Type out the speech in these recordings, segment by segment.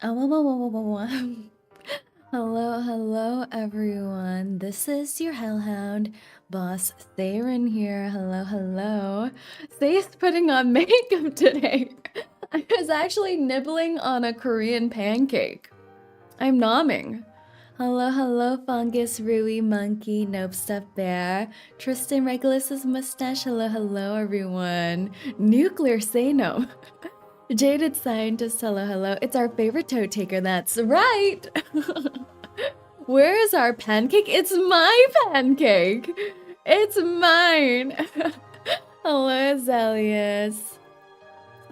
Hello, hello, everyone. This is your hellhound, boss Saerin here. Hello, hello. Say's putting on makeup today. I was actually nibbling on a Korean pancake. I'm nomming. Hello, hello, Fungus, Rui, Monkey, Nope Stuff Bear, Tristan Regulus's mustache. Hello, hello, everyone. Nuclear say no. Jaded Scientist, hello, hello. It's our favorite toe taker, that's right! Where is our pancake? It's my pancake! It's mine! Hello, Zelius.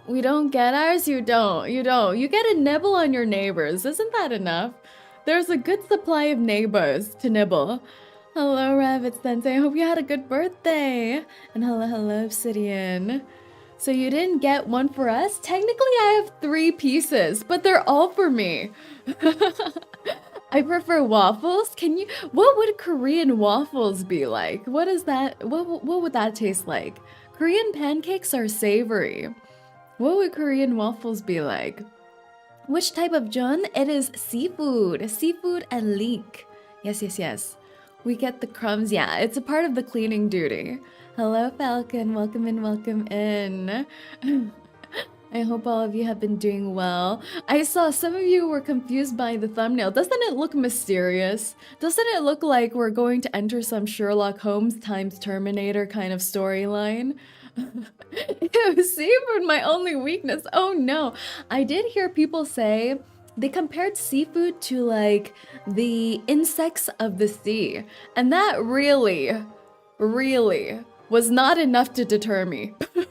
We don't get ours? You don't. You don't. You get a nibble on your neighbors. Isn't that enough? There's a good supply of neighbors to nibble. Hello, Rabbit Sensei. I hope you had a good birthday. And hello, hello, Obsidian. So you didn't get one for us? Technically, I have 3 pieces, but they're all for me. I prefer waffles. Can you? What would Korean waffles be like? What is that? What would that taste like? Korean pancakes are savory. What would Korean waffles be like? Which type of Jun? It is seafood. Seafood and leek. Yes, yes, yes. We get the crumbs. Yeah, it's a part of the cleaning duty. Hello, Falcon. Welcome in, welcome in. I hope all of you have been doing well. I saw some of you were confused by the thumbnail. Doesn't it look mysterious? Doesn't it look like we're going to enter some Sherlock Holmes times Terminator kind of storyline? Ew, seafood, my only weakness. Oh no. I did hear people say they compared seafood to like the insects of the sea. And that really was not enough to deter me. But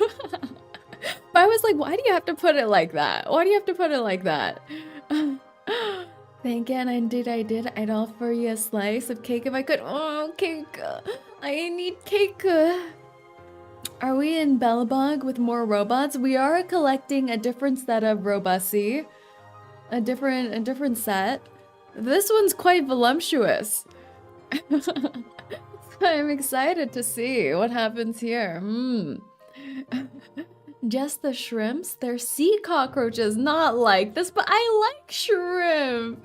I was like, why do you have to put it like that? Why do you have to put it like that? Thank you, and indeed I did. I'd offer you a slice of cake if I could. Oh, cake. I need cake. Are we in Belobog with more robots? We are collecting a different set of Robocy. A different set. This one's quite voluptuous. I'm excited to see what happens here. Just the shrimps? They're sea cockroaches, not like this, but I like shrimp.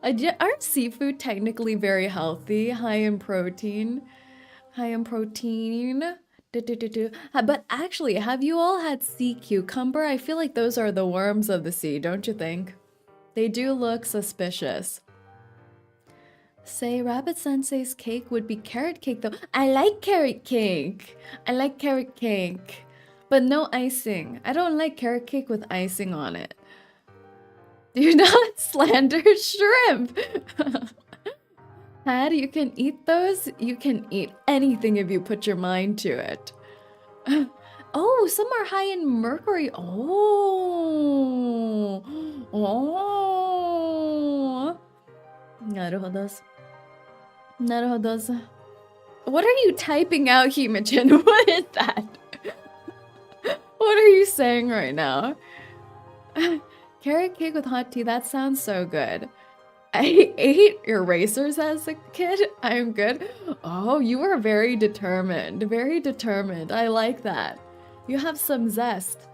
Aren't seafood technically very healthy? High in protein. High in protein. But actually, have you all had sea cucumber? I feel like those are the worms of the sea, don't you think? They do look suspicious. Say Rabbit Sensei's cake would be carrot cake though. I like carrot cake. I like carrot cake. But no icing. I don't like carrot cake with icing on it. Do not slander shrimp. Had you can eat those? You can eat anything if you put your mind to it. Oh, some are high in mercury. Oh. Oh. Naruhodos. What are you typing out, Himachin? What is that? What are you saying right now? Carrot cake with hot tea, that sounds so good. I ate erasers as a kid. I'm good. Oh, you were very determined. Very determined. I like that. You have some zest.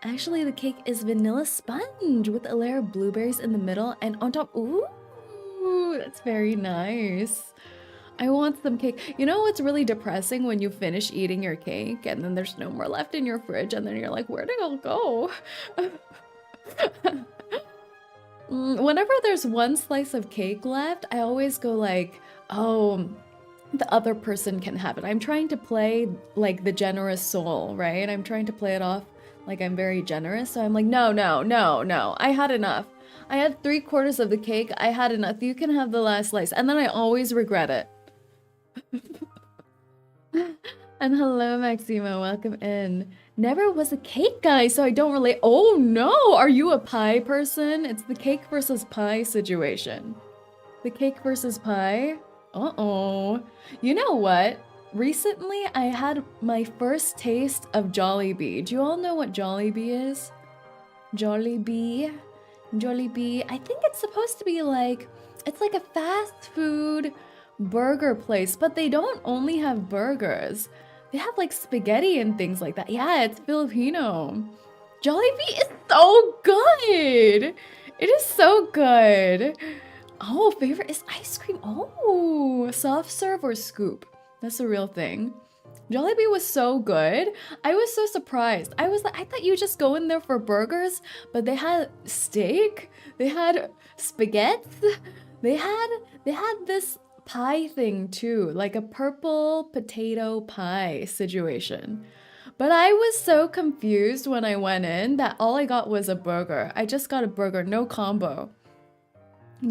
Actually, the cake is vanilla sponge with a layer of blueberries in the middle and on top. Ooh, that's very nice. I want some cake. You know what's really depressing when you finish eating your cake and then there's no more left in your fridge and then you're like, where did it all go? Whenever there's one slice of cake left, I always go like, oh, the other person can have it. I'm trying to play like the generous soul, right? I'm trying to play it off like I'm very generous. So I'm like, no. I had enough. I had 3/4 of the cake. I had enough. You can have the last slice. And then I always regret it. And hello, Maximo. Welcome in. Never was a cake guy, so I don't relate. Oh no, are you a pie person? It's the cake versus pie situation. The cake versus pie? Uh-oh. You know what? Recently, I had my first taste of Jollibee. Do you all know what Jollibee is? Jollibee? Jollibee. I think it's supposed to be like, it's like a fast food burger place, but they don't only have burgers. They have like spaghetti and things like that. Yeah, it's Filipino. Jollibee is so good. It is so good. Oh, favorite is ice cream. Oh, soft serve or scoop. That's a real thing. Jollibee was so good. I was so surprised. I was like, I thought you just go in there for burgers, but they had steak, they had spaghetti, they had this pie thing too, like a purple potato pie situation. But I was so confused when I went in that all I got was a burger. I just got a burger, no combo.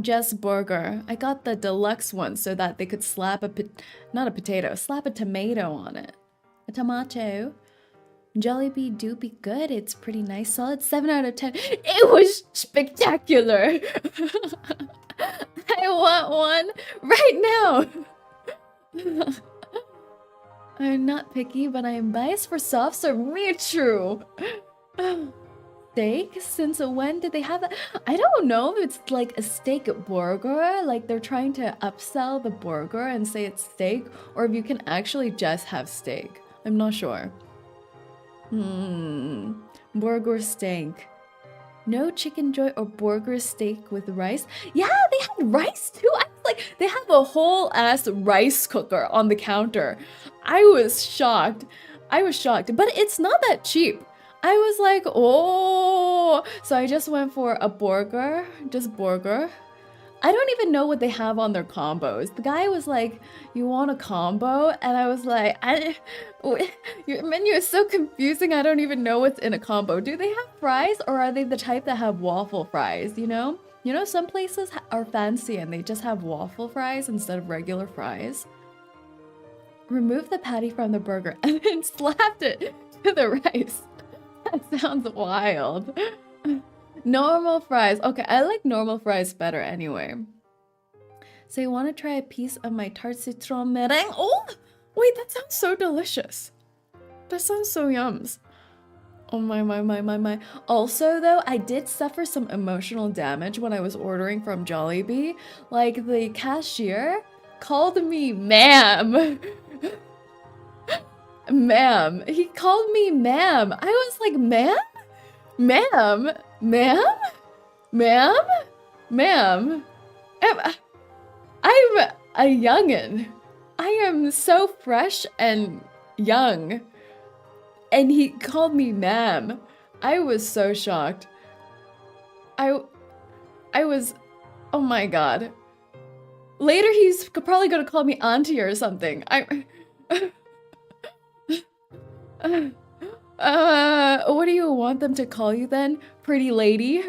Just burger. I got the deluxe one so that they could slap not a potato, slap a tomato on it. A tomato. Jollibee do be good. It's pretty nice. Solid 7 out of 10. It was spectacular. I want one right now. I'm not picky, but I am biased for soft serve. Me true. Steak? Since when did they have that? I don't know if it's like a steak burger, like they're trying to upsell the burger and say it's steak, or if you can actually just have steak. I'm not sure. Burger steak. No chicken joy or burger steak with rice? Yeah, they had rice too. I was like, they have a whole ass rice cooker on the counter. I was shocked. I was shocked, but it's not that cheap. I was like, oh, so I just went for a burger, just burger. I don't even know what they have on their combos. The guy was like, you want a combo? And I was like, your menu is so confusing. I don't even know what's in a combo. Do they have fries, or are they the type that have waffle fries, you know? You know, some places are fancy and they just have waffle fries instead of regular fries. Remove the patty from the burger and then slapped it to the rice. That sounds wild. Normal fries. Okay, I like normal fries better anyway. So you want to try a piece of my tart citron meringue? Oh, wait, that sounds so delicious. That sounds so yums. Oh my. Also though, I did suffer some emotional damage when I was ordering from Jollibee. Like the cashier called me ma'am. Ma'am. He called me ma'am. I was like, ma'am? Ma'am? Ma'am? Ma'am? Ma'am? I'm a youngin'. I am so fresh and young. And he called me ma'am. I was so shocked. I was, oh my god. Later he's probably gonna call me auntie or something. What do you want them to call you then? Pretty lady?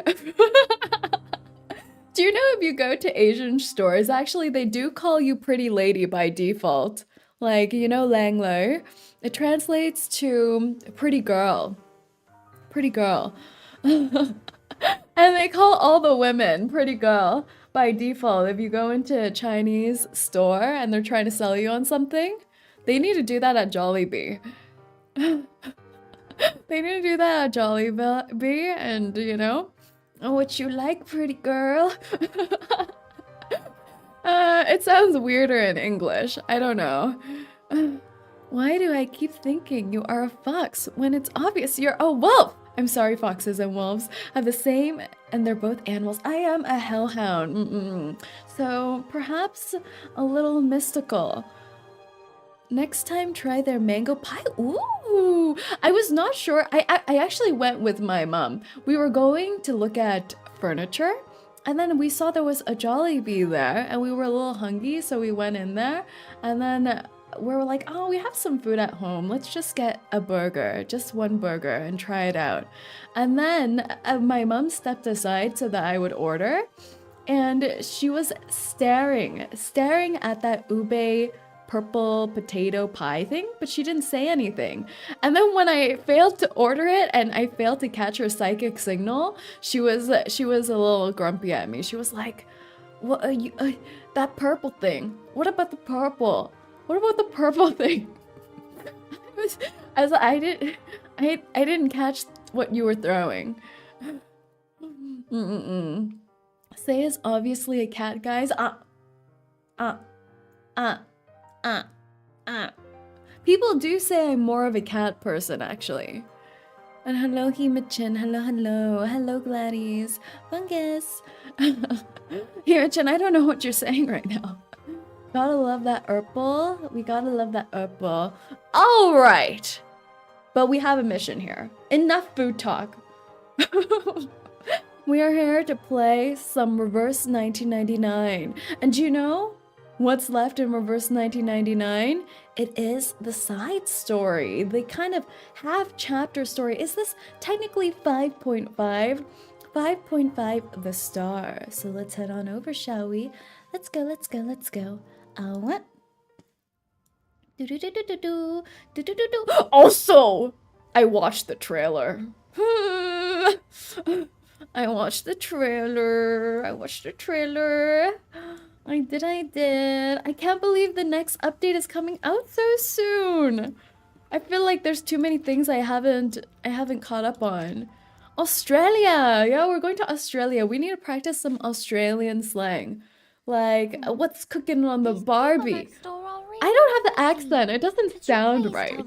Do you know if you go to Asian stores, actually they do call you pretty lady by default. Like, you know, Lang Lo? It translates to pretty girl. Pretty girl. And they call all the women pretty girl by default. If you go into a Chinese store and they're trying to sell you on something, they need to do that at Jollibee. They need to do that at Jollibee, and you know, what you like, pretty girl. It sounds weirder in English. I don't know. Why do I keep thinking you are a fox when it's obvious you're a wolf? I'm sorry, foxes and wolves have the same, and they're both animals. I am a hellhound. So perhaps a little mystical. Next time, try their mango pie. Ooh, I was not sure. I actually went with my mom. We were going to look at furniture, and then we saw there was a Jollibee there, and we were a little hungry, so we went in there, and then we were like, oh, we have some food at home. Let's just get a burger, just one burger, and try it out. And then my mom stepped aside so that I would order, and she was staring at that ube purple potato pie thing, but she didn't say anything. And then when I failed to order it and I failed to catch her psychic signal, she was a little grumpy at me. She was like, "What are you? That purple thing? What about the purple? What about the purple thing?" I didn't catch what you were throwing. Say is obviously a cat, guys. People do say I'm more of a cat person, actually. And hello, 𝐒𝐡𝐚𝐭. Hello, hello. Hello, Gladys. Fungus. 𝐒𝐡𝐚, I don't know what you're saying right now. Gotta love that purple. We gotta love that purple. All right. But we have a mission here. Enough food talk. We are here to play some reverse 1999. And do you know what's left in reverse 1999? It is the side story. The kind of half chapter story. Is this technically 5.5? 5.5 the star. So let's head on over, shall we? Let's go, let's go, let's go. What? Also, I watched the trailer. I watched the trailer. I did. I can't believe the next update is coming out so soon. I feel like there's too many things I haven't caught up on. Australia! Yeah, we're going to Australia. We need to practice some Australian slang. Like, what's cooking on the Barbie? I don't have the accent. It doesn't sound right.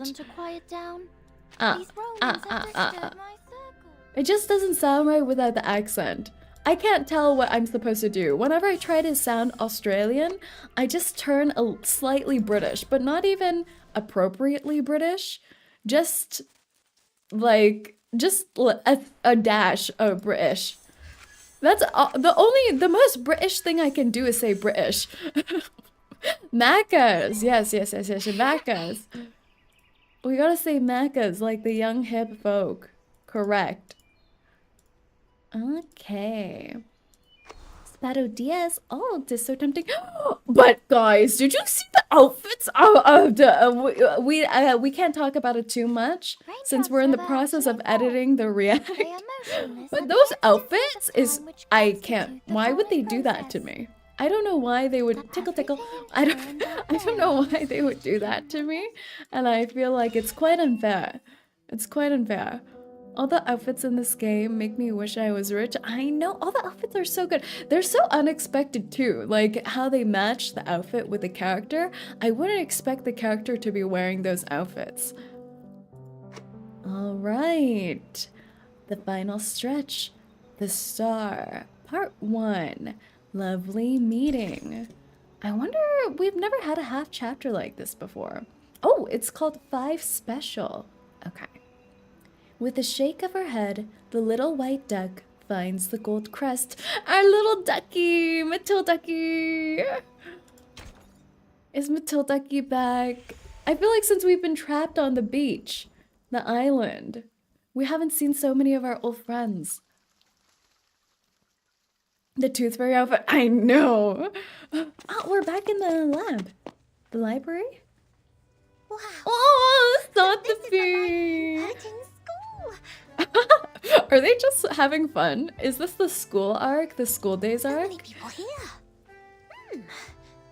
It just doesn't sound right without the accent. I can't tell what I'm supposed to do. Whenever I try to sound Australian, I just turn slightly British, but not even appropriately British. Just like, a dash of British. That's the most British thing I can do is say British. Macca's. Yes, Macca's. We gotta say Macca's like the young hip folk. Correct. Okay. Spado Diaz. Oh, this is so tempting. But guys, did you see the outfits of the we can't talk about it too much since we're in the process of editing the react. But those outfits is I can't. Why would they do that to me? I don't know why they would tickle. I don't know why they would do that to me, and I feel like it's quite unfair. It's quite unfair. All the outfits in this game make me wish I was rich. I know, all the outfits are so good. They're so unexpected too, like how they match the outfit with the character. I wouldn't expect the character to be wearing those outfits. All right, the final stretch, the star, part 1, lovely meeting. I wonder, we've never had a half chapter like this before. Oh, it's called 5 Special. Okay. With a shake of her head, the little white duck finds the gold crest. Our little ducky, Matilducky. Is Matilducky back? I feel like since we've been trapped on the beach, the island, we haven't seen so many of our old friends. The Tooth Fairy outfit, I know. Oh, we're back in the lab. The library? Wow. Oh, stop the bee. Are they just having fun? Is this the school arc? The school days arc? Many people here.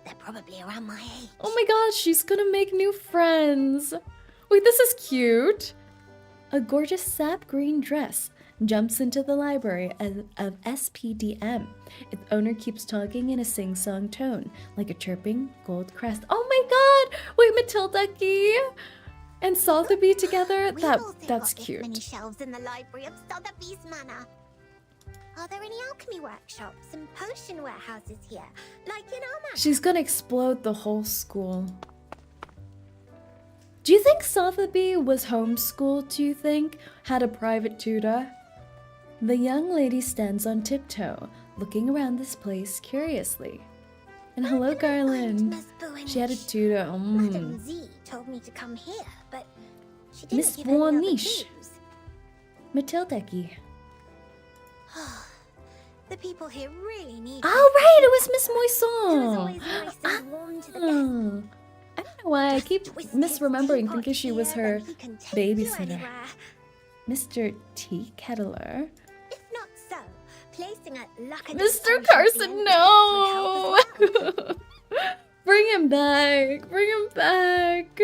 They're probably around my age. Oh my gosh, she's gonna make new friends. Wait, this is cute. A gorgeous sap green dress jumps into the library of SPDM. Its owner keeps talking in a sing-song tone, like a chirping gold crest. Oh my god! Wait, Matilducky and Sotheby together? That's cute. Many shelves in the library of Sotheby's Manor. Are there any alchemy workshops and potion warehouses here, like in our manor? She's gonna explode the whole school. Do you think Sotheby was homeschooled, do you think? Had a private tutor? The young lady stands on tiptoe, looking around this place curiously. And hello, Garland. She had a tutor. Madame Z told me to come here, but she didn't Miss give any other Warnish. clues. Matilducky. The people here really need. Oh, right, it was Miss It was Moisson. always nice and warm to the guests. Oh, I don't know why I keep Twisted misremembering, teapot thinking she was here her that he can take you babysitter. anywhere. Mr. Tea Kettler. If not so, placing a luck and Mr. Carson, no! Bring him back. Bring him back.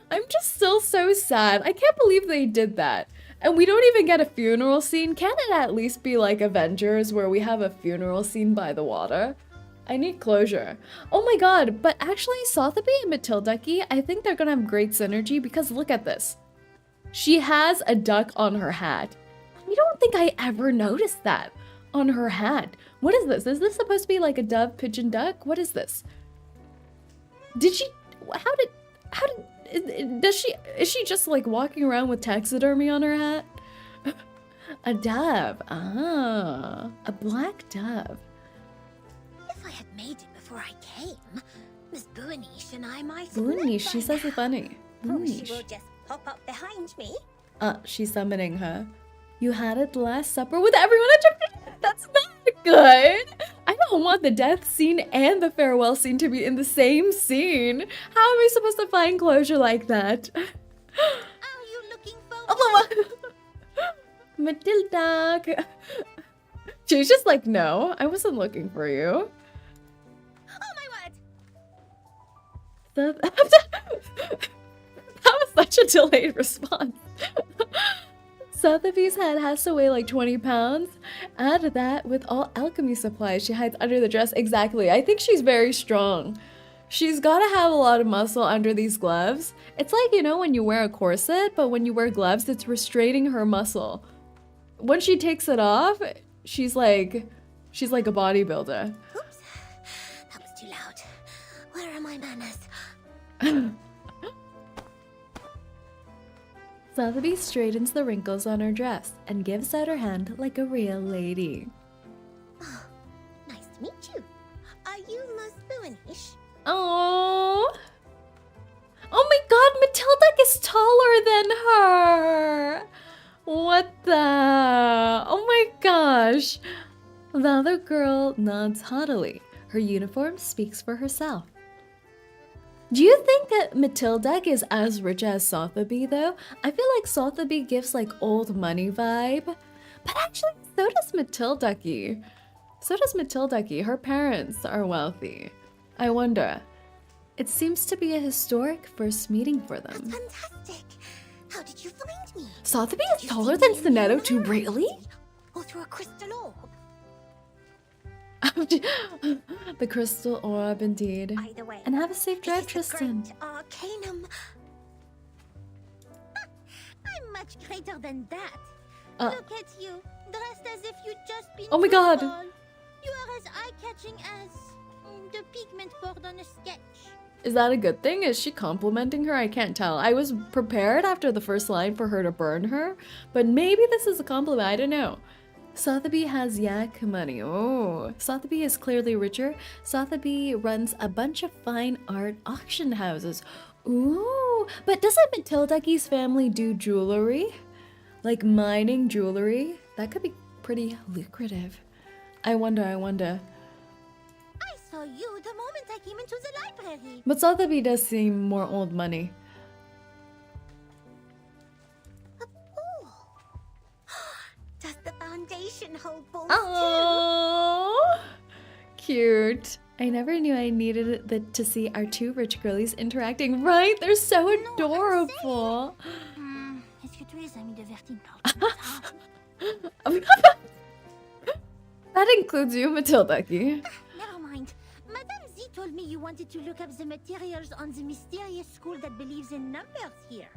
I'm just still so sad. I can't believe they did that. And we don't even get a funeral scene. Can it at least be like Avengers where we have a funeral scene by the water? I need closure. Oh my god, but actually Sotheby and Matilducky, I think they're gonna have great synergy because look at this. She has a duck on her hat. I don't think I ever noticed that on her hat. What is this? Is this supposed to be like a dove, pigeon, duck? What is this? Did she, is she just like walking around with taxidermy on her hat? A dove, a black dove. If I had made it before I came, Miss Boonish and I might have Boonish, she says it funny. Or she Boonish. will just pop up behind me. She's summoning her. You had it last supper with everyone at your... That's not good. I don't want the death scene and the farewell scene to be in the same scene. How am I supposed to find closure like that? Are you looking for Oh, Matilda. She's just like, no, I wasn't looking for you. Oh my word! That was such a delayed response. Sotheby's head has to weigh like 20 pounds. Add that with all alchemy supplies she hides under the dress. Exactly. I think she's very strong. She's got to have a lot of muscle under these gloves. It's like, you know, when you wear a corset, but when you wear gloves, it's restraining her muscle. When she takes it off, she's like a bodybuilder. Oops, that was too loud. Where are my manners? Sotheby straightens the wrinkles on her dress and gives out her hand like a real lady. Oh, nice to meet you. Are you Miss Boonish? Oh! Oh my god, Matilda is taller than her! What the? Oh my gosh! The other girl nods haughtily. Her uniform speaks for herself. Do you think that Matilda is as rich as Sotheby though? I feel like Sotheby gives like old money vibe. But actually, so does Matilda. So does Matilda. Her parents are wealthy. I wonder. It seems to be a historic first meeting for them. That's fantastic. How did you find me? Sotheby is Did you taller see than me in the Sonetto too, mirror? really? Or through a crystal orb? The crystal orb, indeed. Either way. And have a safe drive, it is the Tristan. great arcanum. I'm much greater than that. Look at you, dressed as if you'd just been Oh my to a god. ball. You are as eye-catching as the pigment board on a sketch. Is that a good thing? Is she complimenting her? I can't tell. I was prepared after the first line for her to burn her, but maybe this is a compliment. I don't know. Sotheby has yak money. Oh, Sotheby is clearly richer. Sotheby runs a bunch of fine art auction houses. Ooh, but doesn't Matilda's family do jewelry? Like mining jewelry? That could be pretty lucrative. I wonder. I saw you the moment I came into the library. But Sotheby does seem more old money. A ball. Does the foundation hold balls Oh, cute. I never knew I needed to see our two rich girlies interacting. Right? They're so adorable. too? Est-ce que tu es ami de Vertine parle That includes you, Matilda. Never mind. Madame Z told me you wanted to look up the materials on the mysterious school that believes in numbers here.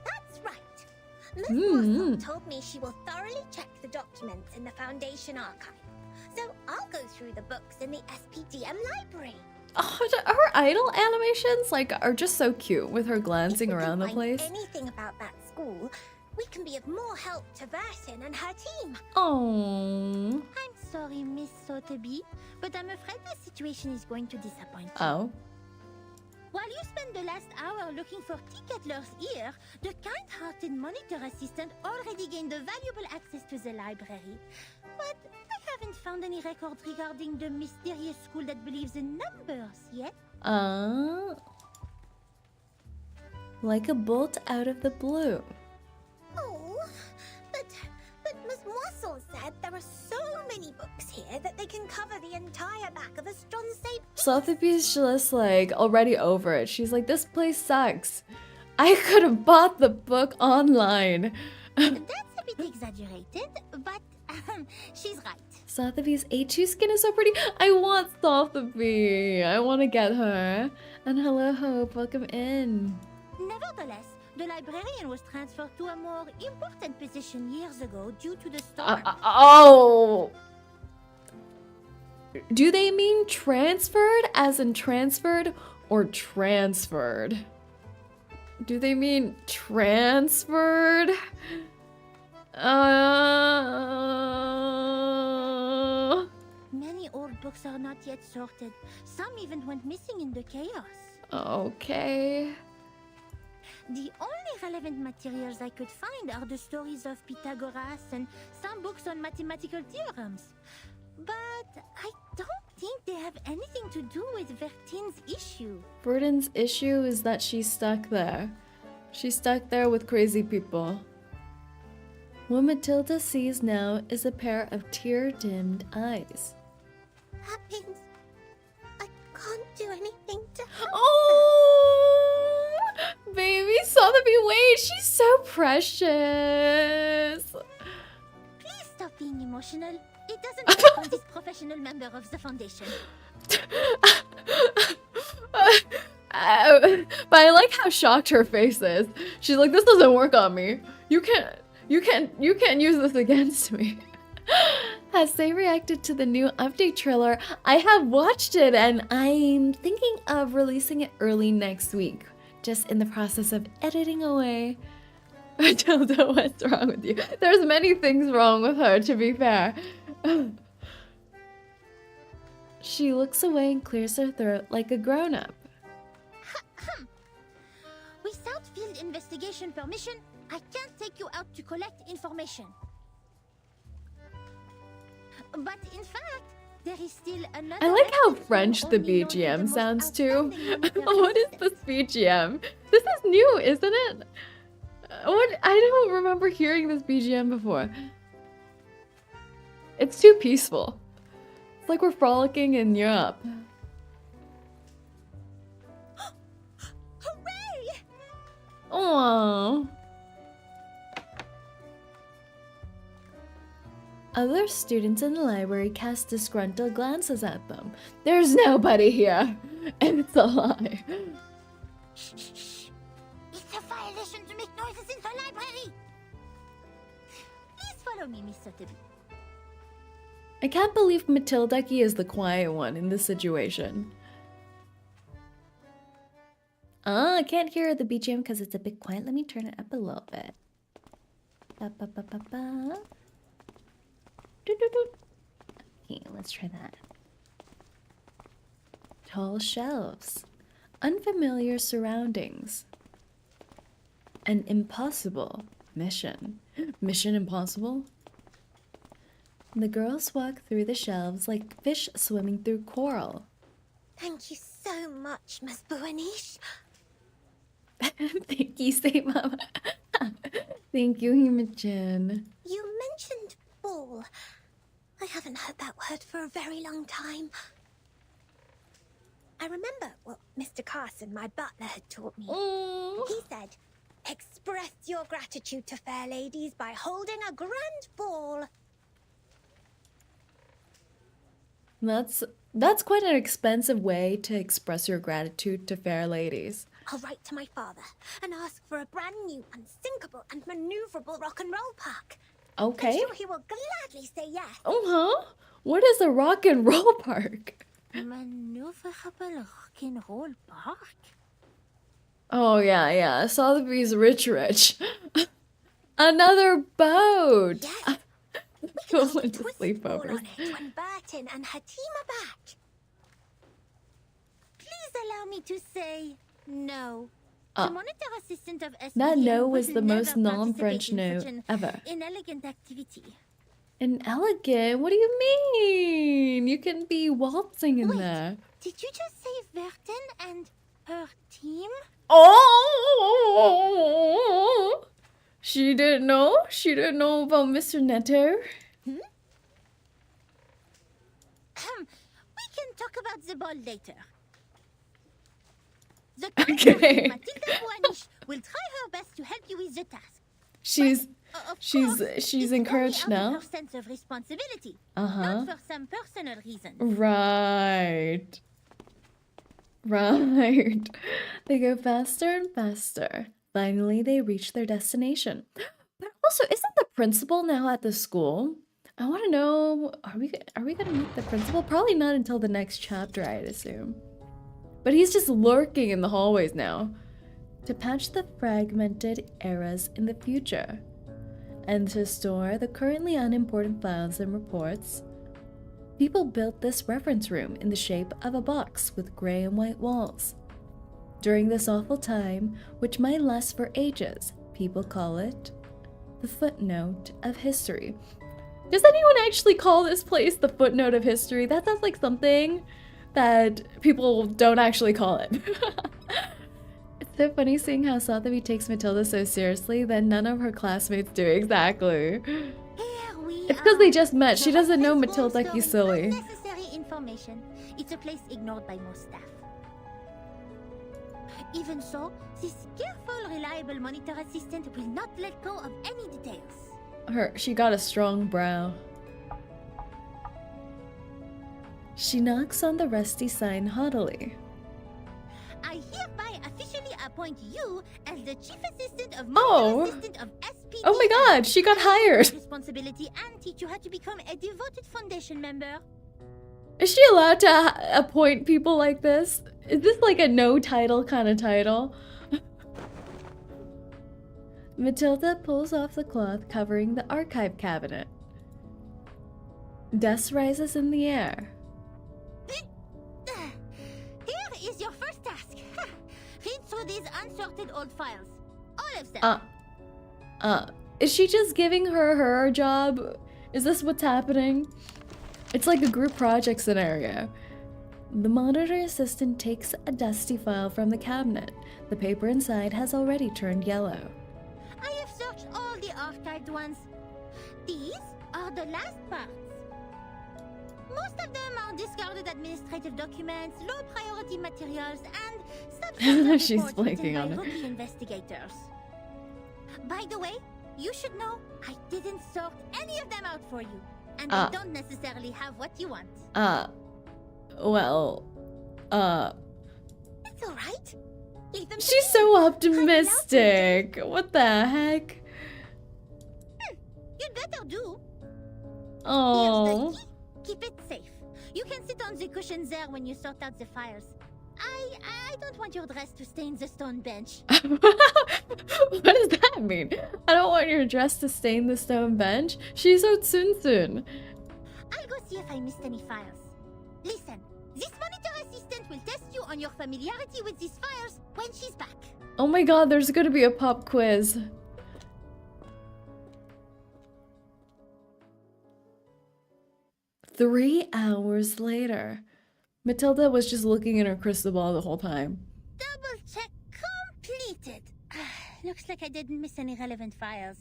That's right. Miss Morsel told me she will thoroughly check the documents in the Foundation archive. So I'll go through the books in the SPDM library. Oh, her idol animations are just so cute with her glancing If we around the can place. find anything about that school, we can be of more help to Vertin and her team. Oh. I'm sorry, Miss Sotheby, but I'm afraid the situation is going to disappoint you. Oh. While you spend the last hour looking for Ticketler's ear, the kind-hearted monitor assistant already gained a valuable access to the library. But I haven't found any records regarding the mysterious school that believes in numbers yet. Like a bolt out of the blue. Oh, but Miss Morsel said there are so many books here that they can cover the entire back of a Stronsay. Sotheby's just already over it. She's like, this place sucks. I could have bought the book online. That's a bit exaggerated, but she's right. Sotheby's A2 skin is so pretty. I want Sotheby. I want to get her. And hello, Hope. Welcome in. Nevertheless, The librarian was transferred to a more important position years ago due to the storm. Oh! Do they mean transferred as in transferred or transferred? Do they mean transferred? Many old books are not yet sorted. Some even went missing in the chaos. Okay. The only relevant materials I could find are the stories of Pythagoras and some books on mathematical theorems. But I don't think they have anything to do with Vertine's issue. Vertine's issue is that she's stuck there. She's stuck there with crazy people. What Matilda sees now is a pair of tear-dimmed eyes. That means I can't do anything to help. Oh! Baby Sotheby, wait, she's so precious. Please stop being emotional. It doesn't work on this professional member of the Foundation. But I like how shocked her face is. She's like, this doesn't work on me. You can't use this against me. Has they reacted to the new update trailer? I have watched it and I'm thinking of releasing it early next week. Just in the process of editing away. Matilda, what's wrong with you? There's many things wrong with her, to be fair. She looks away and clears her throat like a grown-up. Without field investigation permission, I can't take you out to collect information. But in fact, there is still another. I like how reference French who the only knows BGM most sounds too. outstanding What is this BGM? This is new, isn't it? What? I don't remember hearing this BGM before. It's too peaceful. It's like we're frolicking in Europe. Hooray! Aww. Other students in the library cast disgruntled glances at them. There's nobody here, and it's a lie. Shh, shh, shh. It's a violation to make noises in the library. Please follow me, Miss Sotheby. I can't believe Matilda is the quiet one in this situation. I can't hear the BGM because it's a bit quiet. Let me turn it up a little bit. Ba, ba, ba, ba, ba. Okay, let's try that. Tall shelves. Unfamiliar surroundings. An impossible mission. Mission impossible? The girls walk through the shelves like fish swimming through coral. Thank you so much, Miss Buanish. Thank you, say Mama. Thank you, Hima-chan. You mentioned ball. I haven't heard that word for a very long time. I remember what Mr. Carson, my butler, had taught me. He said, express your gratitude to fair ladies by holding a grand ball. That's quite an expensive way to express your gratitude to fair ladies. I'll write to my father and ask for a brand new, unsinkable and maneuverable rock and roll park. Okay. I'm sure he will gladly say yes. What is a rock and roll park? Maneuverable rock and roll park? Oh, yeah. Sotheby's rich. Another boat. Yes. Go We into twist ball sleepovers. on it when Burton and her team are back. Please allow me to say no. The monitor assistant of SPM That no was would the most never non-French participate in no such an ever. inelegant activity. Inelegant? What do you mean? You can be waltzing in Wait. there. Did you just say Verton and her team? Oh! She didn't know? She didn't know about Mr. Neto? We can talk about the ball later. The Okay. Matilda Buanish will try her best to help you with the task. She's Of She's course, it's encouraged only out now. of her sense of responsibility, Uh-huh. not for some personal reason. Right. They go faster and faster. Finally, they reach their destination. But also, isn't the principal now at the school? I want to know, are we gonna meet the principal? Probably not until the next chapter, I'd assume. But he's just lurking in the hallways now. To patch the fragmented eras in the future. And to store the currently unimportant files and reports. People built this reference room in the shape of a box with gray and white walls. During this awful time, which might last for ages, people call it the footnote of history. Does anyone actually call this place the footnote of history? That sounds like something that people don't actually call it. It's so funny seeing how Sotheby takes Matilda so seriously that none of her classmates do. Exactly. It's because they just met. She doesn't know Matilda 𝐒𝐴𝐚𝐭. Necessary information. It's a place ignored by most staff. Even so, this careful, reliable monitor assistant will not let go of any details. She got a strong brow. She knocks on the rusty sign haughtily. I hereby officially appoint you as the chief assistant of monitor assistant of SPD. Oh my god, she got hired. Responsibility and teach you how to become a devoted foundation member. Is she allowed to appoint people like this? Is this like a no title kind of title? Matilda pulls off the cloth covering the archive cabinet. Dust rises in the air. Here is your first task. Read through these unsorted old files. All of them. Is she just giving her job? Is this what's happening? It's like a group project scenario. The monitor assistant takes a dusty file from the cabinet. The paper inside has already turned yellow. I have searched all the archived ones. These are the last parts. Most of them are discarded administrative documents, low priority materials, and substandard She's reports blinking written on by it. rookie investigators. By the way, you should know I didn't sort any of them out for you, and they don't necessarily have what you want. Well, It's all right. Leave them to she's me. so optimistic. What the heck? You'd better do. Oh. Here's the key. Keep it safe. You can sit on the cushions there when you sort out the files. I don't want your dress to stain the stone bench. What does that mean? I don't want your dress to stain the stone bench. She's 𝐒𝐡𝐚𝐭. I'll go see if I missed any files. Listen, this monitor assistant will test you on your familiarity with these files when she's back. Oh my god, there's gonna be a pop quiz. Three hours later. Matilda was just looking in her crystal ball the whole time. Double check completed. Looks like I didn't miss any relevant files.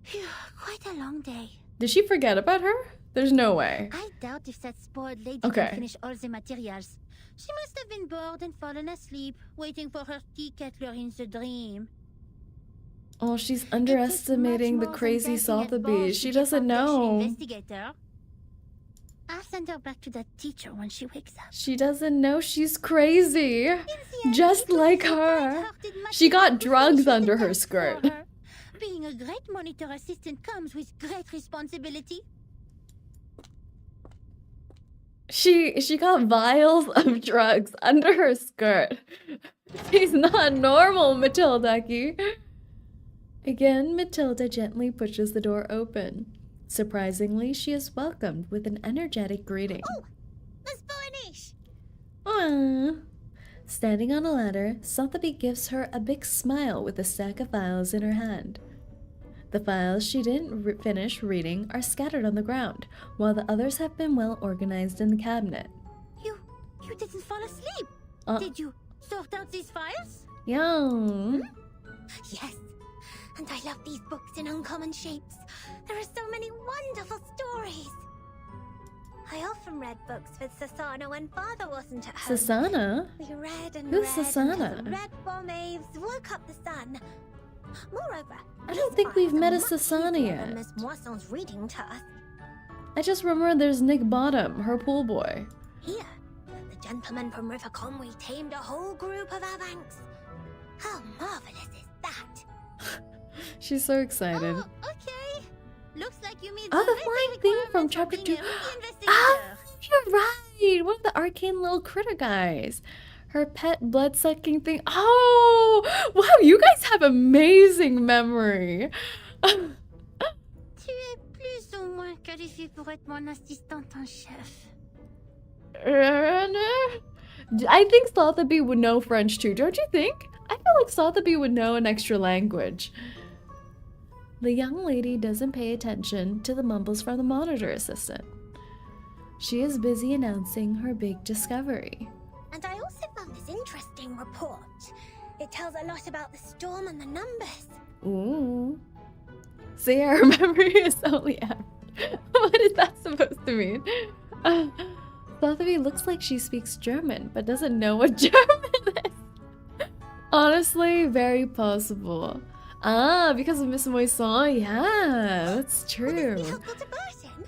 Phew, quite a long day. Did she forget about her? There's no way. I doubt if that spoiled lady Okay. can finish all the materials. She must have been bored and fallen asleep, waiting for her 𝐒𝐴𝐚𝐭 in the dream. Oh, she's underestimating the crazy Sotheby. She doesn't know. Investigator. I'll send her back to that teacher when she wakes up. She doesn't know she's crazy. In the end, Just it was like the her. kind-hearted She got Matilda who drugs finished under the her task skirt. for her. Being a great monitor assistant comes with great responsibility. She got vials of drugs under her skirt. She's not normal, Matilda 𝐒𝐴𝐚𝐭. Again, Matilda gently pushes the door open. Surprisingly, she is welcomed with an energetic greeting. Oh, Miss Boanish. Aww. Standing on a ladder, Sotheby gives her a big smile with a stack of files in her hand. The files she didn't finish reading are scattered on the ground, while the others have been well organized in the cabinet. You didn't fall asleep. Did you sort out these files? Yeah. Yes. And I love these books in uncommon shapes. There are so many wonderful stories. I often read books with Sasana when father wasn't at home. Sasana? We read and Who's read Sasana? until the red waves woke up the sun. Moreover, I don't these think we've files met are a much Sasana easier yet. than Miss Moisson's reading to us. I just remember there's Nick Bottom, her pool boy. Here, the gentleman from River Conway tamed a whole group of Avanks. How She's so excited. Oh, okay. Looks like you made Oh, the flying thing from chapter 2. Ah, you're right. One of the arcane little critter guys. Her pet blood-sucking thing. Oh, wow, you guys have amazing memory. Tu es plus ou moins qualifié pour être mon assistante en chef. I think Sotheby would know French too, don't you think? I feel like Sotheby would know an extra language. The young lady doesn't pay attention to the mumbles from the monitor assistant. She is busy announcing her big discovery. And I also found this interesting report. It tells a lot about the storm and the numbers. Ooh. See, our memory is only average. What is that supposed to mean? Sotheby looks like she speaks German, but doesn't know what German is. Honestly, very possible. Ah, because of Miss Moisson, yeah, that's true. Would this be helpful to Burton?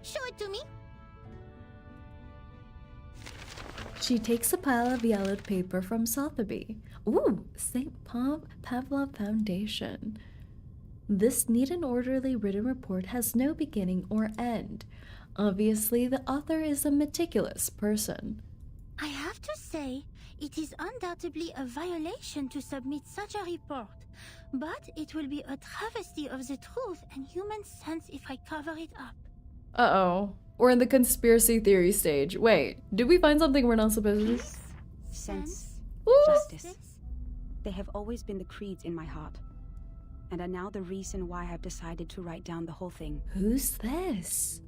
Show it to me. She takes a pile of yellowed paper from Sotheby. Ooh, St. Pavlov Foundation. This neat and orderly written report has no beginning or end. Obviously, the author is a meticulous person. I have to say, it is undoubtedly a violation to submit such a report, but it will be a travesty of the truth and human sense if I cover it up. Uh-oh. We're in the conspiracy theory stage. Wait, did we find something we're not supposed to do? Sense. Ooh. Justice. They have always been the creeds in my heart, and are now the reason why I've decided to write down the whole thing. Who's this?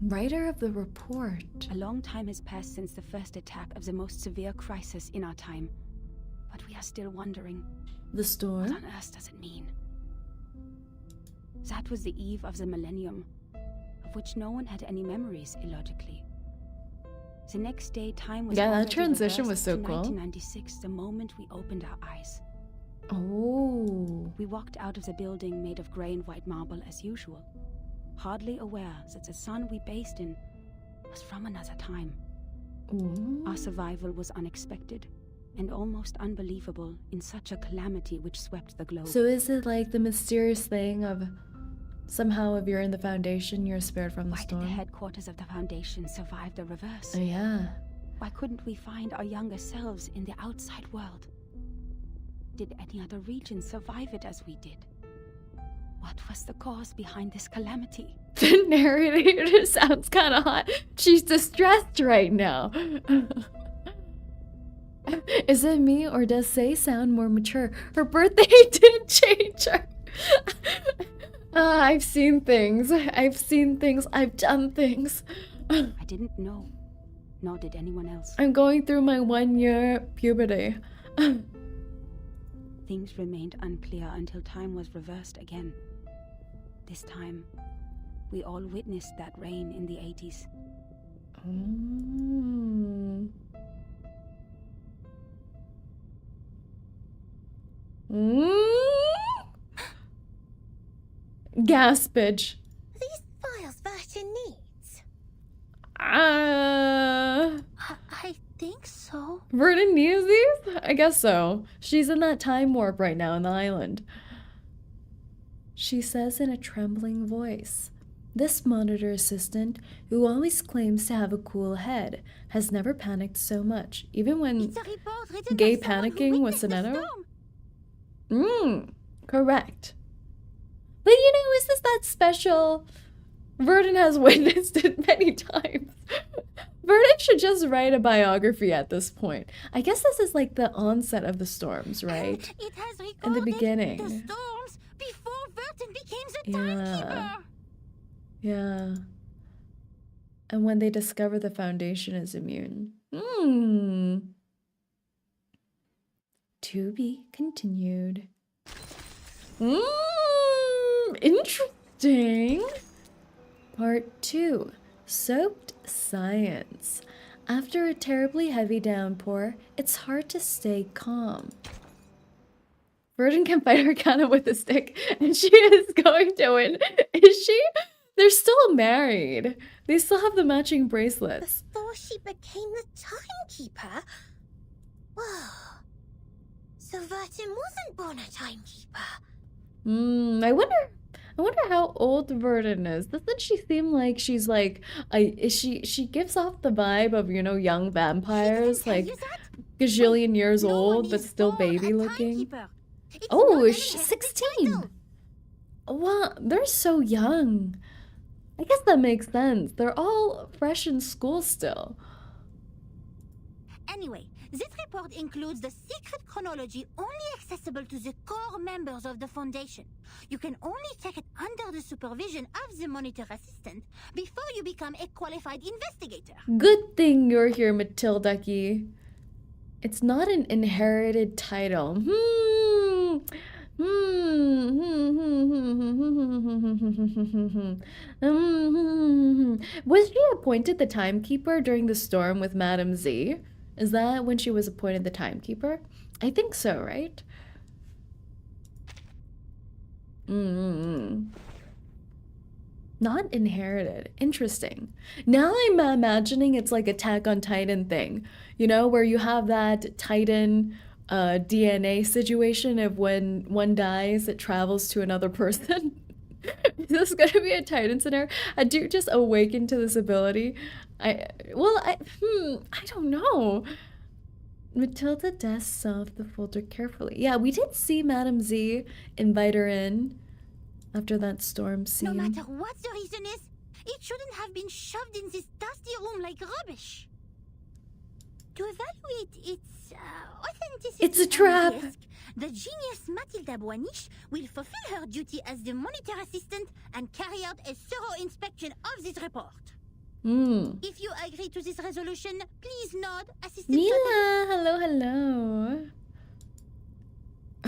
Writer of the report. A long time has passed since the first attack of the most severe crisis in our time, but we are still wondering, The what storm? on earth does it mean? That was the eve of the millennium, of which no one had any memories, illogically. The next day, time was Yeah, that already transition was reversed so to cool. 1996, the moment we opened our eyes. Oh. We walked out of the building made of grey and white marble as usual, hardly aware that the sun we bathed in was from another time. Ooh. Our survival was unexpected and almost unbelievable in such a calamity which swept the globe. So is it like the mysterious thing of somehow if you're in the Foundation, you're spared from the Why did storm? the headquarters of the Foundation survive the reverse? Oh, yeah. Why couldn't we find our younger selves in the outside world? Did any other region survive it as we did? What was the cause behind this calamity? The narrator sounds kind of hot. She's distressed right now. Is it me or does Say sound more mature? Her birthday did change her. I've seen things. I've done things. I didn't know, nor did anyone else. I'm going through my 1-year puberty. Things remained unclear until time was reversed again. This time, we all witnessed that reign in the 80s. Mm. Gaspage. These files Burton needs. I think so. Vernon needs these? I guess so. She's in that time warp right now in the island. She says in a trembling voice. This monitor assistant, who always claims to have a cool head, has never panicked so much, even when It's a report written gay by someone who panicking with witnessed the Sonetto? storm. Correct. But you know, is this that special? Verdon has witnessed it many times. Verdon should just write a biography at this point. I guess this is like the onset of the storms, right? And it has recorded In the beginning. the storms before Burton became the Yeah. timekeeper. Yeah. And when they discover the Foundation is immune. To be continued. Interesting. Part 2. Soaked Science. After a terribly heavy downpour, it's hard to stay calm. Verdon can fight Arcana with a stick, and she is going to win. Is she? They're still married. They still have the matching bracelets. Before she became the timekeeper? Whoa. So Vatim wasn't born a timekeeper. I wonder how old Verdun is. Doesn't she seem like she's like she gives off the vibe of, you know, young vampires, Tell like you that? gajillion years No one old but is still born baby a looking. timekeeper. It's Oh, not an she's inherited 16. title. Wow, they're so young. I guess that makes sense. They're all fresh in school still. Anyway, this report includes the secret chronology only accessible to the core members of the Foundation. You can only check it under the supervision of the monitor assistant before you become a qualified investigator. Good thing you're here, Matilda-ky. It's not an inherited title. Was she appointed the timekeeper during the storm with Madame Z? Is that when she was appointed the timekeeper? I think so, right? Not inherited. Interesting. Now I'm imagining it's like Attack on Titan thing, you know, where you have that Titan DNA situation of when one dies, it travels to another person. Is this gonna be a Titan scenario? I do just awaken to this ability. I don't know. Matilda dusts off the folder carefully. Yeah, we did see Madame Z invite her in after that storm scene. No matter what the reason is, it shouldn't have been shoved in this dusty room like rubbish. To evaluate its authenticity, It's a trap. and risk, the genius Matilda Boiniche will fulfill her duty as the monitor assistant and carry out a thorough inspection of this report. If you agree to this resolution, please nod, Assistant Mila, hello.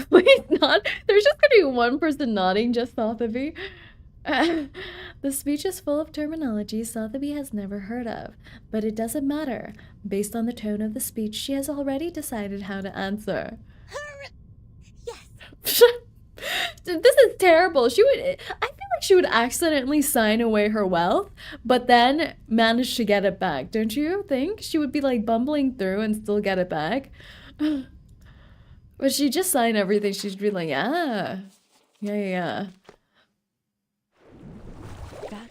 Wait, not. There's just gonna be one person nodding just Sotheby. The speech is full of terminology Sotheby has never heard of, but it doesn't matter. Based on the tone of the speech, she has already decided how to answer. Yes. This is terrible. I feel like she would accidentally sign away her wealth, but then manage to get it back. Don't you think? She would be like bumbling through and still get it back. But she just signed everything. She'd be like, yeah. That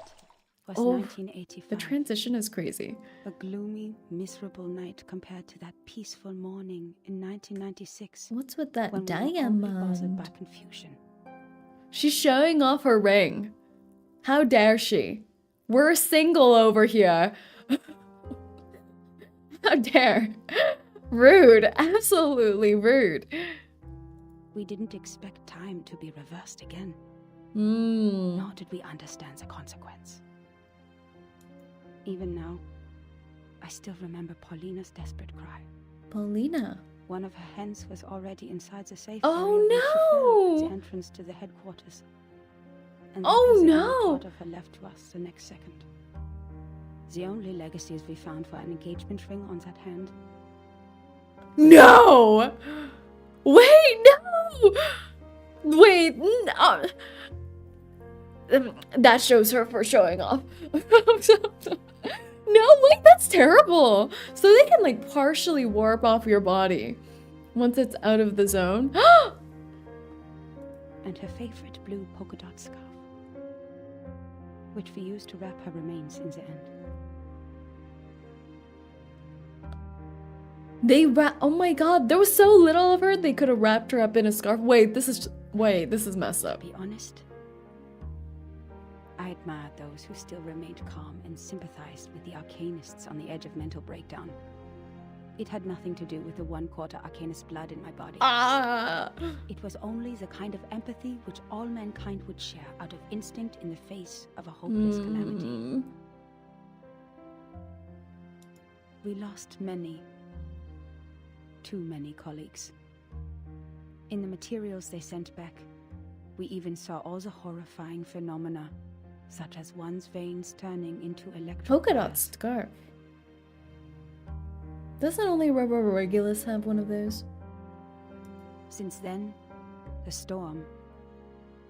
was Oh, 1985. the transition is crazy. A gloomy, miserable night compared to that peaceful morning in 1996. What's with that when we were only bothered by diamond? confusion. She's showing off her ring. How dare she? We're single over here. How dare. Rude. Absolutely rude. We didn't expect time to be reversed again. Hmm. Nor did we understand the consequence. Even now, I still remember Paulina's desperate cry. Paulina. One of her hens was already inside the safe Oh, area when she fell at no! the entrance to the headquarters. And Oh, that was the no! only part of her left to us the next second. The only legacies we found were an engagement ring on that hand. No! Wait, no! Wait, no! That shows her for showing off. No, wait, that's terrible. So they can like partially warp off your body once it's out of the zone. And her favorite blue polka dot scarf, which we used to wrap her remains in the end. Oh my god, there was so little of her, they could have wrapped her up in a scarf. Wait, this is messed up. To be honest, I admired those who still remained calm and sympathized with the arcanists on the edge of mental breakdown. It had nothing to do with the 1/4 arcanist blood in my body. Ah! It was only the kind of empathy which all mankind would share out of instinct in the face of a hopeless calamity. We lost many, too many colleagues. In the materials they sent back, we even saw all the horrifying phenomena, such as one's veins turning into electric Polka dot wires. scarf. Doesn't only Regulus have one of those? Since then, the storm,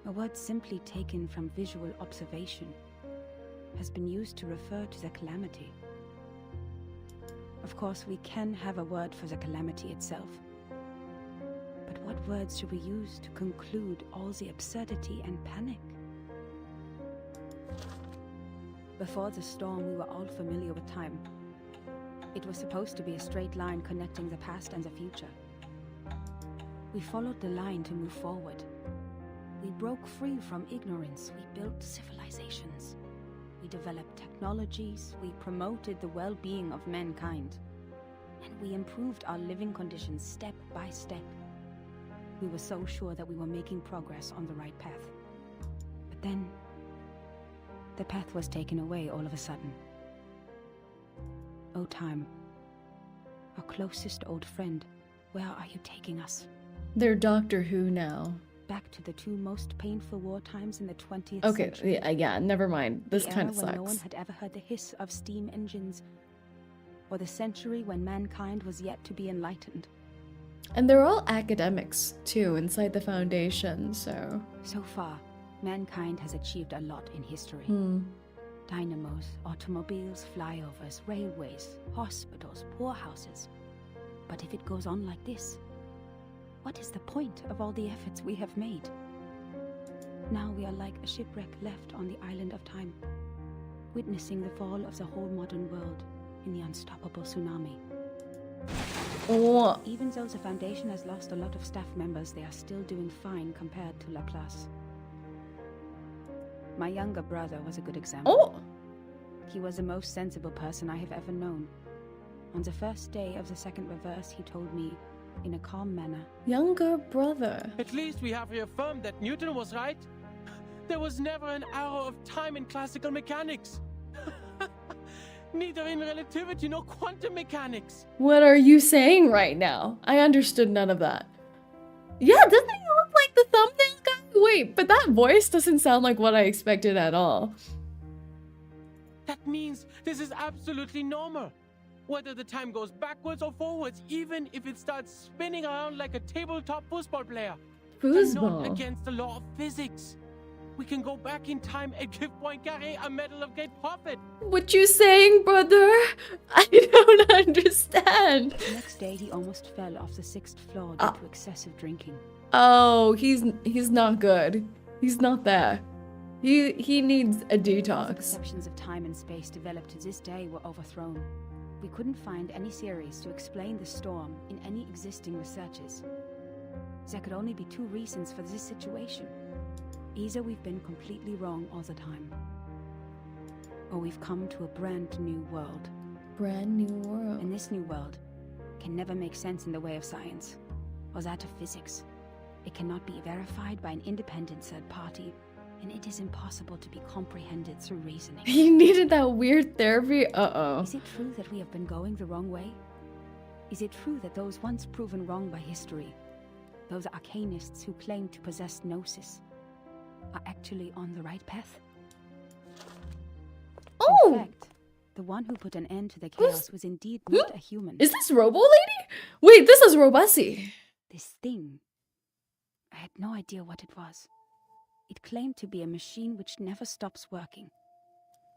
a word simply taken from visual observation, has been used to refer to the calamity. Of course, we can have a word for the calamity itself. But what words should we use to conclude all the absurdity and panic? Before the storm, we were all familiar with time. It was supposed to be a straight line connecting the past and the future. We followed the line to move forward. We broke free from ignorance. We built civilizations. We developed technologies. We promoted the well-being of mankind. And we improved our living conditions step by step. We were so sure that we were making progress on the right path. But then, the path was taken away all of a sudden. Oh, time. Our closest old friend, where are you taking us? They're Doctor Who now. Back to the two most painful war times in the 20th Okay, century. yeah, never mind. This The kind era of when no one sucks. had ever heard the hiss of steam engines, or the century when mankind was yet to be enlightened. And they're all academics, too, inside the Foundation, so... So far, mankind has achieved a lot in history. Dynamos, automobiles, flyovers, railways, hospitals, poorhouses. But if it goes on like this, what is the point of all the efforts we have made? Now we are like a shipwreck left on the island of time, witnessing the fall of the whole modern world in the unstoppable tsunami. Oh, Even though the Foundation has lost a lot of staff members, they are still doing fine compared to Laplace. My younger brother was a good example. oh! He was the most sensible person I have ever known. On the first day of the second reverse, he told me, in a calm manner, Younger brother. At least we have reaffirmed that Newton was right. There was never an arrow of time in classical mechanics. Neither in relativity nor quantum mechanics. What are you saying right now? I understood none of that. Yeah, doesn't he look like the thumbnail guy? Wait, but that voice doesn't sound like what I expected at all. That means this is absolutely normal. Whether the time goes backwards or forwards, even if it starts spinning around like a tabletop football player. They're not Foosball. against the law of physics. We can go back in time and give 𝐂𝐴ₐ a medal of great profit. What you saying, brother? I don't understand. the next day he almost fell off the 6th floor due to excessive drinking. Oh, he's not good. He's not there. He needs a All the detox. perceptions of time and space developed to this day were overthrown. We couldn't find any theories to explain the storm in any existing researches. There could only be two reasons for this situation. Either we've been completely wrong all the time, or we've come to a brand new world. Brand new world. And this new world can never make sense in the way of science, or that of physics. It cannot be verified by an independent third party, and it is impossible to be comprehended through reasoning. He needed that weird therapy. Uh-oh. Is it true that we have been going the wrong way? Is it true that those once proven wrong by history, those arcanists who claim to possess gnosis, are actually on the right path? Oh! In fact, the one who put an end to the chaos was indeed not a human. Is this Robo Lady? Wait, this is Robusy. This thing, I had no idea what it was. It claimed to be a machine which never stops working.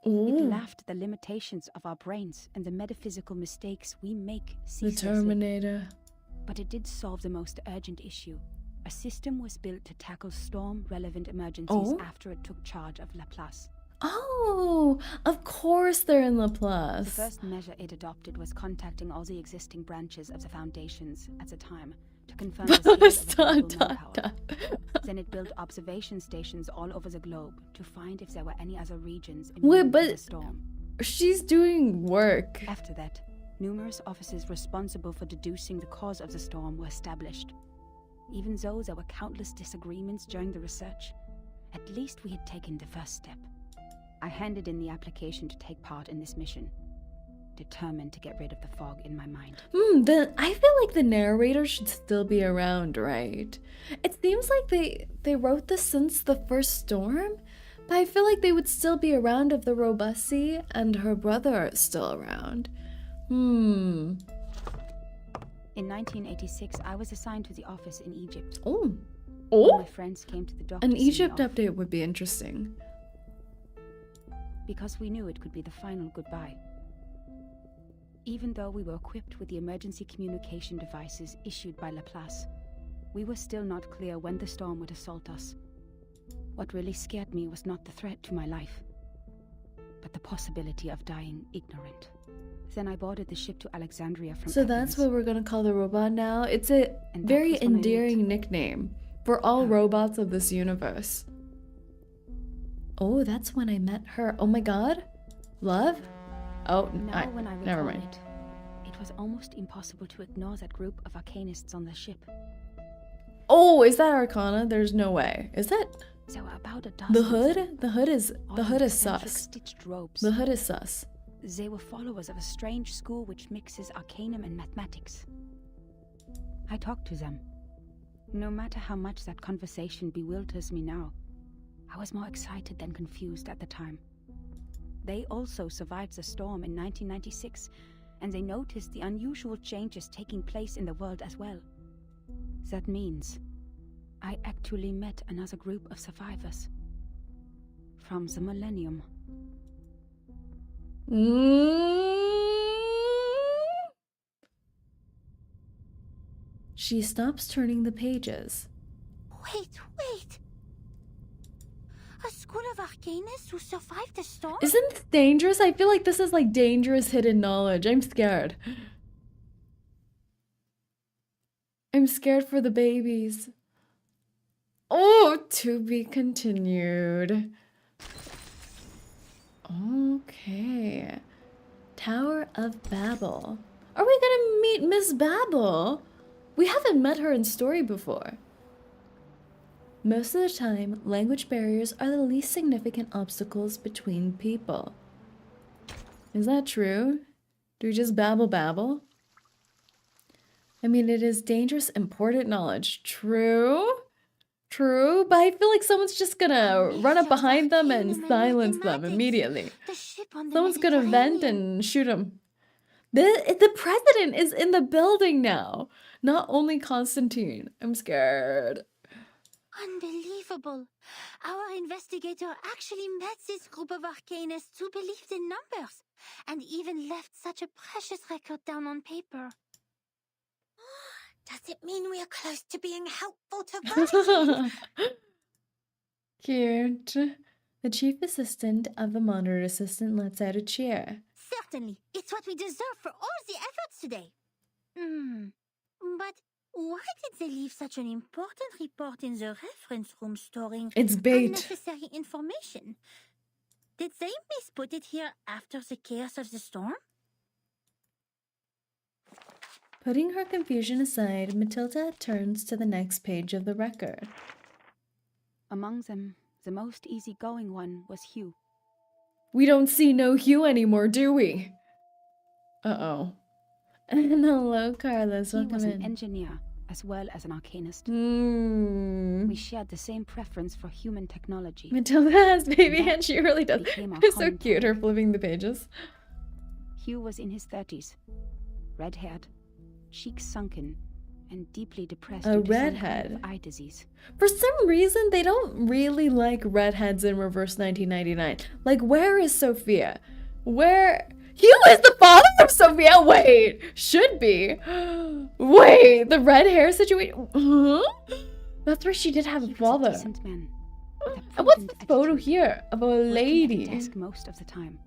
It Ooh, laughed at the limitations of our brains and the metaphysical mistakes we make the ceaselessly. Terminator. But it did solve the most urgent issue. A system was built to tackle storm-relevant emergencies Oh? after it took charge of Laplace. Oh, of course they're in The Laplace. first measure it adopted was contacting all the existing branches of the Foundations at the time to confirm the state of available manpower. Then it built observation stations all over the globe to find if there were any other regions Wait, immune to the but- storm. She's doing work. After that, numerous offices responsible for deducing the cause of the storm were established. Even though there were countless disagreements during the research, at least we had taken the first step. I handed in the application to take part in this mission, determined to get rid of the fog in my mind. I feel like the narrator should still be around, right? It seems like they wrote this since the first storm, but I feel like they would still be around if the Robusy and her brother are still around. In 1986, I was assigned to the office in Egypt. Oh. All my Oh? friends came to the dock An to see me Egypt off, update would be interesting. because we knew it could be the final goodbye. Even though we were equipped with the emergency communication devices issued by Laplace, We were still not clear when the storm would assault us. What really scared me was not the threat to my life, but the possibility of dying ignorant. Then I boarded the ship to Alexandria from So that's what we're gonna call the robot now. It's a very endearing nickname for all robots of this universe. Oh, that's when I met her. Oh my god. Love? Oh, when I never recall mind. It was almost impossible to ignore that group of arcanists on the ship. Oh, is that Arcana? There's no way. Is that There were about a dozen. the hood? The hood is eccentric sus. stitched robes. The hood is sus. They were followers of a strange school which mixes arcanum and mathematics. I talked to them. No matter how much that conversation bewilders me now, I was more excited than confused at the time. They also survived the storm in 1996, and they noticed the unusual changes taking place in the world as well. That means I actually met another group of survivors from the millennium. She stops turning the pages. Wait. A school of arcanists who survived the storm? Isn't this dangerous? I feel like this is like dangerous hidden knowledge. I'm scared. I'm scared for the babies. Oh, to be continued. Okay. Tower of Babel. Are we gonna meet Miss Babel? We haven't met her in story before. Most of the time, language barriers are the least significant obstacles between people. Is that true? Do we just babble? I mean, it is dangerous, important knowledge. True, but I feel like someone's just gonna run up behind them and silence them immediately. Someone's gonna vent and shoot them. The president is in the building now, not only Constantine. I'm scared. Unbelievable. Our investigator actually met this group of arcanists who believed in numbers, and even left such a precious record down on paper. Does it mean we are close to being helpful to Virgin? Cute. The chief assistant of the moderator assistant lets out a cheer. Certainly. It's what we deserve for all the efforts today. But why did they leave such an important report in the reference room storing It's bait. unnecessary information? Did they misput it here after the chaos of the storm? Putting her confusion aside, Matilda turns to the next page of the record. Among them, the most easygoing one was Hugh. We don't see no Hugh anymore, do we? Uh-oh. Hello, Carlos. He Welcome was in. an engineer as well as an arcanist. We shared the same preference for human technology. Matilda has baby and she really does. became our It's so common cute, her target. flipping the pages. Hugh was in his 30s, red-haired, cheeks sunken, and deeply depressed A due to some redhead? kind of eye disease. For some reason, they don't really like redheads in Reverse 1999. Like, where is Sophia? Where... Hugh is the father of Sophia? Wait, should be. Wait, the red hair situation? Huh? That's where she did have a He was father. a decent man, with a And what's prudent this photo attitude, here of a working at the lady? desk most of the time.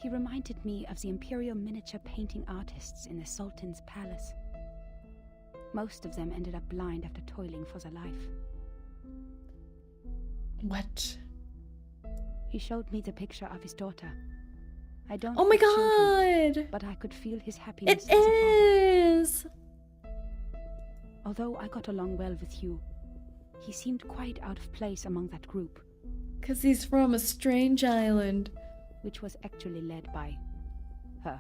He reminded me of the imperial miniature painting artists in the Sultan's palace. Most of them ended up blind after toiling for their life. What? He showed me the picture of his daughter. I don't Oh my have children, god! but I could feel his happiness It as a father. is! Although I got along well with Hugh, he seemed quite out of place among that group, Because he's from a strange island. which was actually led by her.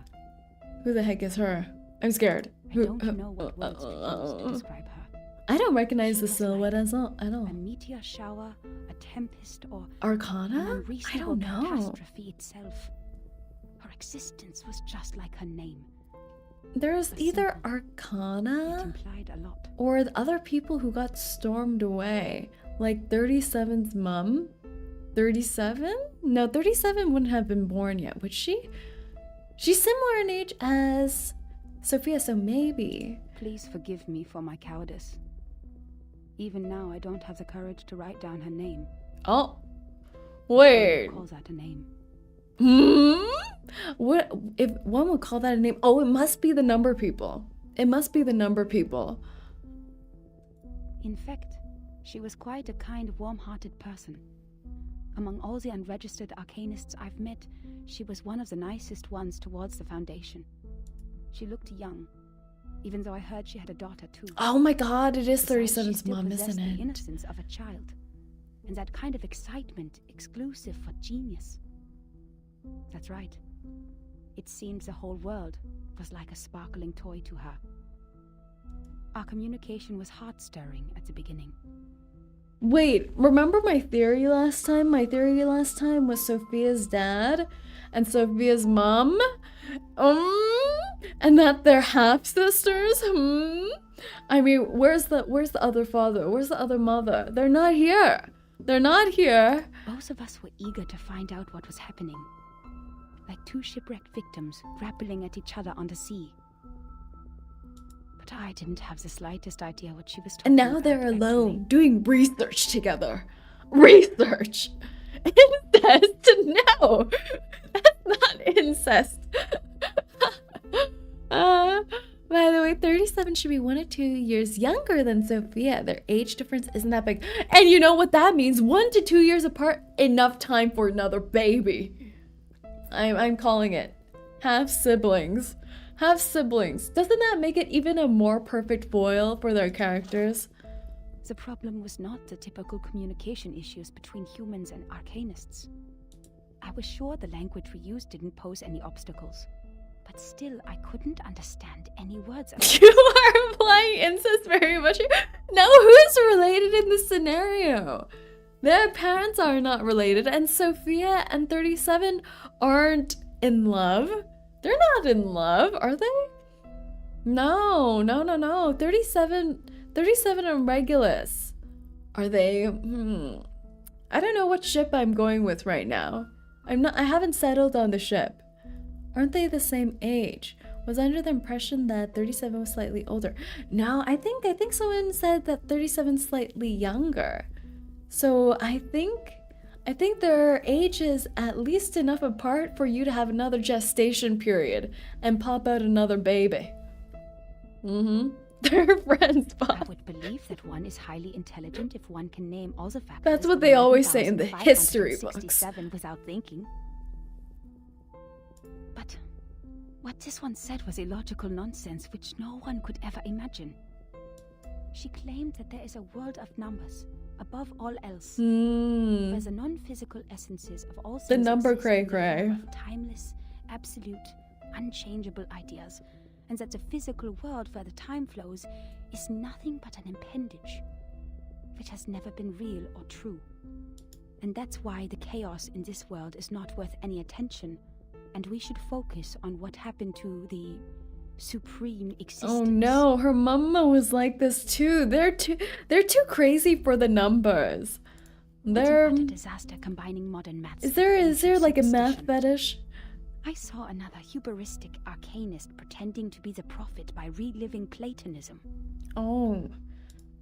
Who the heck is her? I'm scared. I Who- don't know what words to use to describe her. I don't recognize She the was silhouette like at all. A meteor shower, a tempest, or an Arcana? I unreasonable don't know. catastrophe itself. Her existence was just like her name. There's was either simple. It Arcana implied a lot. or the other people who got stormed away. Like 37's mom. 37? No, 37 wouldn't have been born yet, would she? She's similar in age as Sophia, so maybe. Please forgive me for my cowardice. Even now, I don't have the courage to write down her name. Oh, wait. Who calls that a name? What if one would call that a name? Oh, it must be the number people. It must be the number people. In fact, she was quite a kind, warm-hearted person. Among all the unregistered arcanists I've met, she was one of the nicest ones towards the Foundation. She looked young, even though I heard she had a daughter too. Oh my god, it is Besides, 37's she still mom, possessed isn't the it? innocence of a child, and that kind of excitement exclusive for genius. That's right. It seemed the whole world was like a sparkling toy to her. Our communication was heart-stirring at the beginning. Wait, remember my theory last time? My theory last time was Sophia's dad and Sophia's mom? And that they're half-sisters? I mean, where's the other father? Where's the other mother? They're not here. They're not here. Both of us were eager to find out what was happening. Like two shipwrecked victims grappling at each other on the sea. But I didn't have the slightest idea what she was talking And about. now they're alone, actually. doing research together. Research! Incest? No! That's not incest. By the way, 37 should be 1 or 2 years younger than Sophia. Their age difference isn't that big. And you know what that means? 1 to 2 years apart, enough time for another baby. I'm calling it. Half siblings. Half siblings. Doesn't that make it even a more perfect foil for their characters? The problem was not the typical communication issues between humans and arcanists. I was sure the language we used didn't pose any obstacles. But still, I couldn't understand any words. You are implying incest very much. No, who is related in this scenario? Their parents are not related, and Sophia and 37 aren't in love. They're not in love, are they? No. 37 and Regulus. Are they? I don't know what ship I'm going with right now. I haven't settled on the ship. Aren't they the same age? Was under the impression that 37 was slightly older. No, I think someone said that 37 is slightly younger. So I think their age is at least enough apart for you to have another gestation period and pop out another baby. They're friends, Bob. I would believe that one is highly intelligent if one can name all the factors. That's what they always say in the history books. Without thinking. But what this one said was illogical nonsense which no one could ever imagine. She claimed that there is a world of numbers, above all else, where the non-physical essences of all things The number exist in the cray-cray. realm of timeless, absolute, unchangeable ideas, and that the physical world where the time flows is nothing but an appendage, which has never been real or true. And that's why the chaos in this world is not worth any attention, and we should focus on what happened to the supreme existence. Oh no, her mama was like this too. They're too crazy for the numbers. They're It's an utter disaster combining modern maths. Is there like a math superstition. fetish? I saw another hubristic arcanist pretending to be the prophet by reliving Platonism. Oh,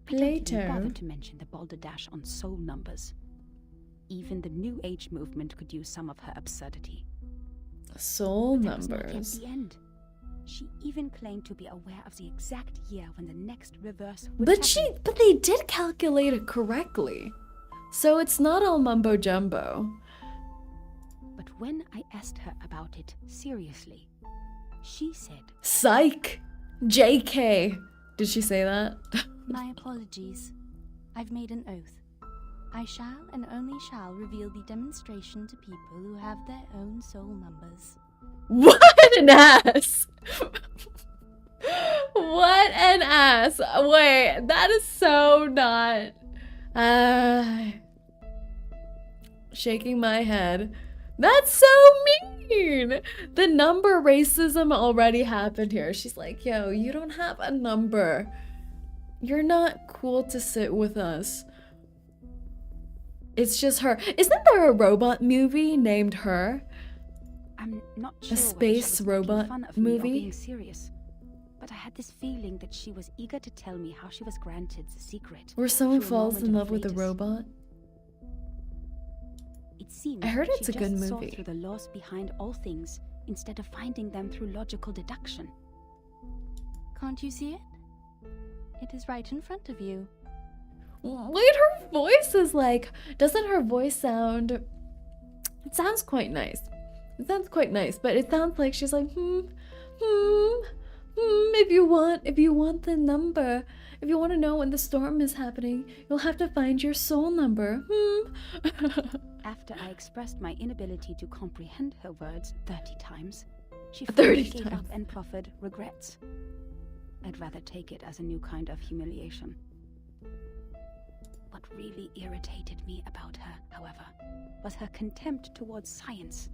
I don't even Plato. bother to mention the balderdash on soul numbers. Even the New Age movement could use some of her absurdity. Soul But that was not yet numbers. the end. She even claimed to be aware of the exact year when the next reverse would happen. But they did calculate it correctly. So it's not all mumbo jumbo. But when I asked her about it seriously, she said, Psych! JK! Did she say that? My apologies. I've made an oath. I shall and only shall reveal the demonstration to people who have their own soul numbers. What an ass! What an ass! Wait, that is so not. Shaking my head. That's so mean! The number racism already happened here. She's like, yo, you don't have a number. You're not cool to sit with us. It's just her. Isn't there a robot movie named Her? I'm not sure whether she space was making robot fun of me or movie? being serious, but I had this feeling that she was eager to tell me how she was granted the secret. Where someone through a falls moment in of love with a latest. robot. It seemed I heard she it's a just good saw movie. through the laws behind all things instead of finding them through logical deduction. Can't you see it? It is right in front of you. Wait, her voice is like... Doesn't her voice sound... It sounds quite nice. It sounds quite nice, but it sounds like she's like, if you want the number, if you want to know when the storm is happening, you'll have to find your soul number. After I expressed my inability to comprehend her words 30 times, she 30 finally gave times. up and proffered regrets. I'd rather take it as a new kind of humiliation. What really irritated me about her, however, was her contempt towards science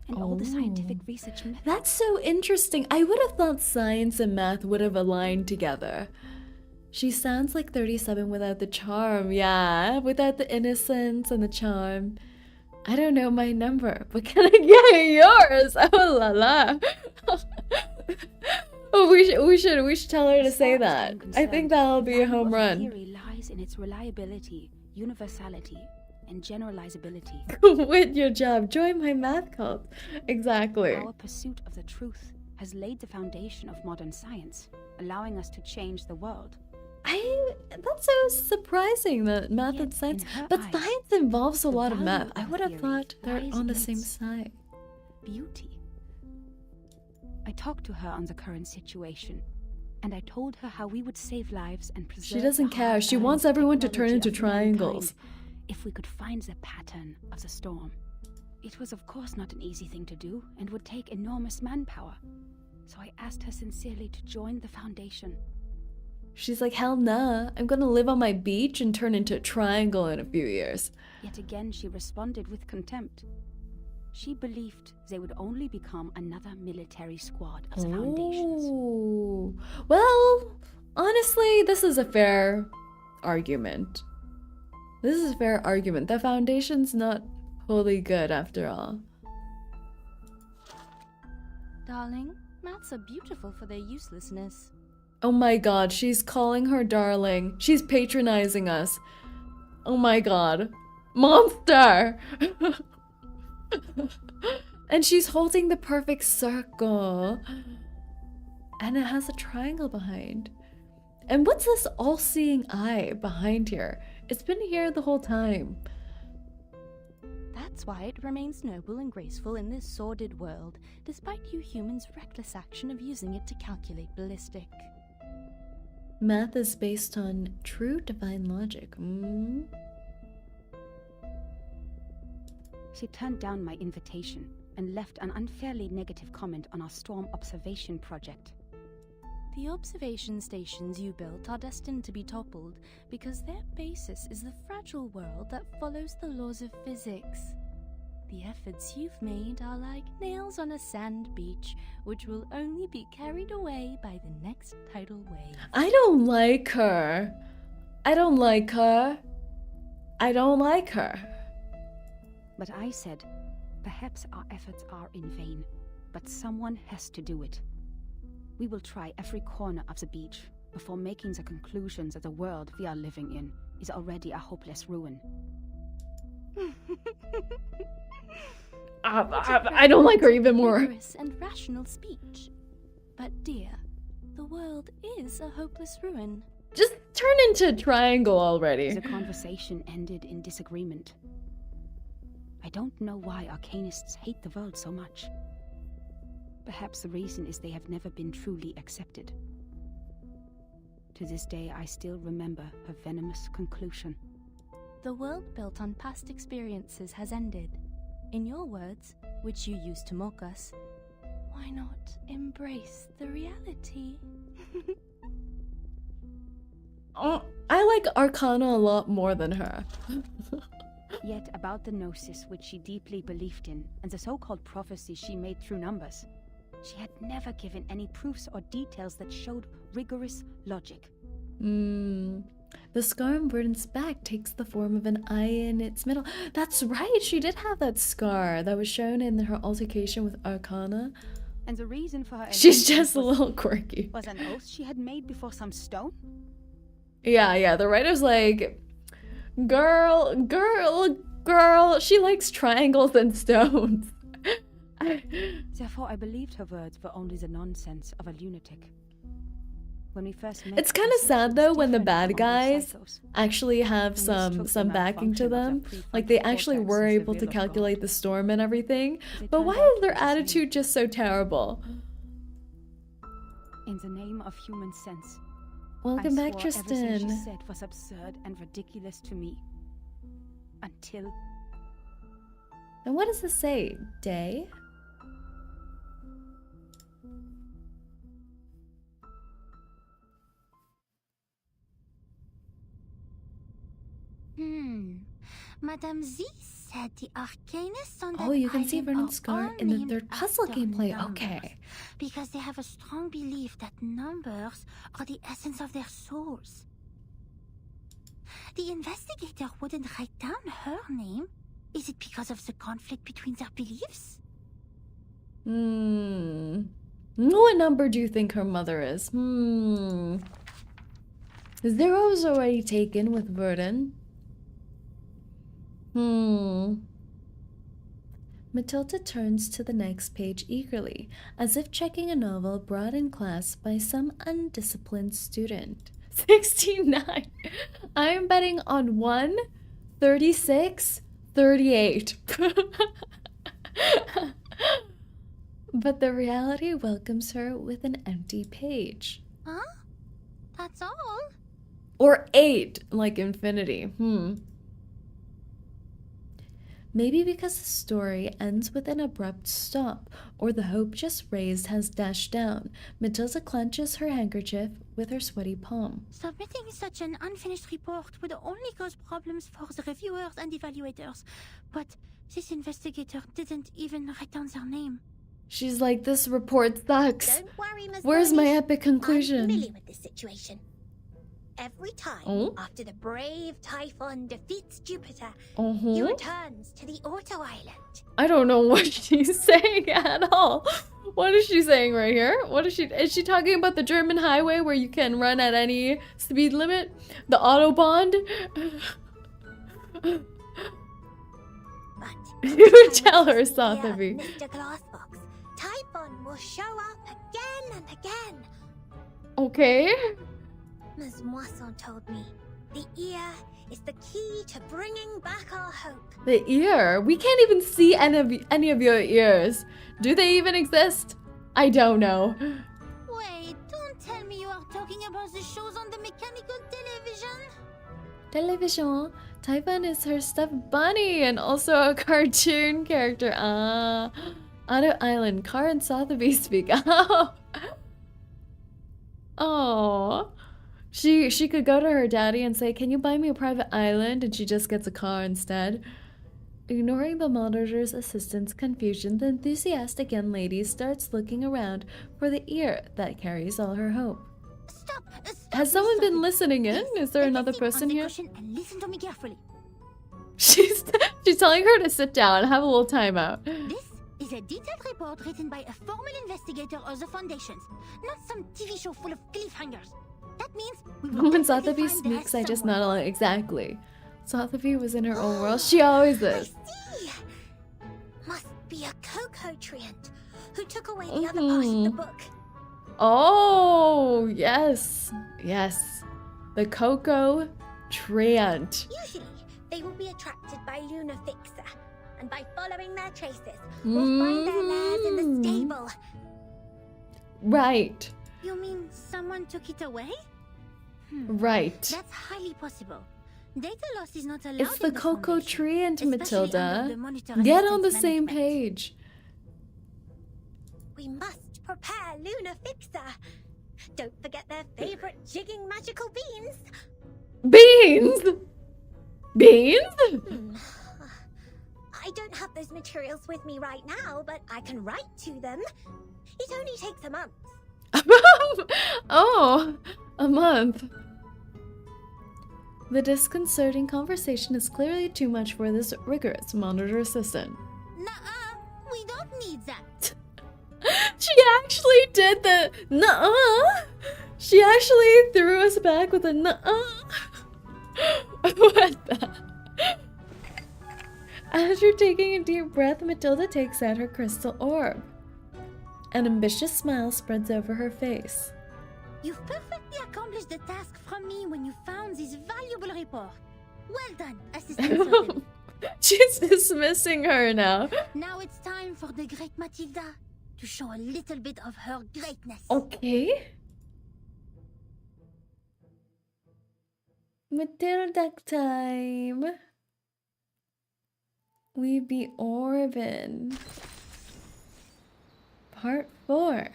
and all the scientific research methods. That's so interesting. I would have thought science and math would have aligned together. She sounds like 37 without the charm, yeah, without the innocence and the charm. I don't know my number, but can I get yours? Oh la la. Oh, we should tell her to As say far as that. I'm I think concerned, that'll the be a value home of run. theory lies in its reliability, universality, and generalizability. Quit your job. Join my math cult. Exactly. Our pursuit of the truth has laid the foundation of modern science, allowing us to change the world. That's so surprising that math Yet, and science, in her but eyes, science involves a the lot of value math. I of would have theory thought they're lies on the in same its side. Beauty. I talked to her on the current situation, and I told her how we would save lives and preserve She doesn't the care. hard She earned wants everyone to turn technology into of mankind triangles. if we could find the pattern of the storm. It was of course not an easy thing to do and would take enormous manpower. So I asked her sincerely to join the foundation. She's like, hell nah. I'm gonna live on my beach and turn into a triangle in a few years. Yet again she responded with contempt. She believed they would only become another military squad of the foundations. Ooh. Well, honestly, this is a fair argument. This is a fair argument. The foundation's not wholly good after all. Darling, maths are beautiful for their uselessness. Oh my god, she's calling her darling. She's patronizing us. Oh my god. Monster! And she's holding the perfect circle. And it has a triangle behind. And what's this all-seeing eye behind here? It's been here the whole time. That's why it remains noble and graceful in this sordid world, despite you humans' reckless action of using it to calculate ballistic. Math is based on true divine logic. She turned down my invitation and left an unfairly negative comment on our storm observation project. The observation stations you built are destined to be toppled because their basis is the fragile world that follows the laws of physics. The efforts you've made are like nails on a sand beach, which will only be carried away by the next tidal wave. I don't like her. I don't like her. I don't like her. But I said, perhaps our efforts are in vain, but someone has to do it. We will try every corner of the beach before making the conclusion that the world we are living in is already a hopeless ruin. I don't like her even more. Rigorous and rational speech. But dear, the world is a hopeless ruin. Just turn into a triangle already. The conversation ended in disagreement. I don't know why arcanists hate the world so much. Perhaps the reason is they have never been truly accepted. To this day, I still remember her venomous conclusion. The world built on past experiences has ended. In your words, which you used to mock us, why not embrace the reality? Oh, I like Arcana a lot more than her. Yet about the gnosis which she deeply believed in, and the so-called prophecy she made through numbers, she had never given any proofs or details that showed rigorous logic. The scar on Verdant's back takes the form of an eye in its middle. That's right, she did have that scar that was shown in her altercation with Arcana. And the reason for her She's just a was- little quirky. was an oath she had made before some stone? Yeah, the writer's like, girl, she likes triangles and stones. Therefore, I believed her words were only the nonsense of a lunatic. When we first met, It's kind I of thought she sad was though when the different bad from all those guys psychos. actually have Who some mistook the backing to malfunction of their them. prefrontal Like they actually cortex were as the able to will of God. calculate the storm and everything. They But turned why out is their to be the same. attitude just so terrible? In the name of human sense, Welcome I back, swore everything she Tristan. said was absurd and ridiculous to me. Until And what does this say? Day? Madame Z said the arcanists on that Oh, you can see island Vernon's are scar all in the named third puzzle after gameplay. numbers, Okay. because they have a strong belief that numbers are the essence of their souls. The investigator wouldn't write down her name. Is it because of the conflict between their beliefs? What number do you think her mother is? Zero's already taken with Vernon. Matilda turns to the next page eagerly, as if checking a novel brought in class by some undisciplined student. 69. I am betting on 1, 36, 38. But the reality welcomes her with an empty page. Huh? That's all? Or 8, like infinity. Maybe because the story ends with an abrupt stop, or the hope just raised has dashed down. Matilda clenches her handkerchief with her sweaty palm. Submitting such an unfinished report would only cause problems for the reviewers and evaluators. But this investigator didn't even write down their name. She's like, this report sucks. Don't worry, Miss Where's my Burnish. epic I'm conclusion? familiar with this situation. Every time Oh? after the brave Typhon defeats Jupiter, he Uh-huh. returns to the Auto Island. I don't know what she's saying at all. What is she saying right here? What is she talking about the German highway where you can run at any speed limit? The Autobahn? But You tell her, Sotheby. Mr. Glassbox, Typhon will show up again and again. Okay. Ms. Moisson told me the ear is the key to bringing back our hope. The ear? We can't even see any of your ears. Do they even exist? I don't know. Wait, don't tell me you are talking about the shows on the mechanical television. Television. Typhon is her stuffed bunny and also a cartoon character. Auto Island. Car and Sotheby speak. Oh. She could go to her daddy and say, can you buy me a private island? And she just gets a car instead. Ignoring the moderator's assistant's confusion, the enthusiastic young lady starts looking around for the ear that carries all her hope. Stop! Has someone been listening in? Is there Take a another seat on person the here? cushion and listen to me carefully. She's telling her to sit down and have a little timeout. This is a detailed report written by a formal investigator of the Foundations, not some TV show full of cliffhangers. That means we will When definitely Sotheby find the speaks, rest I just somewhere. not alone. Exactly. Sotheby was in her own world. She always I is. see. Must be a 𝐂𝐴 who took away the other part of the book. Oh, yes. Yes. The Coco Treant. Usually, they will be attracted by Luna Fixer, and by following their traces, will find their lairs in the stable. Right. You mean someone took it away? Right. That's highly possible. Data loss is not allowed. It's the in the Coco Foundation, Treant, especially under Matilda. the monitor Get on the assistance same management. page. We must prepare Luna Fixer. Don't forget their favorite jigging magical beans. Beans? Beans? I don't have those materials with me right now, but I can write to them. It only takes a month. Oh, a month. The disconcerting conversation is clearly too much for this rigorous monitor assistant. Nuh-uh, we don't need that. She actually did the nuh-uh. She actually threw us back with a nuh-uh. What the? After taking a deep breath, Matilda takes out her crystal orb. An ambitious smile spreads over her face. You've perfectly accomplished the task from me when you found this valuable report. Well done, Assistant Saerin. She's dismissing her now. Now it's time for the great Matilda to show a little bit of her greatness. Okay. Matilda time. We be Orbin. Part 4.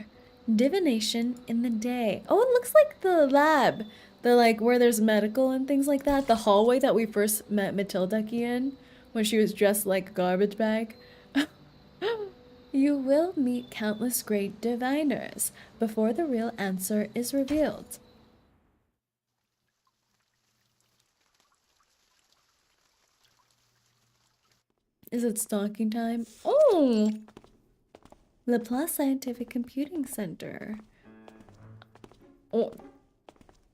Divination in the day. Oh, it looks like the lab. The like where there's medical and things like that. The hallway that we first met Matilda in when she was dressed like a garbage bag. You will meet countless great diviners before the real answer is revealed. Is it stalking time? Oh! Laplace Scientific Computing Center. Oh,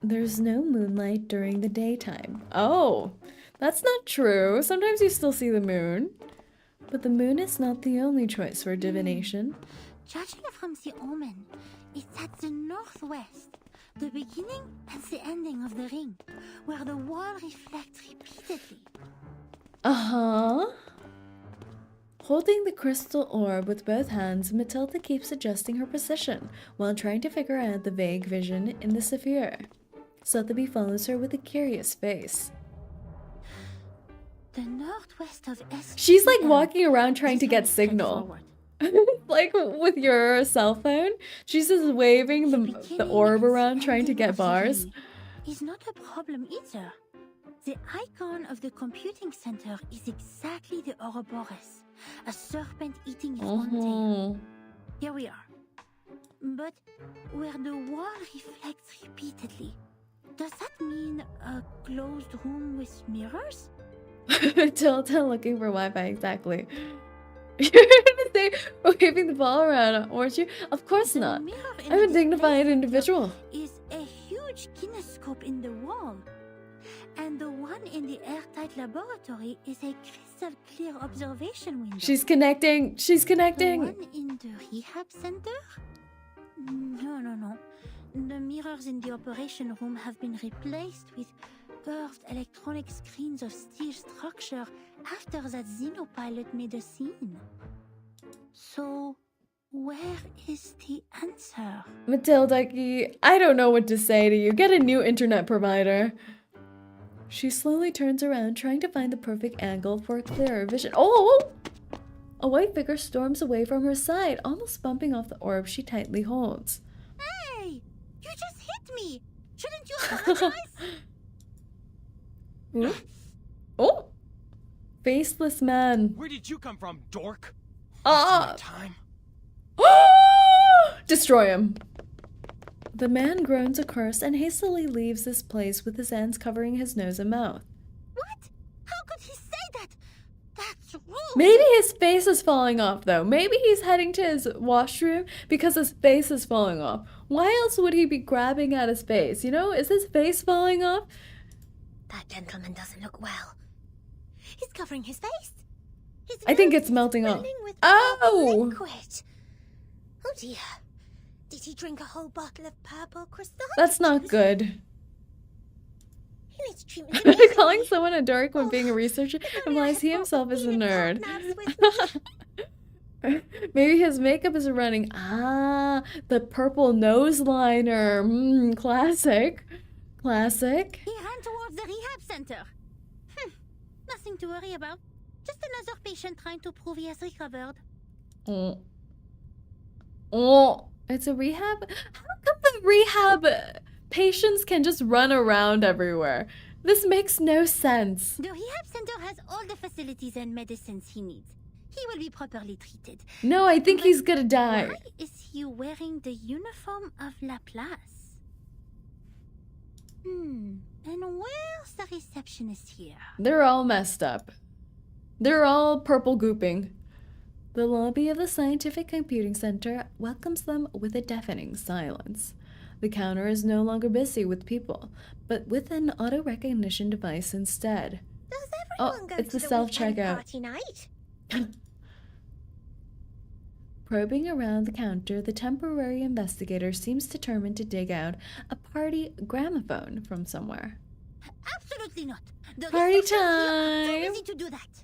there's no moonlight during the daytime. Oh, that's not true. Sometimes you still see the moon. But the moon is not the only choice for divination. Judging from the omen, it's at the northwest, the beginning and the ending of the ring, where the wall reflects repeatedly. Uh-huh. Holding the crystal orb with both hands, Matilda keeps adjusting her position while trying to figure out the vague vision in the sphere. Sotheby follows her with a curious face. The northwest of S. She's like walking around trying to get signal. Like with your cell phone. She's just waving the orb around trying to get bars. Is not a problem either. The icon of the computing center is exactly the Ouroboros, a serpent eating its own tail. Here we are. But where the wall reflects repeatedly, does that mean a closed room with mirrors? Matilda looking for Wi-Fi, exactly. You're gonna say waving the ball around, weren't you? Of course not. I'm a dignified individual. Is a huge kinescope in the wall. And the one in the airtight laboratory is a crystal clear observation window. She's connecting. She's connecting. The one in the rehab center? No. The mirrors in the operation room have been replaced with curved electronic screens of steel structure after that xenopilot made a scene. So, where is the answer? Matilda, I don't know what to say to you. Get a new internet provider. She slowly turns around, trying to find the perfect angle for a clearer vision. Oh! A white figure storms away from her side, almost bumping off the orb she tightly holds. Hey! You just hit me! Shouldn't you apologize? Oh! Faceless man. Where did you come from, dork? Time. Destroy him. The man groans a curse and hastily leaves this place with his hands covering his nose and mouth. What? How could he say that? That's rude. Maybe his face is falling off, though. Maybe he's heading to his washroom because his face is falling off. Why else would he be grabbing at his face? You know, is his face falling off? That gentleman doesn't look well. He's covering his face. I think it's melting off. With Oh! liquid. Oh dear. Did he drink a whole bottle of purple crystal? That's not good. He needs treatment. Calling someone a dork when being a researcher implies he himself is a nerd. Maybe his makeup is running. Ah, the purple nose liner. Classic. Classic. He ran towards the rehab center. Nothing to worry about. Just another patient trying to prove he has recovered. Oh, it's a rehab? How come the rehab patients can just run around everywhere? This makes no sense. The rehab center has all the facilities and medicines he needs. He will be properly treated. No, I think he's gonna die. Why is he wearing the uniform of Laplace? And where's the receptionist here? They're all messed up. They're all purple gooping. The lobby of the Scientific Computing Center welcomes them with a deafening silence. The counter is no longer busy with people, but with an auto-recognition device instead. Does everyone go it's to the the weekend self-checkout. party night? Probing around the counter, the temporary investigator seems determined to dig out a party gramophone from somewhere. Absolutely not. The Party researchers here are time! too busy to do that.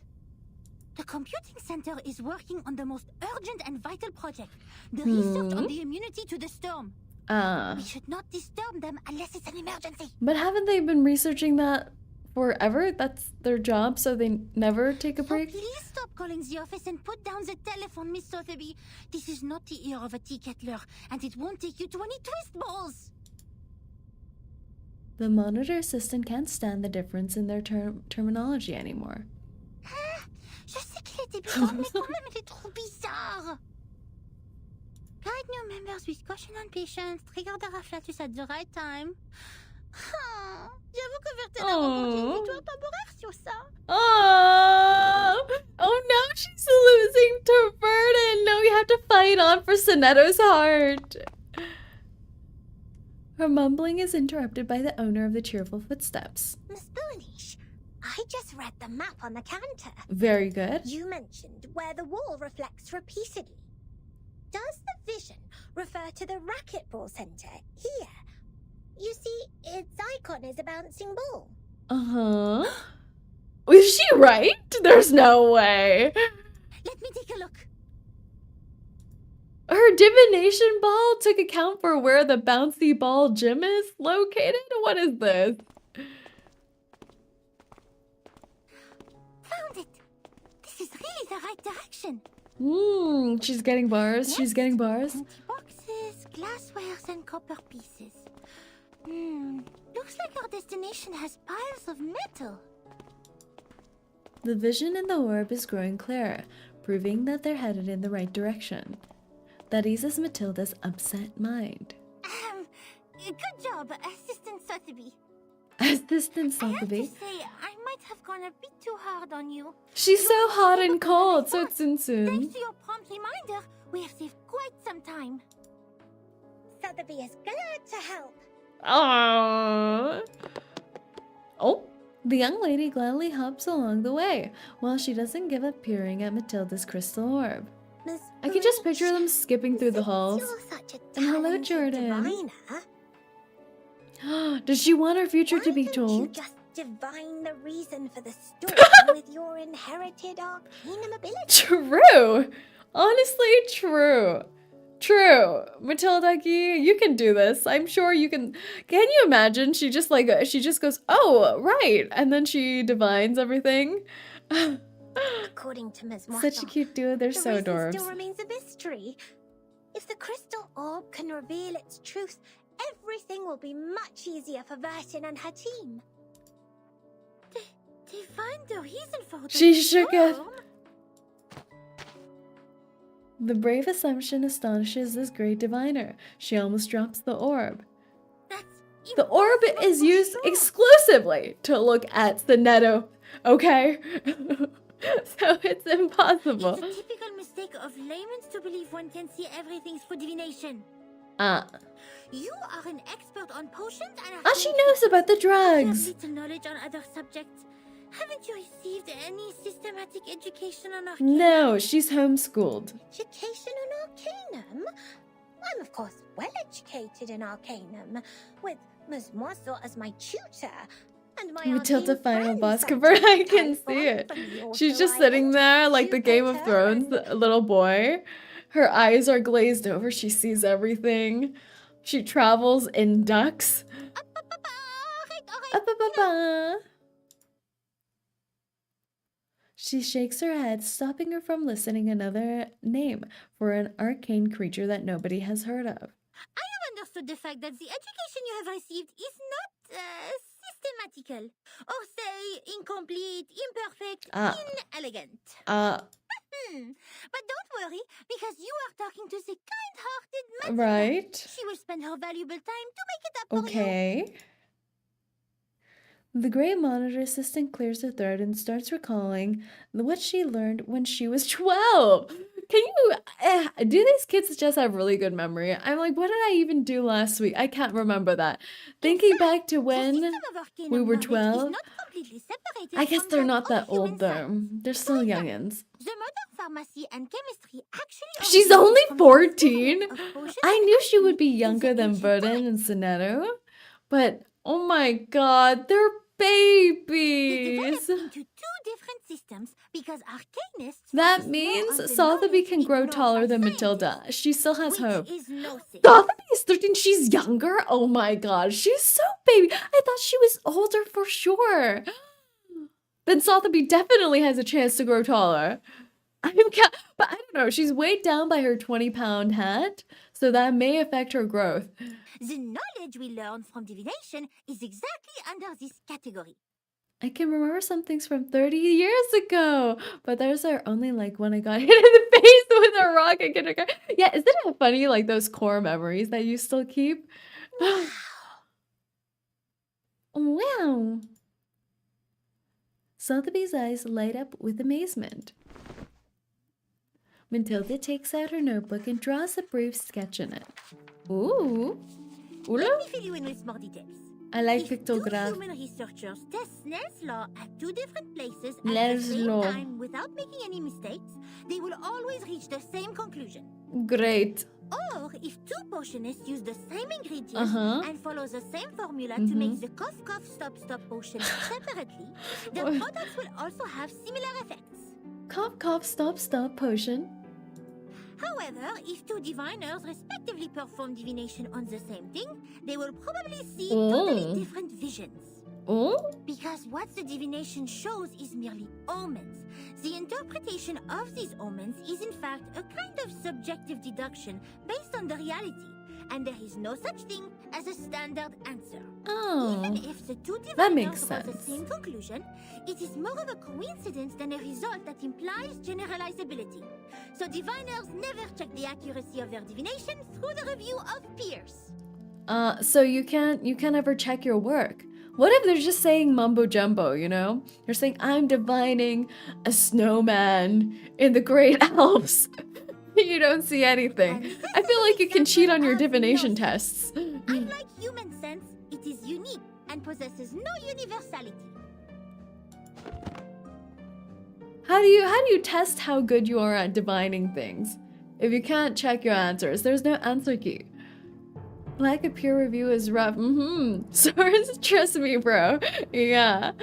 The computing center is working on the most urgent and vital project, the research on the immunity to the storm. We should not disturb them unless it's an emergency. But haven't they been researching that forever? That's their job, so they never take a break? So please stop calling the office and put down the telephone, Miss Sotheby. This is not the ear of a tea-kettler, and it won't take you to any twist balls. The monitor assistant can't stand the difference in their terminology anymore. Je sais qu'il est débutant, mais quand même il est trop bizarre. Guide new members with caution and patience. Trigger the afflatus at the right time. J'avoue que Vertena remporte une victoire temporaire sur ça. Oh no, she's losing to Vernon. No, you have to fight on for Sonetto's heart. Her mumbling is interrupted by the owner of the cheerful footsteps. Miss Boonish, I just read the map on the counter. Very good. You mentioned where the wall reflects repeatedly. Does the vision refer to the racquetball center here? You see, its icon is a bouncing ball. Uh-huh. Is she right? There's no way. Let me take a look. Her divination ball took account for where the bouncy ball gym is located? What is this? Found it. This is really the right direction. She's getting bars. Yes. She's getting bars. Empty boxes, glasswares, and copper pieces. Looks like our destination has piles of metal. The vision in the orb is growing clearer, proving that they're headed in the right direction. That eases Matilda's upset mind. Good job, Assistant Sotheby. Assistant I have to Sotheby. say, I might have gone a bit too hard on you. She's so hot and cold, so it's Thanks soon. to your prompt reminder, we have saved quite some time. Sotheby is glad to help. Aww. Oh, the young lady gladly hops along the way, while she doesn't give up peering at Matilda's crystal orb. Miss I can just Boonish, picture them skipping through the since halls. You're such a And hello, talented Jordan. diviner, Does she want her future to be why don't you told? just divine the reason for the storm with your inherited arcane ability? True. Honestly, true. True. Matilda, you can do this. I'm sure you can. Can you imagine? She just goes, oh, right. And then she divines everything. According to Ms. Such a cute duo. They're the so reason adorbs. still remains a mystery. If the crystal orb can reveal its truth, everything will be much easier for Vertin and her team. They find the reason for the She shook it. storm? The brave assumption astonishes this great diviner. She almost drops the orb. That's The orb impossible is for used sure. exclusively to look at the Netto, okay? So it's impossible. It's a typical mistake of laymen to believe one can see everything through divination. You are an expert on potions and She knows about the You have drugs. little knowledge on other subjects. Haven't you received any systematic education on arcane? No, she's homeschooled. Education on arcanum? I'm of course well educated in arcanum, with Ms. Moisel as my tutor. And my Matilda arcane final friend, boss such convert. I as can see Typhon it. from the She's Auto just sitting Island, there like the Game of Jupiter, Thrones and- little boy. Her eyes are glazed over. She sees everything. She travels in ducks. Ba-ba-ba. She shakes her head, stopping her from listening another name for an arcane creature that nobody has heard of. I have understood the fact that the education you have received is not systematical, or say incomplete, imperfect, inelegant. But don't worry, because you are talking to the kind-hearted Matilda. Right. She will spend her valuable time to make it up for you. Okay. The gray monitor assistant clears her throat and starts recalling what she learned when she was 12. Can you, do these kids just have really good memory? I'm like, what did I even do last week? I can't remember that. Thinking back to when we were 12, I guess they're not that old though. They're still youngins. The modern pharmacy and chemistry actually She's originated only from the 14? discovery of potions I and knew she would alchemy be in younger the than ancient Verdun times. and Sonetto, but oh my god, they're They babies. developed into two different systems because arcanists That focus more means on the Sotheby knowledge can grow ignored taller by than scientists, Matilda. She still has which hope. is no sin. Sotheby is 13. She's younger? Oh my god, she's so baby. I thought she was older for sure. Then Sotheby definitely has a chance to grow taller. But I don't know. She's weighed down by her 20-pound hat, so that may affect her growth. The knowledge we learn from divination is exactly under this category. I can remember some things from 30 years ago, but those are only like when I got hit in the face with a rock in kindergarten. Yeah, isn't it funny, like those core memories that you still keep? Wow. Sotheby's eyes light up with amazement. Matilda takes out her notebook and draws a brief sketch in it. Ooh. Oula. Let me fill you in with more details. I like If two pictograph. human researchers test Snell's law at two different places at Snell's the same law. time without making any mistakes, they will always reach the same conclusion. Great. Or if two potionists use the same ingredients and follow the same formula to make the cough cough stop stop potion separately, their products will also have similar effects. Cough, cough, stop, stop potion. However, if two diviners respectively perform divination on the same thing, they will probably see totally different visions. Oh? Because what the divination shows is merely omens. The interpretation of these omens is in fact a kind of subjective deduction based on the reality, and there is no such thing as a standard answer. Oh. Even if the two That makes diviners draw the sense. same conclusion, it is more of a coincidence than a result that implies generalizability. So diviners never check the accuracy of their divination through the review of peers. So you can't ever check your work. What if they're just saying mumbo jumbo, you know? They're saying, I'm divining a snowman in the Great Alps. You don't see anything. I feel like you can cheat on your divination tests. Unlike human sense, it is unique and possesses no universality. How do you test how good you are at divining things? If you can't check your answers, there's no answer key. Lack of peer review is rough. Source, trust me, bro. Yeah.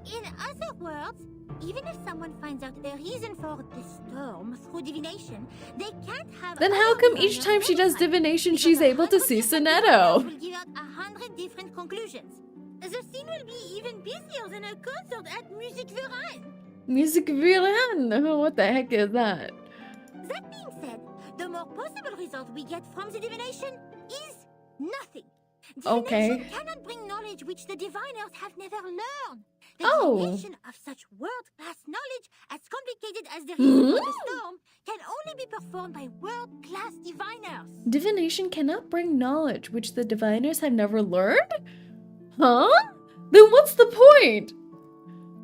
In other words, even if someone finds out a reason for the storm through divination, they can't have. Then how come each time she does divination, she's able to see Sonetto? Will give out 100 different conclusions. The scene will be even busier than a concert at Music Verein. Music Villain? What the heck is that? That being said, the more possible result we get from the divination is nothing. Divination cannot bring knowledge which the diviners have never learned. The divination of such world-class knowledge, as complicated as the reason for the storm, can only be performed by world-class diviners. Divination cannot bring knowledge which the diviners have never learned? Huh? Then what's the point?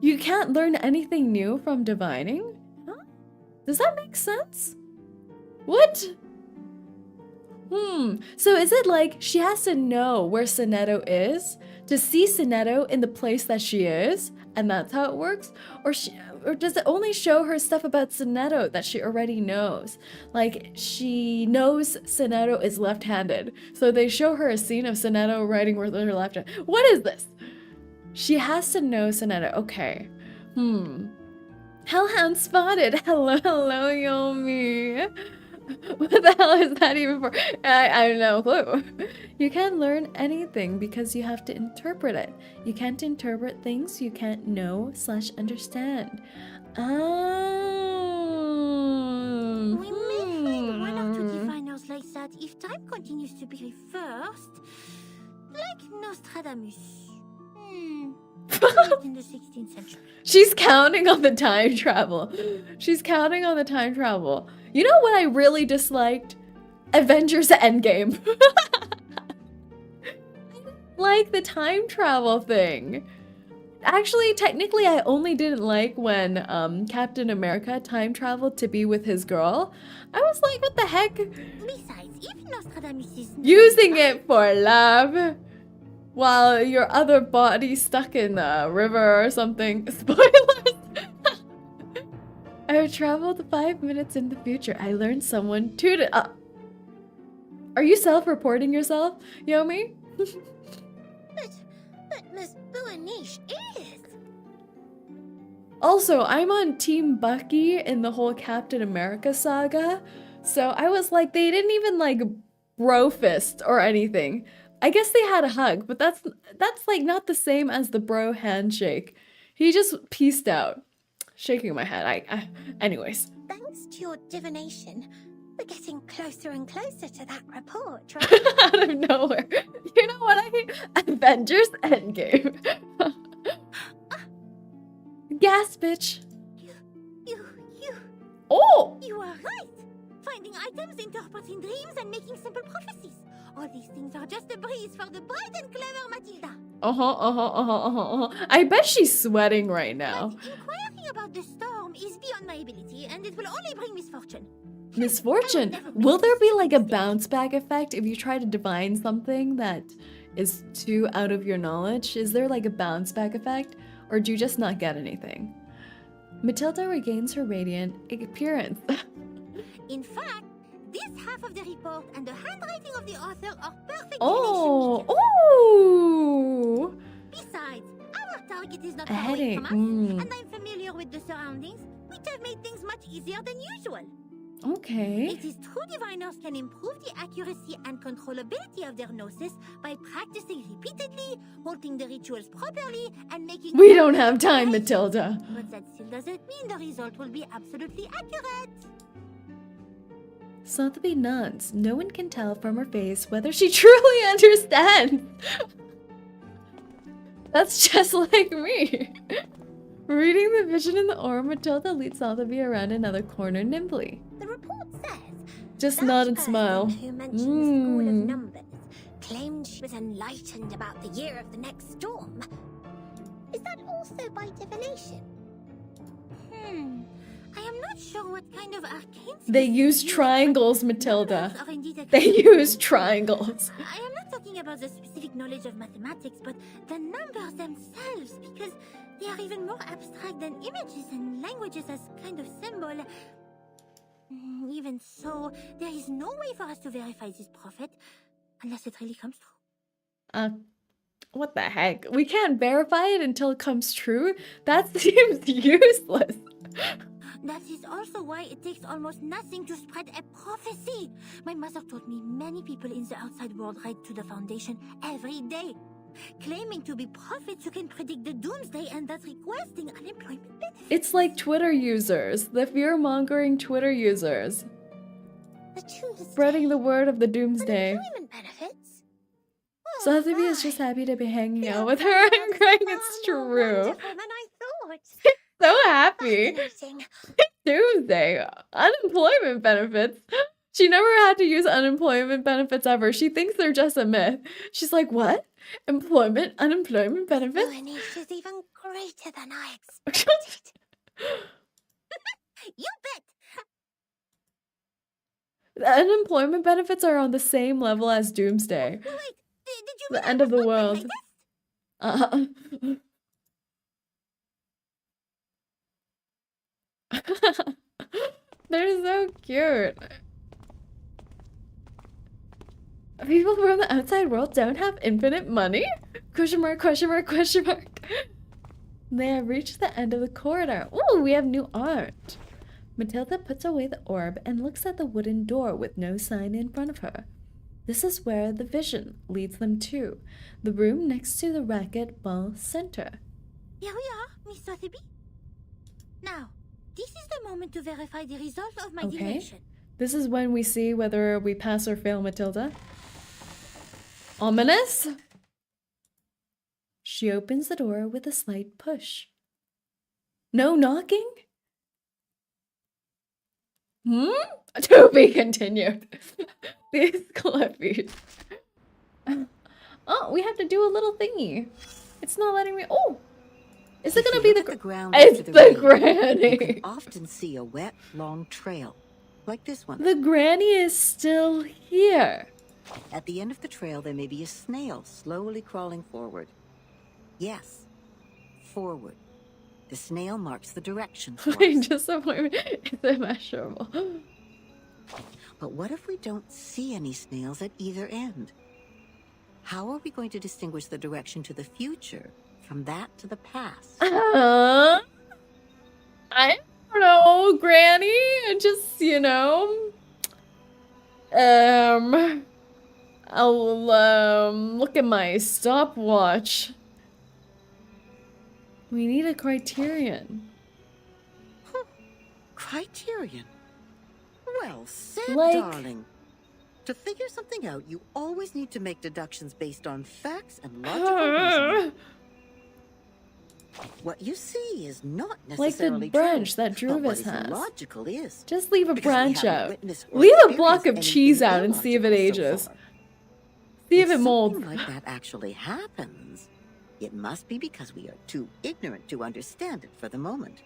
You can't learn anything new from divining? Huh? Does that make sense? What? So is it like she has to know where Sonetto is to see Sonetto in the place that she is, and that's how it works? Or does it only show her stuff about Sonetto that she already knows? Like, she knows Sonetto is left-handed, so they show her a scene of Sonetto writing with her left hand. What is this? She has to know Sonetto. Okay. Hellhound spotted. Hello, Yomi. What the hell is that even for? I have no clue. You can't learn anything because you have to interpret it. You can't interpret things you can't know / understand. Oh. We may find one or two diviners like that if time continues to be reversed. Like Nostradamus. In the 16th century. She's counting on the time travel. She's counting on the time travel. You know what I really disliked? Avengers Endgame. Like the time travel thing. Actually, technically, I only didn't like when Captain America time traveled to be with his girl. I was like, what the heck? Besides, even Nostradamus is Using it for love while your other body's stuck in a river or something. Spoilers! I traveled 5 minutes in the future. I learned someone tooted. Are you self-reporting yourself, Yomi? But Miss Buanish is. Also, I'm on Team Bucky in the whole Captain America saga. So I was like, they didn't even like bro fist or anything. I guess they had a hug, but that's like not the same as the bro handshake. He just peaced out. Shaking my head. Anyways. Thanks to your divination, we're getting closer and closer to that report, right? Out of nowhere. You know what I hate? Avengers Endgame. Gas, bitch. Oh! You are right! Finding items, interpreting dreams, and making simple prophecies. All these things are just a breeze for the bright and clever Matilda. I bet she's sweating right now. But inquiring about the storm is beyond my ability, and it will only bring misfortune. Misfortune? Will there be like a bounce back effect if you try to divine something that is too out of your knowledge? Is there like a bounce back effect? Or do you just not get anything? Matilda regains her radiant appearance. In fact, this half of the report and the handwriting of the author are perfect. Oh! Besides, our target is not A far away headache. from us, and I'm familiar with the surroundings, which have made things much easier than usual. Okay. It is true diviners can improve the accuracy and controllability of their gnosis by practicing repeatedly, holding the rituals properly, and making... We don't have time, Matilda. But that still doesn't mean the result will be absolutely accurate. Sotheby nods. No one can tell from her face whether she truly understands. That's just like me. Reading the vision in the orb, Matilda leads Sotheby around another corner nimbly. The report says... Just that nod and person smile. who mentioned the school of numbers claimed she was enlightened about the year of the next storm. Is that also by divination? I am not sure what kind of arcane... They use triangles, Matilda. Numbers are indeed a They kind of- use triangles. I am not talking about the specific knowledge of mathematics, but the numbers themselves, because they are even more abstract than images and languages as kind of symbol. Even so, there is no way for us to verify this prophet unless it really comes true. What the heck? We can't verify it until it comes true? That seems useless. That is also why it takes almost nothing to spread a prophecy. My mother told me many people in the outside world write to the Foundation every day, claiming to be prophets who can predict the doomsday and thus requesting unemployment benefits. It's like Twitter users, the fear-mongering Twitter users. The doomsday. Spreading the word of the doomsday. Unemployment benefits? Sotheby is just happy to be hanging out with her and crying it's true. Than I thought. So happy. Fascinating. Doomsday. Unemployment benefits. She never had to use unemployment benefits ever. She thinks they're just a myth. She's like, what? Unemployment benefits? Buanish is even greater than I expected. You bet. The unemployment benefits are on the same level as Doomsday. Wait, did you The mean end I of the was not world. my test? They're so cute. People from the outside world don't have infinite money? Question mark, question mark, question mark. They have reached the end of the corridor. Ooh, we have new art. Matilda puts away the orb and looks at the wooden door with no sign in front of her. This is where the vision leads them to, the room next to the racquetball center. Here we are, Miss Sotheby. Now, this is the moment to verify the result of my Okay. divination. This is when we see whether we pass or fail Matilda. Ominous? She opens the door with a slight push. No knocking? To be continued. These Clippies. Oh, we have to do a little thingy. It's not letting me. Oh! Is it If gonna you be look the at the ground It's after the rain, you granny. can often see a wet, long trail, like this one. The granny is still here. At the end of the trail, there may be a snail slowly crawling forward. Yes, forward. The snail marks the direction for My us. disappointment is immeasurable. But what if we don't see any snails at either end? How are we going to distinguish the direction to the future from that to the past? I don't know, Granny. Just, I'll look at my stopwatch. We need a criterion. Criterion? Well said, Like- darling. To figure something out, you always need to make deductions based on facts and logical reasoning. What you see is not Like necessarily the branch true, that but Druvis what is has. illogical is. Just leave a Because we branch haven't out. witnessed or Leave a block of experienced cheese anything out and see if it illogical so ages. far. See if it If molds. something like that actually happens, it must be because we are too ignorant to understand it for the moment.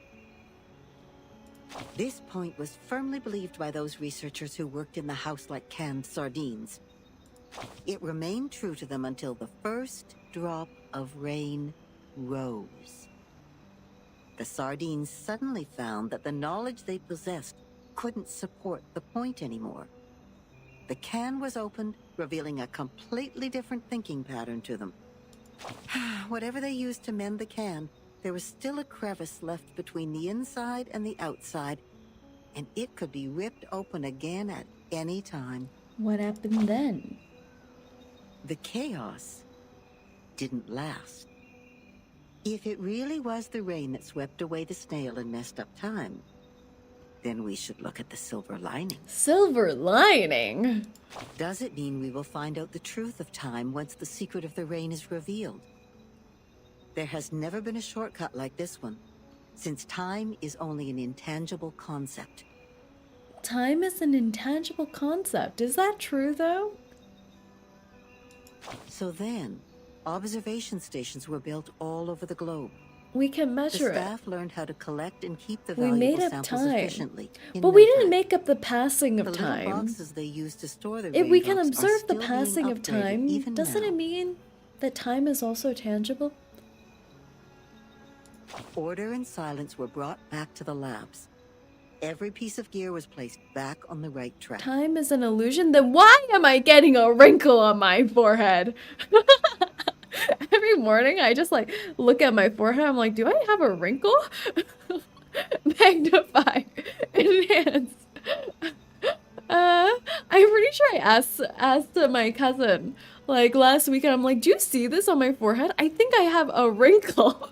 This point was firmly believed by those researchers who worked in the house like canned sardines. It remained true to them until the first drop of rain rose. The sardines suddenly found that the knowledge they possessed couldn't support the point anymore. The can was opened, revealing a completely different thinking pattern to them. Whatever they used to mend the can, there was still a crevice left between the inside and the outside, and it could be ripped open again at any time. What happened then? The chaos didn't last. If it really was the rain that swept away the snail and messed up time, then we should look at the silver lining. Silver lining? Does it mean we will find out the truth of time once the secret of the rain is revealed? There has never been a shortcut like this one, since time is only an intangible concept. Time is an intangible concept. Is that true, though? So then, observation stations were built all over the globe. We can The measure it. staff learned how to collect and keep the We valuable made up samples time. efficiently. in But no we didn't time. make up the passing The of little time. boxes they used to store the If we can raindrops are observe the still being passing of upgraded time, even doesn't now. it mean that time is also tangible? Order and silence were brought back to the labs. Every piece of gear was placed back on the right track. Time is an illusion? Then why am I getting a wrinkle on my forehead? Every morning I just like look at my forehead. I'm like, do I have a wrinkle? Magnify. Enhance. I'm pretty sure I asked my cousin like last weekend. I'm like, do you see this on my forehead? I think I have a wrinkle.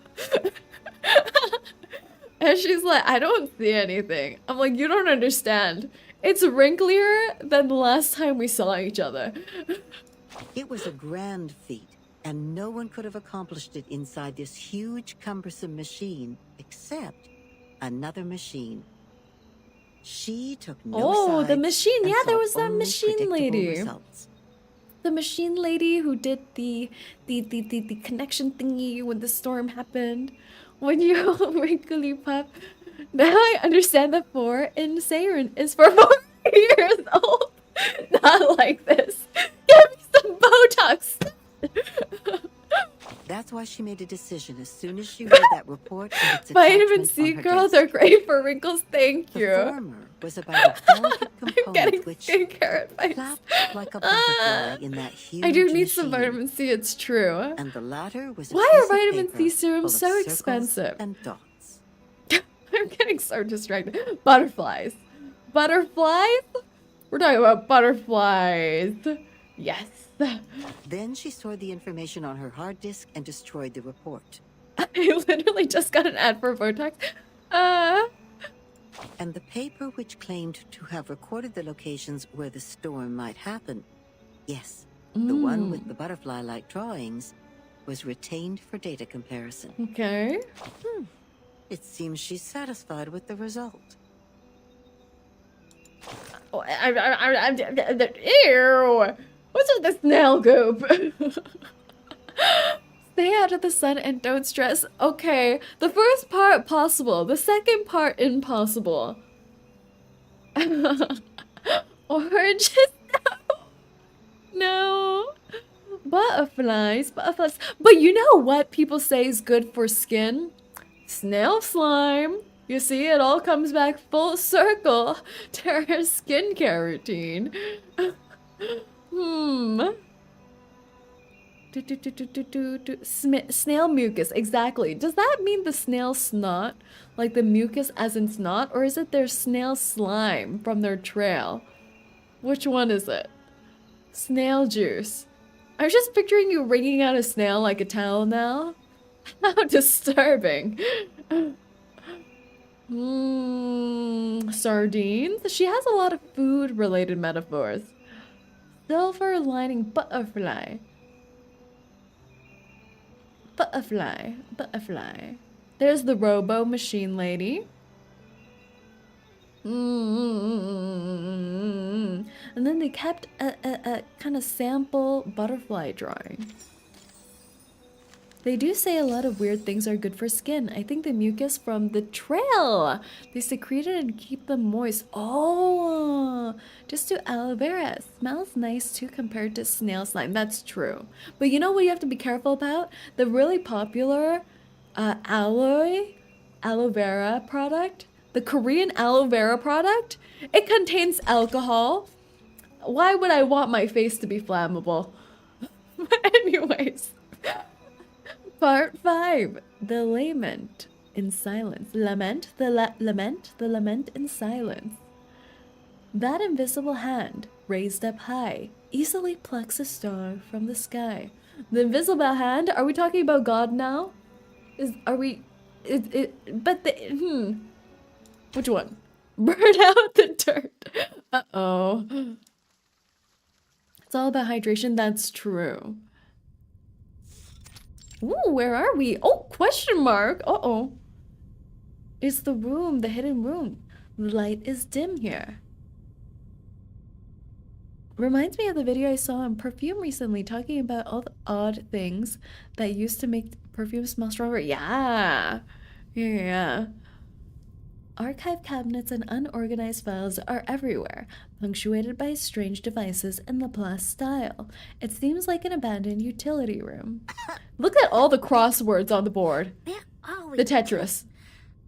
And she's like, I don't see anything. I'm like, you don't understand. It's wrinklier than the last time we saw each other. It was a grand feat, and no one could have accomplished it inside this huge, cumbersome machine, except another machine. She took no Oh, the sides machine. and Yeah, there saw was that only machine predictable lady. results. The machine lady who did the connection thingy when the storm happened. When you wrinkly pup. Now I understand that 4 in Saerin is for 4 years old. Not like this. Give me some Botox. That's why she made a decision as soon as she read that report and its Vitamin attachment C, on her girl, desk. they're great for wrinkles. Thank The you. former was about a delicate I'm component getting which skincare advice. flapped like a butterfly in that huge I do need some machine. vitamin C, it's true. And the latter was a Why piece are of vitamin paper C serums full of so circles expensive? and dots. I'm getting so distracted. Butterflies. Butterflies? We're talking about butterflies. Yes. Then she stored the information on her hard disk and destroyed the report. I literally just got an ad for Botox. And the paper which claimed to have recorded the locations where the storm might happen, yes, the one with the butterfly-like drawings, was retained for data comparison. Okay. It seems she's satisfied with the result. Oh, ew. What's with the snail goop? Stay out of the sun and don't stress. Okay, the first part possible, the second part impossible. Or just no. Butterflies, butterflies. But you know what people say is good for skin? Snail slime. You see, it all comes back full circle to her skincare routine. Snail mucus, exactly. Does that mean the snail snot? Like the mucus as in snot? Or is it their snail slime from their trail? Which one is it? Snail juice. I was just picturing you wringing out a snail like a towel now. How disturbing. Sardines? She has a lot of food-related metaphors. Silver lining butterfly. Butterfly. Butterfly. There's the robo machine lady. And then they kept a kind of sample butterfly drawing. They do say a lot of weird things are good for skin. I think the mucus from the trail. They secrete it and keep them moist. Oh, just do aloe vera. It smells nice too compared to snail slime. That's true. But you know what you have to be careful about? The really popular aloe vera product. The Korean aloe vera product. It contains alcohol. Why would I want my face to be flammable? Anyways. Part 5. The lament in silence. Lament, the lament in silence. That invisible hand, raised up high, easily plucks a star from the sky. The invisible hand? Are we talking about God now? Which one? Burn out the dirt. Uh-oh. It's all about hydration. That's true. Ooh, where are we? Oh, question mark. Uh-oh. It's the room, the hidden room. The light is dim here. Reminds me of the video I saw on perfume recently, talking about all the odd things that used to make perfume smell stronger. Yeah. Archive cabinets and unorganized files are everywhere, punctuated by strange devices in Laplace style. It seems like an abandoned utility room. Look at all the crosswords on the board. Where are we? The Tetris.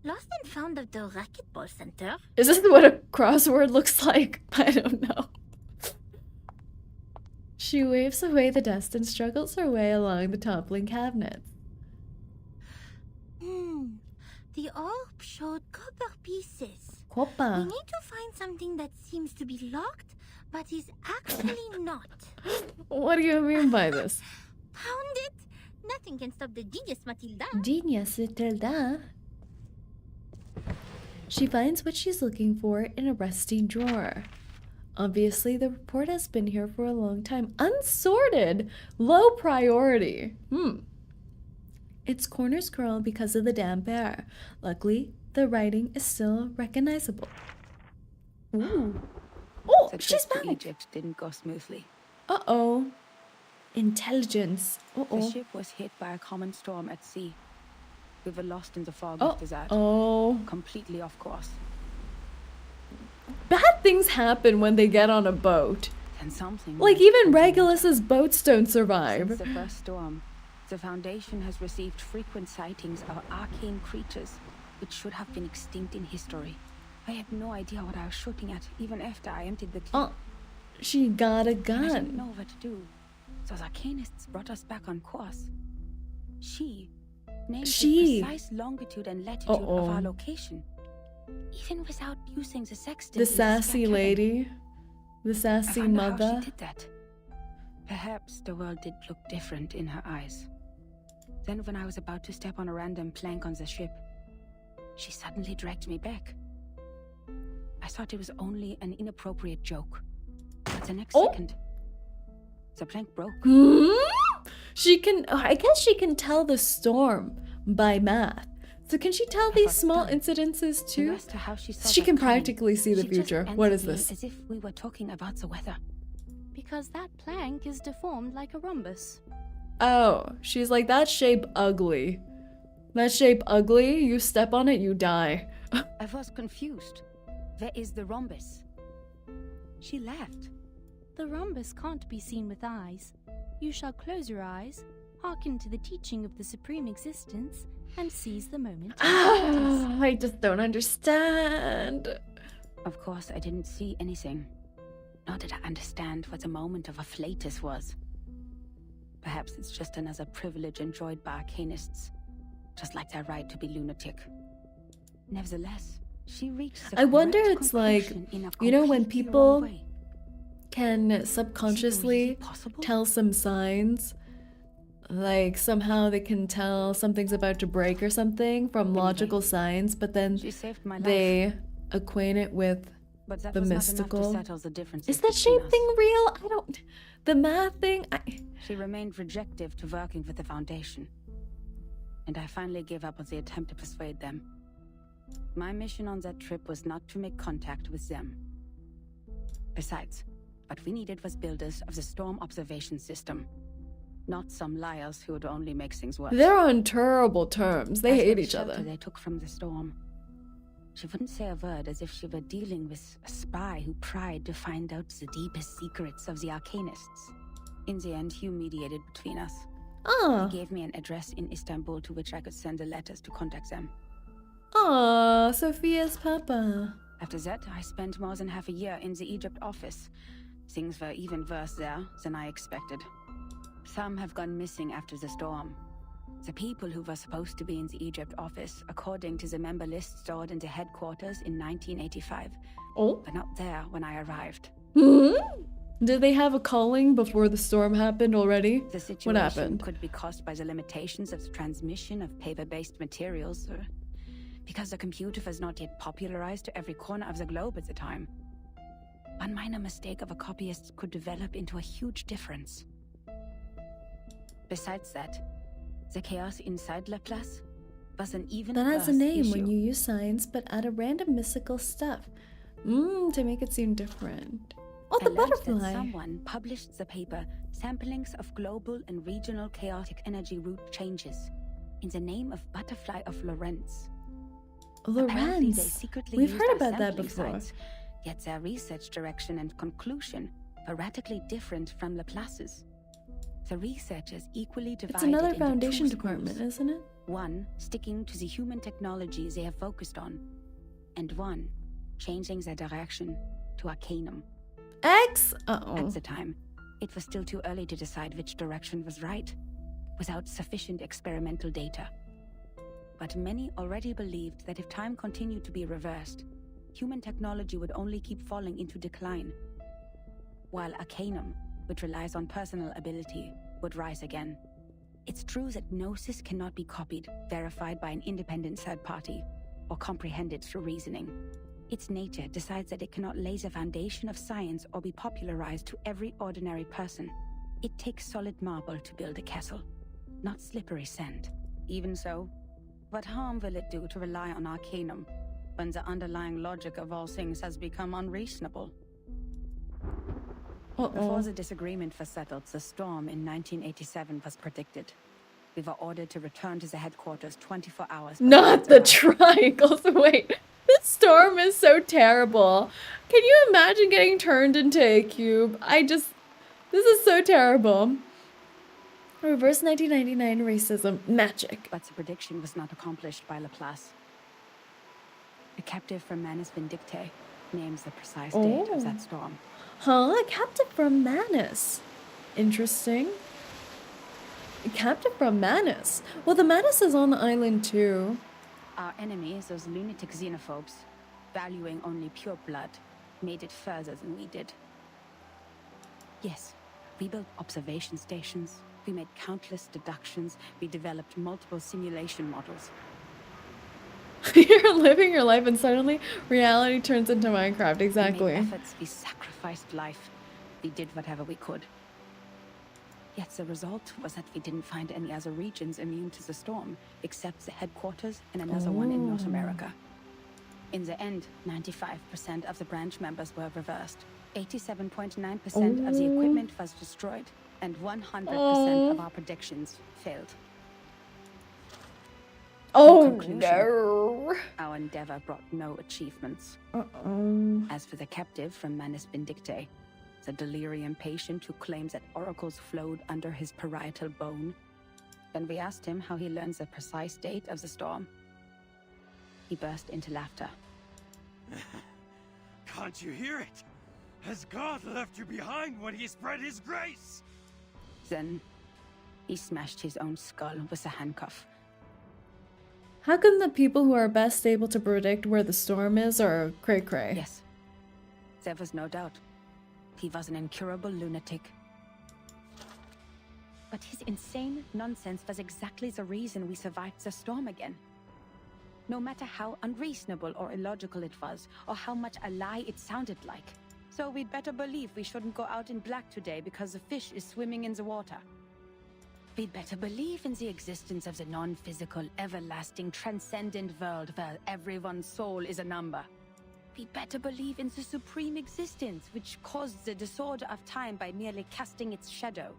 Lost and found at the racquetball center. Is this what a crossword looks like? I don't know. She waves away the dust and struggles her way along the toppling cabinets. The orb showed copper pieces. Copper. We need to find something that seems to be locked, but is actually not. What do you mean by this? Found it! Nothing can stop the genius Matilda. Genius Matilda. She finds what she's looking for in a rusty drawer. Obviously, the report has been here for a long time. Unsorted! Low priority. Its corners curl because of the damp air. Luckily, the writing is still recognizable. Ooh. Oh, The she's trip back! to Egypt didn't go smoothly. Uh-oh. Intelligence. The Uh-oh. ship was hit by a common storm at sea. We were lost in the fog after that. Oh. Completely off course. Bad things happen when they get on a boat. And something Like, went even wrong. Regulus's boats don't survive. Since the first storm, the Foundation has received frequent sightings of arcane creatures which should have been extinct in history. I had no idea what I was shooting at, even after I emptied the clip. She got a I didn't know gun. what to do. So the arcanists brought us back on course. She named the precise longitude and latitude of our location. Even without using the sextant. The sassy lady. The sassy I wonder how mother. she did that. Perhaps the world did look different in her eyes. Then when I was about to step on a random plank on the ship, she suddenly dragged me back. I thought it was only an inappropriate joke. But the next second, the plank broke. She can, I guess she can tell the storm by math. So can she tell these small incidences too? As to how she saw She that can coming, practically see the she just future. What is answered me this? As if we were talking about the weather. Because that plank is deformed like a rhombus. Oh, she's like, that shape ugly. That shape ugly, you step on it, you die. I was confused. Where is the rhombus? She left. The rhombus can't be seen with eyes. You shall close your eyes, hearken to the teaching of the Supreme Existence, and seize the moment. I just don't understand. Of course, I didn't see anything. Nor did I understand what the moment of afflatus was. Perhaps it's just another privilege enjoyed by arcanists, just like their right to be lunatic. Nevertheless, she reached the I wonder correct it's like, conclusion in a you know, when completely people wrong way. can subconsciously possible? tell some signs, like somehow they can tell something's about to break or something from logical signs, but then She saved my life, they acquaint it with but that the was not mystical. enough to settle the differences Is that between shape us. thing real? I don't. The math thing. She remained rejective to working with the Foundation, and I finally gave up on the attempt to persuade them. My mission on that trip was not to make contact with them. Besides, what we needed was builders of the storm observation system, not some liars who would only make things worse. They're on terrible terms. They As for hate the each shelter other. they took from the storm, she wouldn't say a word, as if she were dealing with a spy who pried to find out the deepest secrets of the arcanists. In the end, Hugh mediated between us. Ah, He gave me an address in Istanbul to which I could send the letters to contact them. ah, Sophia's papa. After that, I spent more than half a year in the Egypt office. Things were even worse there than I expected. Some have gone missing after the storm. The people who were supposed to be in the Egypt office, according to the member list stored in the headquarters in 1985, Oh, were not there when I arrived. hmm? Did they have a calling before the storm happened already? The What situation happened? could be caused by the limitations of the transmission of paper-based materials, or because the computer was not yet popularized to every corner of the globe at the time. One minor mistake of a copyist could develop into a huge difference. Besides that, the chaos inside Laplace was an even That has a worse name when issue. you use signs, but add a random mystical stuff. To make it seem different. Oh, I the learned that butterfly. someone published the paper Samplings of Global and Regional Chaotic Energy Route Changes in the name of Butterfly of Lorentz. Apparently, they Lorenz. secretly We've used heard our about that sampling before. sites, yet their research direction and conclusion were radically different from Laplace's. The researchers equally divided It's another into foundation two department, schools. isn't it? One sticking to the human technology they have focused on, and one changing their direction to Arcanum. X? At Uh-oh. the time, it was still too early to decide which direction was right, without sufficient experimental data. But many already believed that if time continued to be reversed, human technology would only keep falling into decline, while Arcanum, which relies on personal ability, would rise again. It's true that Gnosis cannot be copied, verified by an independent third party, or comprehended through reasoning. Its nature decides that it cannot lay the foundation of science or be popularized to every ordinary person. It takes solid marble to build a castle, not slippery sand. Even so, what harm will it do to rely on Arcanum when the underlying logic of all things has become unreasonable? Before Uh-oh. the disagreement was settled, the storm in 1987 was predicted. We were ordered to return to the headquarters 24 hours before Not it the arrived. triangles. Wait, this storm is so terrible. Can you imagine getting turned into a cube? This is so terrible. Reverse 1999 racism magic. But the prediction was not accomplished by Laplace. A captive from Manus Vindictae names the precise date of that storm. Huh? A captive from Manus. Interesting. A captive from Manus. Well, the Manus is on the island too. Our enemies, those lunatic xenophobes, valuing only pure blood, made it further than we did. Yes, we built observation stations, we made countless deductions, we developed multiple simulation models. You're living your life and suddenly reality turns into Minecraft. We Exactly. made efforts, we sacrificed life, we did whatever we could. Yet the result was that we didn't find any other regions immune to the storm, except the headquarters and another one in North America. In the end, 95% of the branch members were reversed. 87.9% of the equipment was destroyed, And 100% of our predictions failed. Oh conclusion, no. Our endeavor brought no achievements. As for the captive from Manus Vindictae, the delirium patient who claims that oracles flowed under his parietal bone, when we asked him how he learns the precise date of the storm, he burst into laughter. Can't you hear it? Has God left you behind when he spread his grace? Then he smashed his own skull with a handcuff. How come the people who are best able to predict where the storm is are cray-cray? Yes, there was no doubt. He was an incurable lunatic. But his insane nonsense was exactly the reason we survived the storm again. No matter how unreasonable or illogical it was, or how much a lie it sounded like. So we'd better believe we shouldn't go out in black today because the fish is swimming in the water. We'd better believe in the existence of the non-physical, everlasting, transcendent world where everyone's soul is a number. We'd better believe in the supreme existence which caused the disorder of time by merely casting its shadow.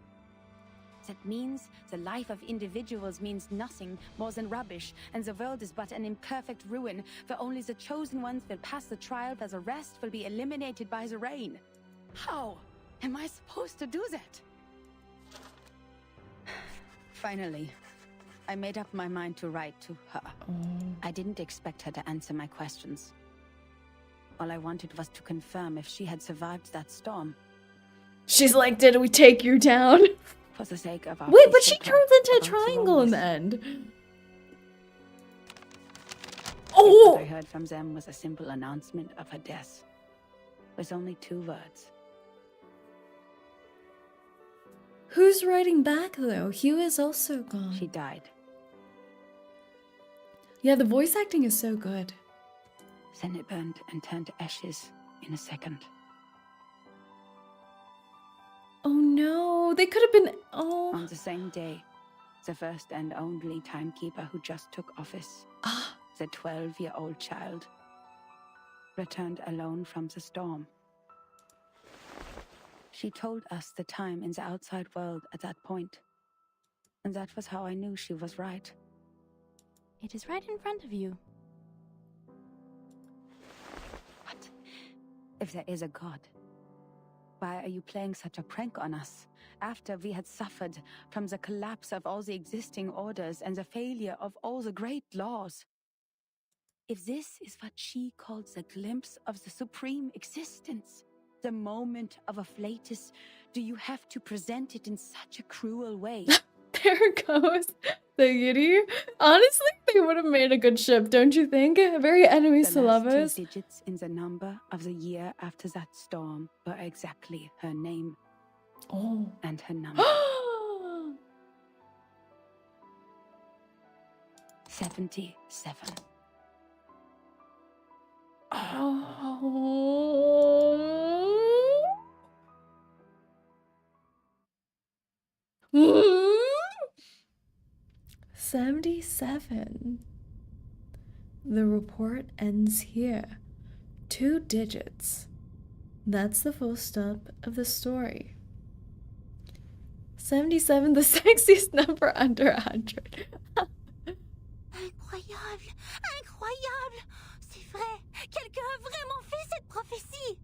That means the life of individuals means nothing more than rubbish, and the world is but an imperfect ruin, where only the chosen ones will pass the trial, where the rest will be eliminated by the rain. How am I supposed to do that? Finally, I made up my mind to write to her. I didn't expect her to answer my questions. All I wanted was to confirm if she had survived that storm. She's like, did we take you down? For the sake of our Wait, but she peaceful turns into a about the triangle in the wrongness. end. Oh! What I heard from them was a simple announcement of her death, with only 2 words. Who's writing back though? Hugh is also gone. She died. Yeah, the voice acting is so good. Then it burned and turned to ashes in a second. Oh no, they could have been. Oh. On the same day, the first and only timekeeper who just took office, Ah. the 12-year-old child, returned alone from the storm. She told us the time in the outside world at that point, and that was how I knew she was right. It is right in front of you. But if there is a God, why are you playing such a prank on us after we had suffered from the collapse of all the existing orders and the failure of all the great laws? If this is what she calls a glimpse of the supreme existence, the moment of afflatus, do you have to present it in such a cruel way? There goes the Yiddy. Honestly, they would have made a good ship, don't you think? Very enemies The to last lovers. 2 digits in the number of the year after that storm were exactly her name Oh. and her number. 77. Oh. 77. The report ends here. 2 digits. That's the full stop of the story. 77, the sexiest number under 100. Incroyable! Incroyable! C'est vrai! Quelqu'un a vraiment fait cette prophétie!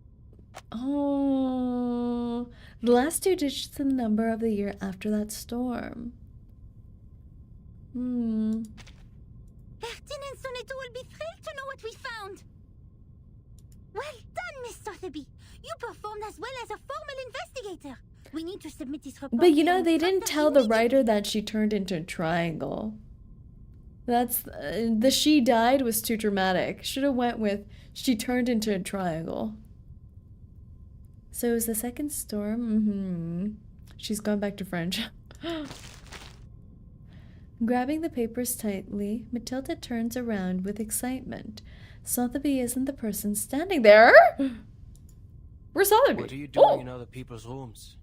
Oh, the last 2 digits in the number of the year after that storm. Bertin and Sonetto will be thrilled to know what we found! Well done, Miss Sotheby! You performed as well as a formal investigator! We need to submit this report. But you know, and they instruct didn't us tell the immediately. writer that she turned into a triangle. That's the she died was too dramatic. Should have went with she turned into a triangle. So is the second storm? She's gone back to French. Grabbing the papers tightly, Matilda turns around with excitement. Sotheby isn't the person standing there. Where's Sotheby? What are you doing in other people's rooms?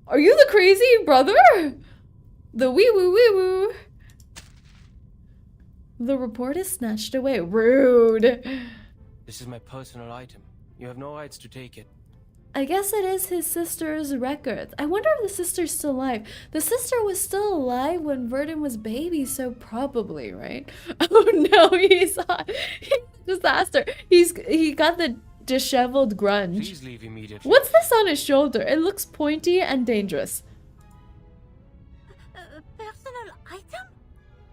Are you the crazy brother? The wee woo wee woo. The report is snatched away. Rude. This is my personal item. You have no rights to take it. I guess it is his sister's records. I wonder if the sister's still alive. The sister was still alive when Verdun was baby, so probably, right? Oh no, he's a disaster. He got the disheveled grunge. Please leave immediately. What's this on his shoulder? It looks pointy and dangerous. Personal item?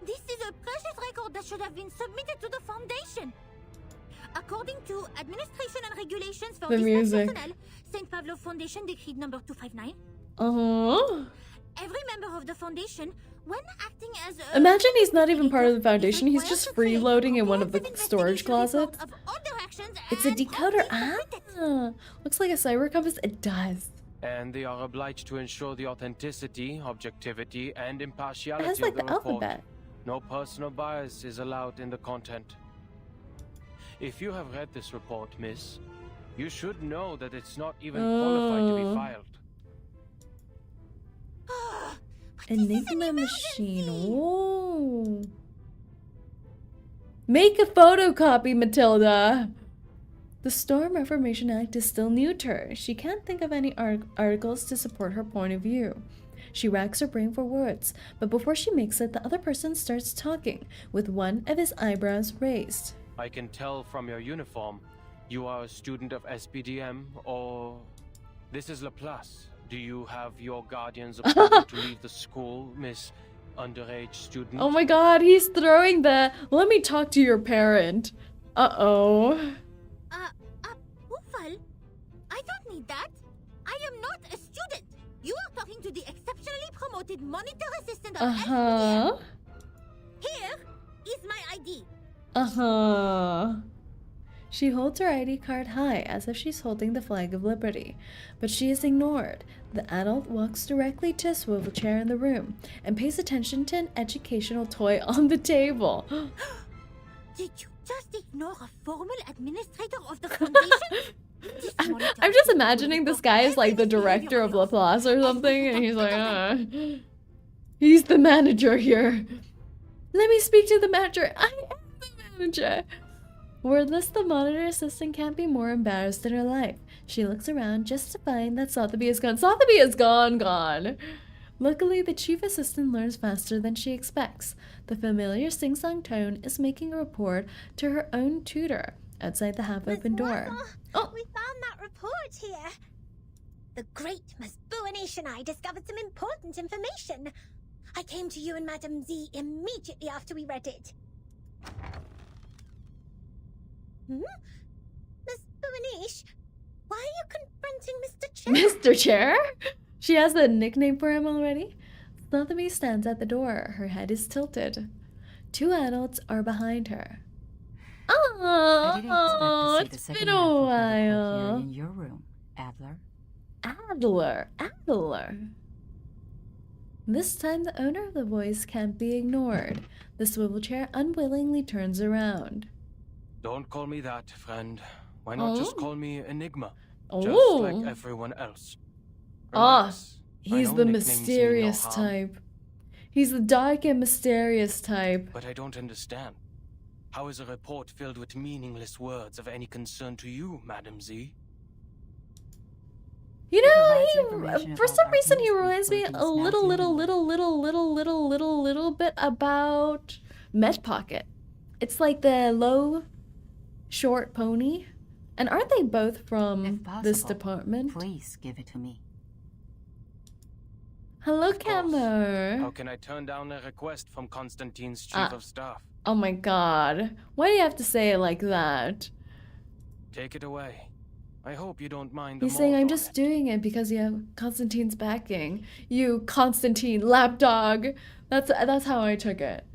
This is a precious record that should have been submitted to the Foundation. According to Administration and Regulations for The Dispatch music. Personnel, St. Pavlov Foundation Decree number 259, every member of the Foundation, when acting as a... Imagine he's not even part of the Foundation. He's just freeloading in one of the storage closets. It's a decoder. Ah, looks like a cyber compass. It does. And they are obliged to ensure the authenticity, objectivity, and It impartiality has like of the the report. alphabet. No personal bias is allowed in the content. If you have read this report, miss, you should know that it's not even qualified to be filed. Enigma machine. Whoa. Make a photocopy, Matilda. The Storm Reformation Act is still new to her. She can't think of any articles to support her point of view. She racks her brain for words, but before she makes it, the other person starts talking, with one of his eyebrows raised. I can tell from your uniform, you are a student of SPDM, or... This is Laplace. Do you have your guardian's approval to leave the school, Miss Underage Student? Oh my god, he's throwing the let me talk to your parent. Uh-oh. Ufal? I don't need that. I am not a student. You are talking to the exceptionally promoted monitor assistant of SPDM. Here is my ID. She holds her ID card high as if she's holding the flag of liberty, but she is ignored. The adult walks directly to a swivel chair in the room and pays attention to an educational toy on the table. Did you just ignore a formal administrator of the Foundation? I'm just imagining this guy is like the director of Laplace or something, and he's like, he's the manager here. Let me speak to the manager. I am the manager. Wordless, the monitor assistant can't be more embarrassed in her life. She looks around just to find that Sotheby is gone. Sotheby is gone. Luckily, the chief assistant learns faster than she expects. The familiar sing-song tone is making a report to her own tutor outside the half-open door. Oh, we found that report here. The great Miss Boo and I discovered some important information. I came to you and Madame Z immediately after we read it. Miss Boo, why are you confronting Mr. Chair? Mr. Chair? She has a nickname for him already? Sotheby stands at the door. Her head is tilted. Two adults are behind her. Oh, it's been a while. In your room, Adler. Adler. This time the owner of the voice can't be ignored. The swivel chair unwillingly turns around. Don't call me that, friend. Why not just call me Enigma? Just Oh. like everyone else. He's know the nicknames mean no mysterious harm. type. He's the dark and mysterious type. But I don't understand. How is a report filled with meaningless words of any concern to you, Madam Z? You provides know, information for about some reason he arcanists reminds me working a snaps little bit about Met Pocket. It's like the low, short pony. And aren't they both from If possible, this department? Please give it to me. Hello, Of course. Camo. How can I turn down a request from Constantine's chief of staff? Oh my god. Why do you have to say it like that? Take it away. I hope you don't mind the He's saying, I'm malt on just it. doing it because you have Constantine's backing. You, Constantine, lapdog. That's how I took it.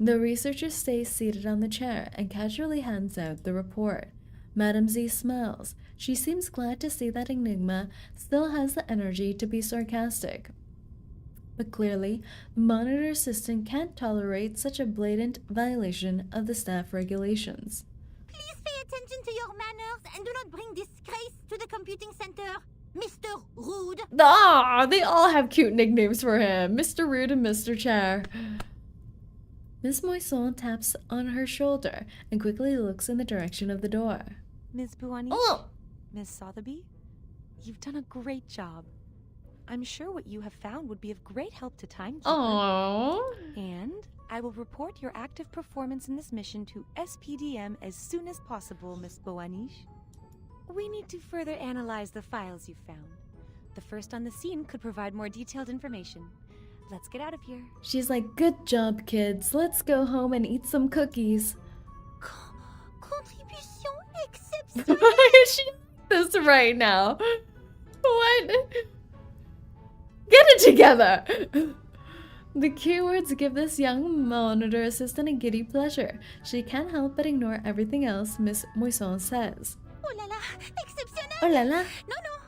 The researcher stays seated on the chair and casually hands out the report. Madame Z smiles. She seems glad to see that Enigma still has the energy to be sarcastic. But clearly, the monitor assistant can't tolerate such a blatant violation of the staff regulations. Please pay attention to your manners and do not bring disgrace to the computing center, Mr. Rude. They all have cute nicknames for him. Mr. Rude and Mr. Chair. Miss Moisson taps on her shoulder and quickly looks in the direction of the door. Ms. Buani? Oh! Ms. Sotheby? You've done a great job. I'm sure what you have found would be of great help to Timekeeper. Oh! And I will report your active performance in this mission to SPDM as soon as possible, Miss Boanish. We need to further analyze the files you've found. The first on the scene could provide more detailed information. Let's get out of here. She's like, good job, kids. Let's go home and eat some cookies. Contribution exceptionnelle. Why is she doing this right now? What? Get it together! The keywords give this young monitor assistant a giddy pleasure. She can't help but ignore everything else Miss Moisson says. Oh la la, exceptionnel. Oh la la, No, no.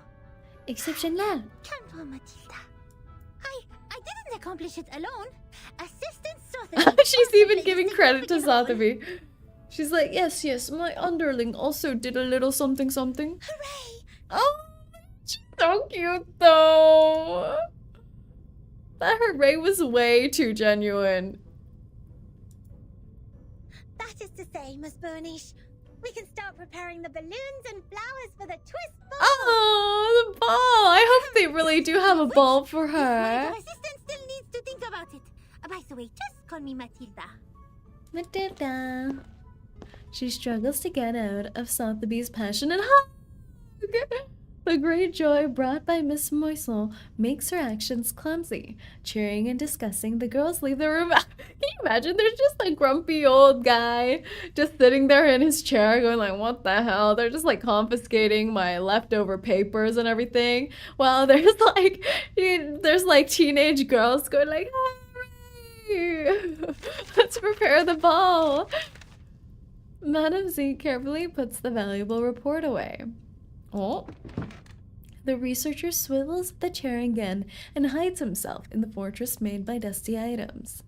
exceptionnel. Calme-toi, Matilda. I didn't accomplish it alone. Assistant Sotheby. She's even giving credit to Sotheby. She's like, yes, yes, my underling also did a little something something. Hooray! Oh, she's so cute though. That hooray was way too genuine. That is to say, Miss Burnish, we can start preparing the balloons and flowers for the twist ball. Oh, the ball. I hope they really do have a ball for This her. monitor assistant still needs to think about it. By the way, just call me Matilda. Matilda. She struggles to get out of Sotheby's passionate hug. The great joy brought by Miss Moisson makes her actions clumsy. Cheering and discussing, the girls leave the room. Can you imagine? There's just a grumpy old guy just sitting there in his chair going like, what the hell? They're just like confiscating my leftover papers and everything. While there's like teenage girls going like, hurry! Let's prepare the ball. Madame Z carefully puts the valuable report away. Oh. The researcher swivels the chair again and hides himself in the fortress made by dusty items.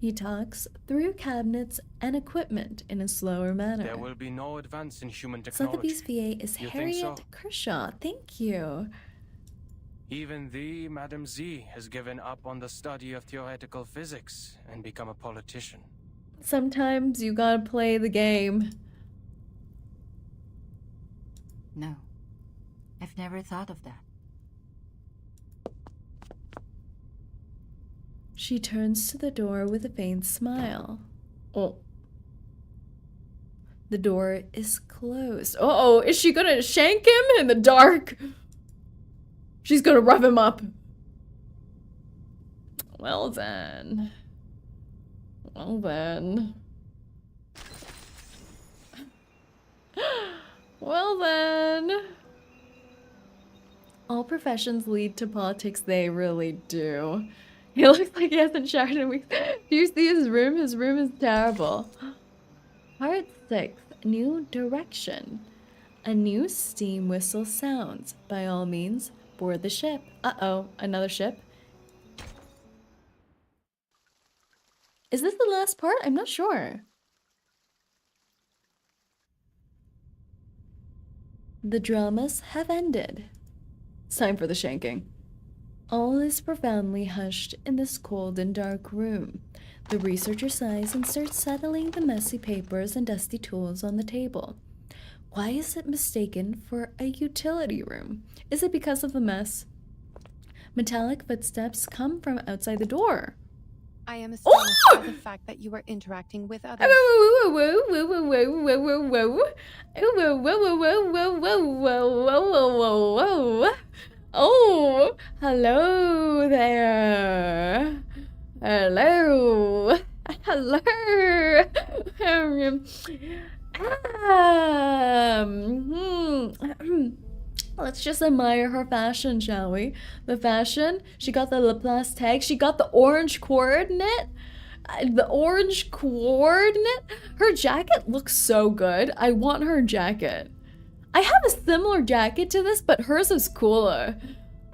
He talks through cabinets and equipment in a slower manner. There will be no advance in human technology. Sotheby's VA is You think Harriet so? Kershaw. Thank you. Even the Madame Z has given up on the study of theoretical physics and become a politician. Sometimes you gotta play the game. No. I've never thought of that. She turns to the door with a faint smile. Oh. The door is closed. Uh-oh, is she gonna shank him in the dark? She's gonna rough him up. Well then. Well then. Well then. All professions lead to politics, they really do. He looks like he hasn't showered in weeks. Do you see his room? His room is terrible. Part 6. New direction. A new steam whistle sounds. By all means, board the ship. Uh-oh, another ship. Is this the last part? I'm not sure. The dramas have ended. It's time for the shanking. All is profoundly hushed in this cold and dark room. The researcher sighs and starts settling the messy papers and dusty tools on the table. Why is it mistaken for a utility room? Is it because of the mess? Metallic footsteps come from outside the door. I am astonished by the fact that you are interacting with others. Oh, hello there. Hello. Hello. Let's just admire her fashion, shall we? The fashion. She got the Laplace tag. She got the orange coordinate. The orange coordinate. Her jacket looks so good. I want her jacket. I have a similar jacket to this, but hers is cooler.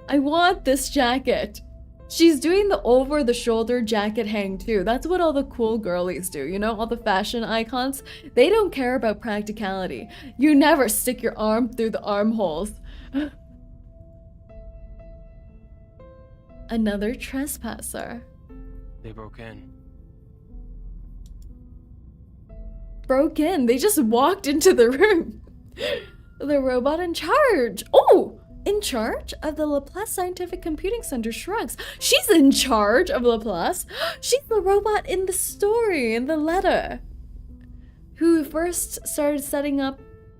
I want this jacket. She's doing the over-the-shoulder jacket hang too. That's what all the cool girlies do, you know? All the fashion icons. They don't care about practicality. You never stick your arm through the armholes. Another trespasser. They broke in. Broke in. They just walked into the room. The robot in charge. Oh, in charge of the Laplace Scientific Computing Center shrugs. She's in charge of Laplace. She's the robot in the story, in the letter, who first started setting up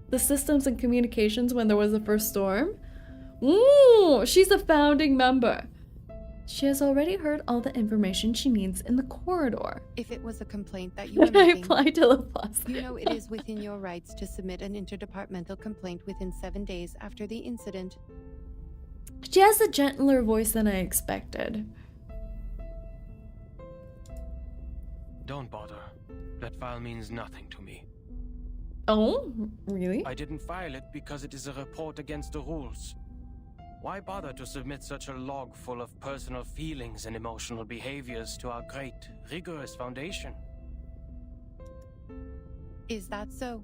the systems and communications when there was the first storm. Ooh, she's a founding member. She has already heard all the information she needs in the corridor. If it was a complaint that you were When I making, apply to Laplace. you know it is within your rights to submit an interdepartmental complaint within 7 days after the incident. She has a gentler voice than I expected. Don't bother. That file means nothing to me. Oh, really? I didn't file it because it is a report against the rules. Why bother to submit such a log full of personal feelings and emotional behaviors to our great, rigorous foundation? Is that so?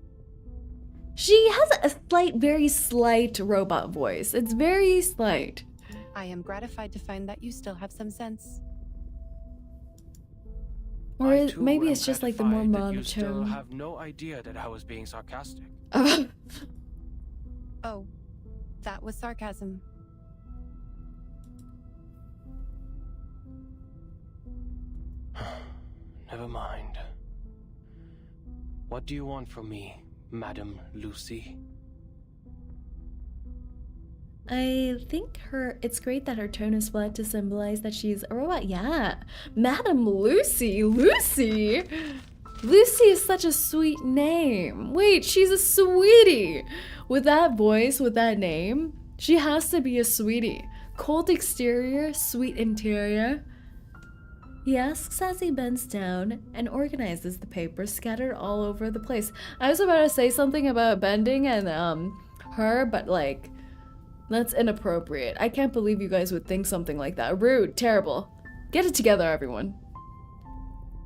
She has a slight, very slight robot voice. It's very slight. I am gratified to find that you still have some sense. Or I, too, maybe am it's just like the more gratified that you still monotone. have no idea that I was being sarcastic. Oh, that was sarcasm. Never mind. What do you want from me, Madam Lucy? I think it's great that her tone is flat to symbolize that she's a robot. Yeah. Madam Lucy. Lucy? Lucy is such a sweet name. Wait, she's a sweetie. With that voice, with that name, she has to be a sweetie. Cold exterior, sweet interior. He asks as he bends down and organizes the papers scattered all over the place. I was about to say something about bending and her, but like, that's inappropriate. I can't believe you guys would think something like that. Rude, terrible. Get it together, everyone.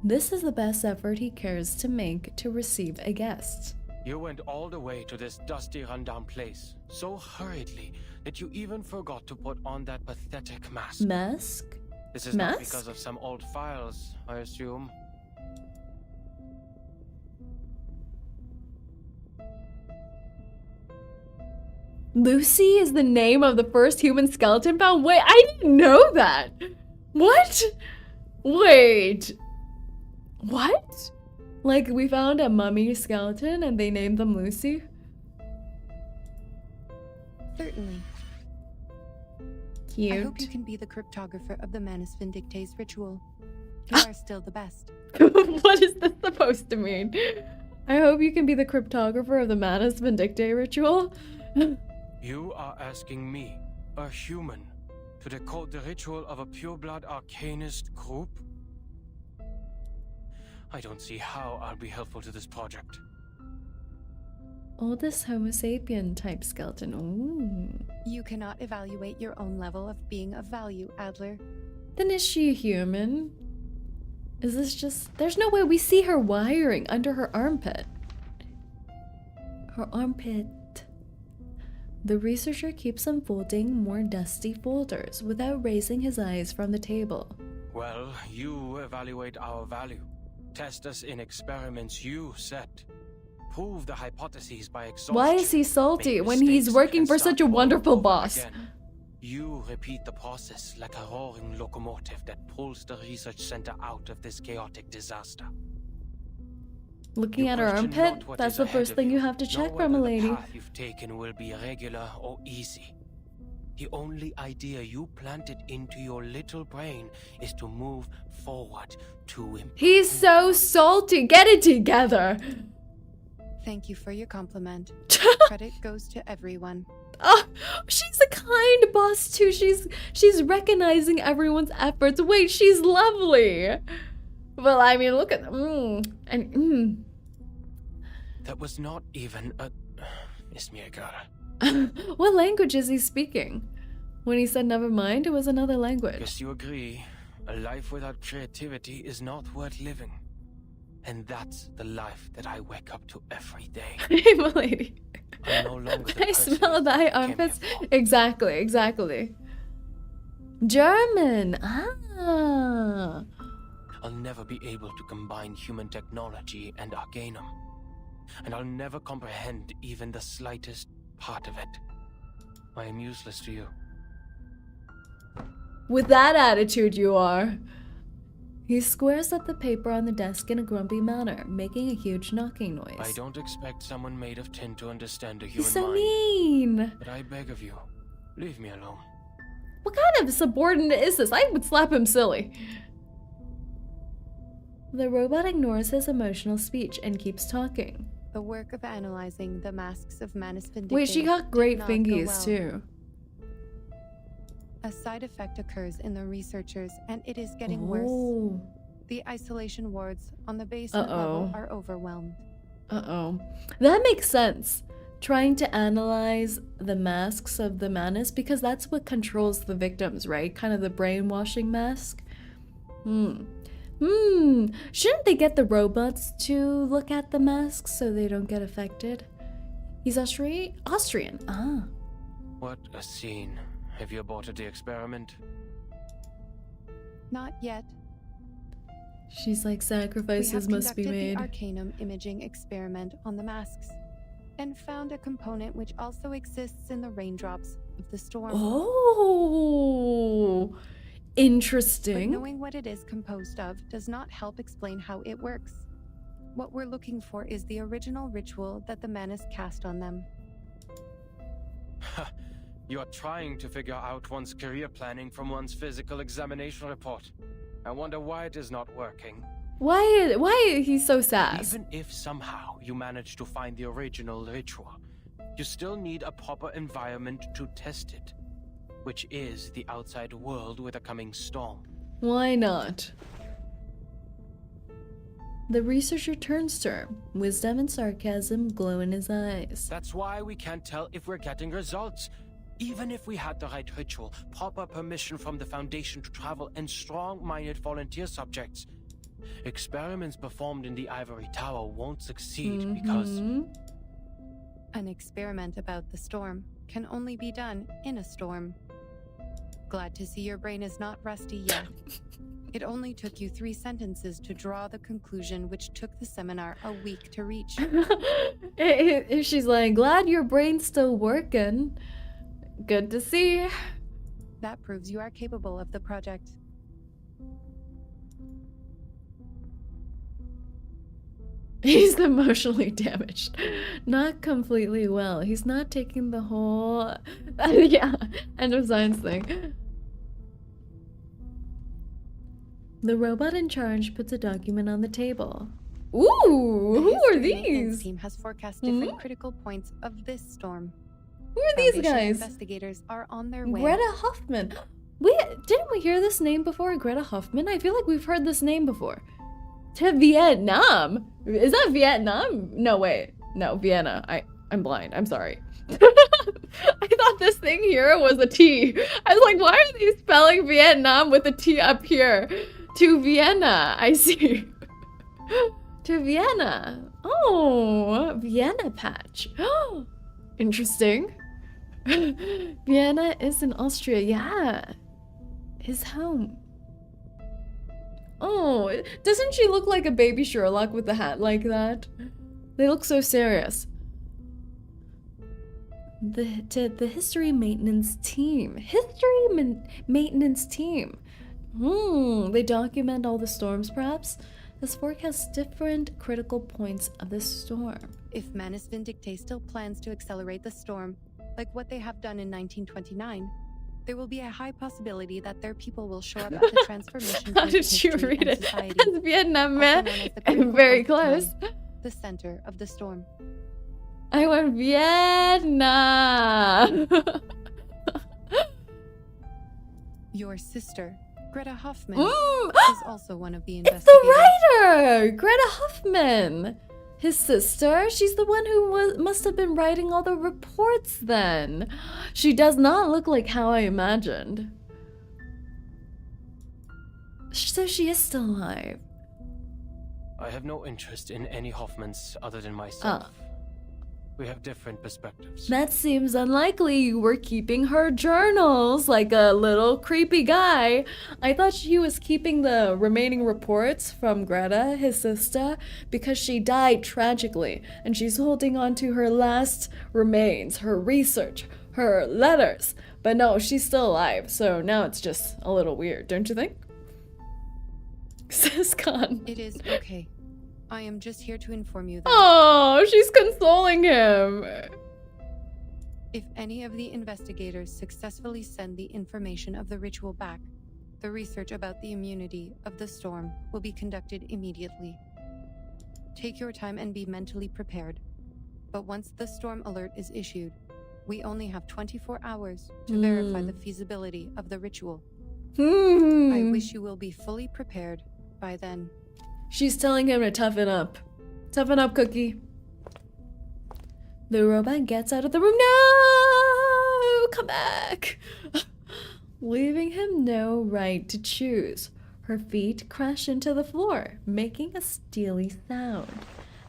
This is the best effort he cares to make to receive a guest. You went all the way to this dusty, rundown place so hurriedly that you even forgot to put on that pathetic mask. Mask? This is not because of some old files, I assume. Lucy is the name of the first human skeleton found? Wait, I didn't know that. What? Wait. What? Like, we found a mummy skeleton and they named them Lucy? Certainly. Cute. I hope you can be the cryptographer of the Manus Vindictae's ritual. You are still the best. What is this supposed to mean? I hope you can be the cryptographer of the Manus Vindictae ritual. You are asking me, a human, to decode the ritual of a pureblood arcanist group? I don't see how I'll be helpful to this project. Oldest Homo sapien type skeleton. Ooh. You cannot evaluate your own level of being of value, Adler. Then is she a human? Is this just... There's no way we see her wiring under her armpit. Her armpit. The researcher keeps unfolding more dusty folders without raising his eyes from the table. Well, you evaluate our value. Test us in experiments you set. Prove the hypotheses by exhaustion. Why is he salty when he's working for such a wonderful boss? Again. You repeat the process like a roaring locomotive that pulls the research center out of this chaotic disaster. Looking at her armpit, that's the first thing you have to check from a lady. The path you've taken will be regular or easy. The only idea you planted into your little brain is to move forward to improve. He's so salty. Get it together. Thank you for your compliment. Credit goes to everyone. Oh, she's a kind boss too. She's recognizing everyone's efforts. Wait, she's lovely. Well, I mean, look at them. That was not even a... 𝐒𝐴𝐴. What language is he speaking? When he said never mind, it was another language. Guess you agree. A life without creativity is not worth living. And that's the life that I wake up to every day. Hey, my lady. I'm no longer the I person smell thy you came armpits. here for. Exactly. German. Ah. I'll never be able to combine human technology and arcanum. and I'll never comprehend even the slightest part of it. I am useless to you. With that attitude, you are. He squares up the paper on the desk in a grumpy manner, making a huge knocking noise. I don't expect someone made of tin to understand a human He's so mind. mean. But I beg of you, leave me alone. What kind of subordinate is this? I would slap him silly. The robot ignores his emotional speech and keeps talking. The work of analyzing the masks of Manus Vindicate. Wait, she got great did not go fingies well. too. A side effect occurs in the researchers, and it is getting worse. The isolation wards on the basement level are overwhelmed. That makes sense. Trying to analyze the masks of the Manus, because that's what controls the victims, right? Kind of the brainwashing mask. Shouldn't they get the robots to look at the masks so they don't get affected? He's Austrian. Ah. What a scene. Have you aborted the experiment? Not yet. She's like, sacrifices must be made. We have conducted the 𝐒𝐚𝐭 imaging experiment on the masks, and found a component which also exists in the raindrops of the storm. Oh, interesting. But knowing what it is composed of does not help explain how it works. What we're looking for is the original ritual that the Manus cast on them. You are trying to figure out one's career planning from one's physical examination report. I wonder why it is not working. Why is he so sass? Even if somehow you manage to find the original ritual, you still need a proper environment to test it, which is the outside world with a coming storm. Why not? The researcher turns to her, wisdom and sarcasm glow in his eyes. That's why we can't tell if we're getting results. Even if we had the right ritual, proper permission from the Foundation to travel, and strong-minded volunteer subjects, experiments performed in the Ivory Tower won't succeed because... An experiment about the storm can only be done in a storm. Glad to see your brain is not rusty yet. It only took you 3 sentences to draw the conclusion which took the seminar a week to reach. She's like, glad your brain's still working. Good to see. That proves you are capable of the project. He's emotionally damaged. Not completely well. He's not taking the whole... yeah, end of science thing. The robot in charge puts a document on the table. Ooh, who are these? The team has forecast different critical points of this storm. Who are these Foundation guys? Investigators are on their way. Greta Hoffman. Didn't we hear this name before? Greta Hoffman? I feel like we've heard this name before. To Vietnam? Is that Vietnam? No, wait. No, Vienna. I'm blind. I'm sorry. I thought this thing here was a T. I was like, why are they spelling Vietnam with a T up here? To Vienna. I see. To Vienna. Oh, Vienna patch. Oh, interesting. Vienna is in Austria. Yeah. His home. Oh, doesn't she look like a baby Sherlock with the hat like that? They look so serious. The history maintenance team. Maintenance team. They document all the storms, perhaps? This forecasts different critical points of the storm. If Manus Vindicate still plans to accelerate the storm, like what they have done in 1929, there will be a high possibility that their people will show up at the transformation. How did you read it? As Vietnam, man. I'm very close. The center of the storm. I went Vietnam. Your sister, Greta Hoffman, is also one of the investigators. investigators. It's the writer, Greta Hoffman. His sister? She's the one who must have been writing all the reports then. She does not look like how I imagined. So she is still alive. I have no interest in any Hoffmans other than myself. We have different perspectives. That seems unlikely. You were keeping her journals like a little creepy guy. I thought she was keeping the remaining reports from Greta, his sister, because she died tragically, and she's holding on to her last remains, her research, her letters. But no, she's still alive, so now it's just a little weird, don't you think? Says Khan. It is okay. I am just here to inform you that Oh, she's consoling him. if any of the investigators successfully send the information of the ritual back, the research about the immunity of the storm will be conducted immediately. Take your time and be mentally prepared. But once the storm alert is issued, we only have 24 hours to verify the feasibility of the ritual. I wish you will be fully prepared by then. She's telling him to toughen up. Toughen up, Cookie. The robot gets out of the room. No! Come back! Leaving him no right to choose. Her feet crash into the floor, making a steely sound.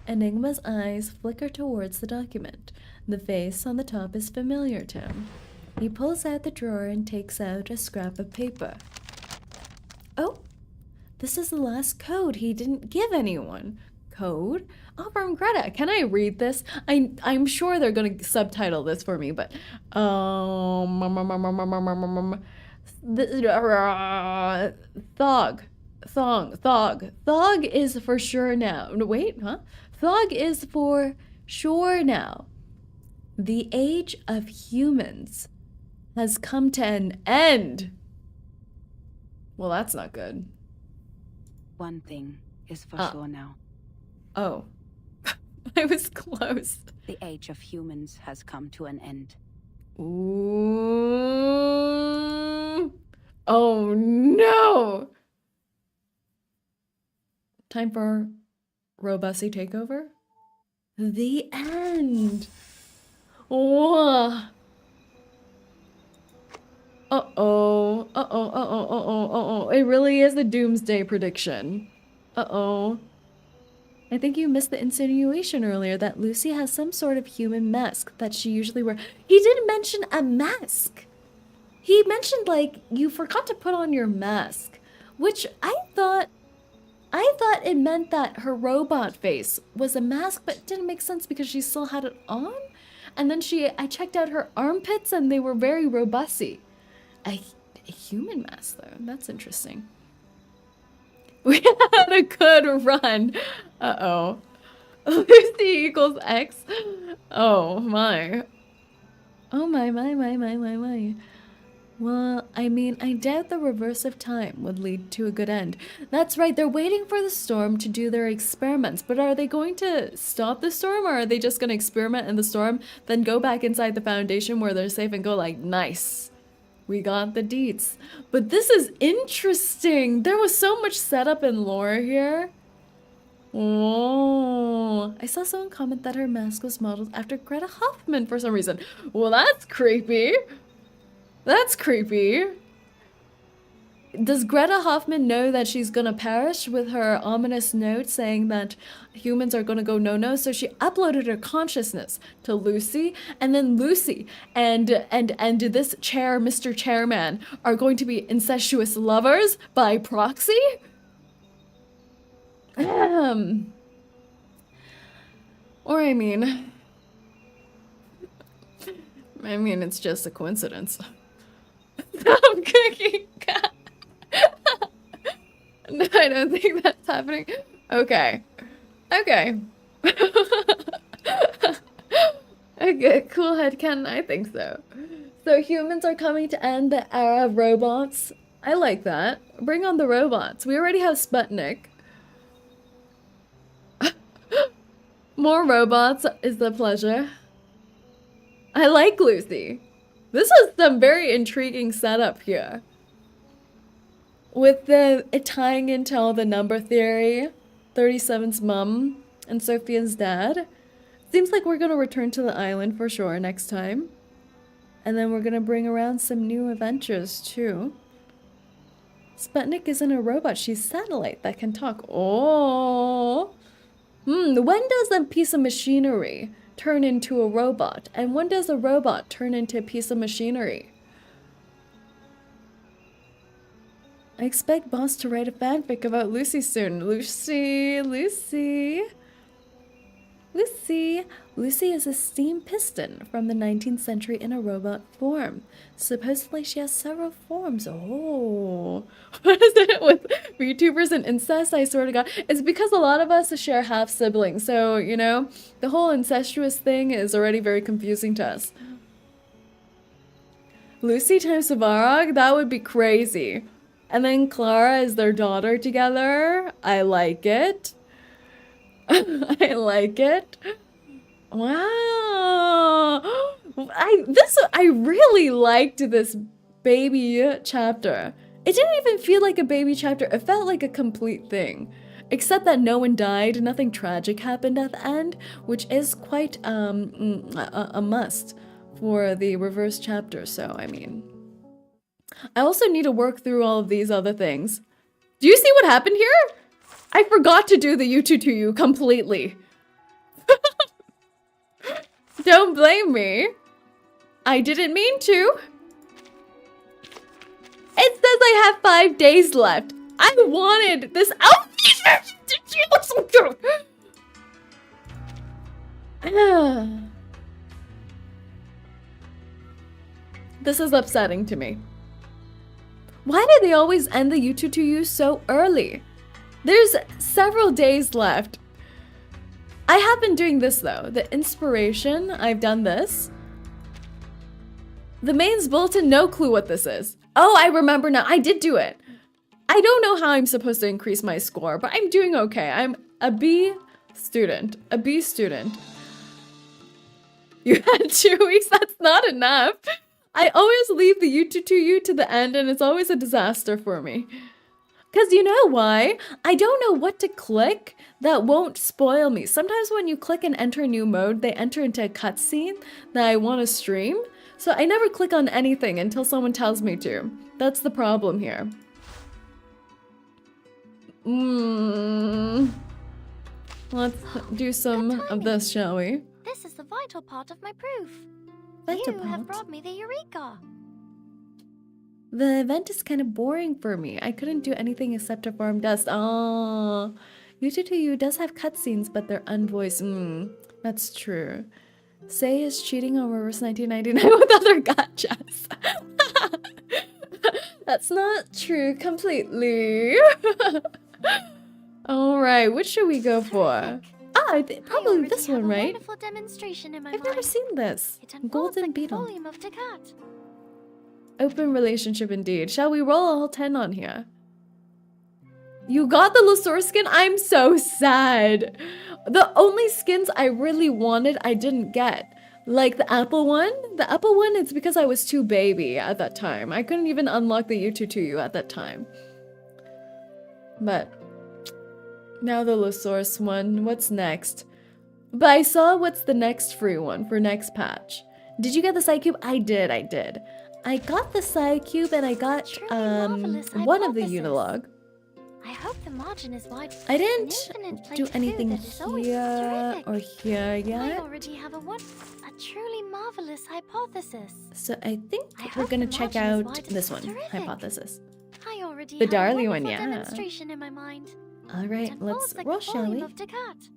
Enigma's eyes flicker towards the document. The face on the top is familiar to him. He pulls out the drawer and takes out a scrap of paper. Oh! This is the last code he didn't give anyone. Code? Oh, from Greta. Can I read this? I'm sure they're gonna subtitle this for me, but Thog is for sure now. No, wait, huh? Thog is for sure now. The age of humans has come to an end. Well, that's not good. One thing is for sure now. Oh. I was close. The age of humans has come to an end. Ooh. Oh no! Time for Robotic takeover? The end! Whoa. Uh-oh. Uh-oh, uh-oh, uh-oh, uh-oh. It really is a doomsday prediction. Uh-oh. I think you missed the insinuation earlier that Lucy has some sort of human mask that she usually wears. He didn't mention a mask. He mentioned, like, you forgot to put on your mask, which I thought it meant that her robot face was a mask, but it didn't make sense because she still had it on. And then I checked out her armpits and they were very robusty. A human mask, though. That's interesting. We had a good run. Uh-oh. Lucy equals X. Oh, my. Oh, my. Well, I mean, I doubt the reverse of time would lead to a good end. That's right, they're waiting for the storm to do their experiments, but are they going to stop the storm, or are they just going to experiment in the storm, then go back inside the Foundation where they're safe and go like, nice, we got the deets. But this is interesting. There was so much setup and lore here. Oh, I saw someone comment that her mask was modeled after Greta Hoffman for some reason. Well, that's creepy. That's creepy. Does Greta Hoffman know that she's gonna perish with her ominous note saying that humans are gonna go no-no? So she uploaded her consciousness to Lucy, and then Lucy and this chair, Mr. Chairman, are going to be incestuous lovers by proxy? Or I mean, it's just a coincidence. I'm cooking cat. No, I don't think that's happening. Okay. Okay. Okay, cool headcanon. I think so. So humans are coming to end the era of robots. I like that. Bring on the robots. We already have Sputnik. More robots is the pleasure. I like Lucy. This is some very intriguing setup here. With it tying into all the number theory, 37's mom and Sophia's dad. Seems like we're gonna return to the island for sure next time. And then we're gonna bring around some new adventures too. Sputnik isn't a robot, she's a satellite that can talk. Oh. When does a piece of machinery turn into a robot? And when does a robot turn into a piece of machinery? I expect Boss to write a fanfic about Lucy soon. Lucy. Lucy is a steam piston from the 19th century in a robot form. Supposedly she has several forms. Oh. What is it with VTubers and incest? I swear to God. It's because a lot of us share half siblings. So, you know, the whole incestuous thing is already very confusing to us. Lucy times Svarog? That would be crazy. And then Clara is their daughter together. I like it. I like it. Wow. I really liked this baby chapter. It didn't even feel like a baby chapter. It felt like a complete thing. Except that no one died, nothing tragic happened at the end, which is quite a must for the reverse chapter. So, I mean, I also need to work through all of these other things. Do you see what happened here? I forgot to do the '222 completely. Don't blame me. I didn't mean to. It says I have 5 days left. I wanted this outfit. She looks so good. This is upsetting to me. Why do they always end the '222 so early? There's several days left. I have been doing this though. The inspiration, I've done this. The mains bulletin, no clue what this is. Oh, I remember now. I did do it. I don't know how I'm supposed to increase my score, but I'm doing okay. I'm a B student. A B student. You had 2 weeks? That's not enough. I always leave the '222 to the end and it's always a disaster for me. Because you know why? I don't know what to click that won't spoil me. Sometimes when you click and enter a new mode, they enter into a cutscene that I want to stream. So I never click on anything until someone tells me to. That's the problem here. Let's do some of this, shall we? This is the vital part of my proof. Vital You part? have brought me the Eureka. The event is kind of boring for me. I couldn't do anything except to farm dust. Oh, '222 does have cutscenes, but they're unvoiced. That's true. Say is cheating on reverse 1999 with other gachas. That's not true completely. All right, which should we go for? Ah, probably this one, right? I've never seen this. Golden Beetle. Volume of 𝐒𝐴𝐡𝐚𝐭. Open relationship indeed. Shall we roll all 10 on here? You got the Lusaur skin? I'm so sad. The only skins I really wanted, I didn't get. Like the apple one. The apple one, it's because I was too baby at that time. I couldn't even unlock the 𝐿222 at that time. But now the Lusaur's one. What's next? But I saw what's the next free one for next patch. Did you get the Psy Cube? I did. I got the Psy Cube and I got one of the Unilog. I hope the margin is wide. I didn't do anything here or here yet. I already have a truly marvelous hypothesis. So I think we're gonna check out this one, hypothesis. I already The Darly one, yeah. demonstration in my mind. All right, let's roll, shall we? Of 𝐒𝐴𝐡.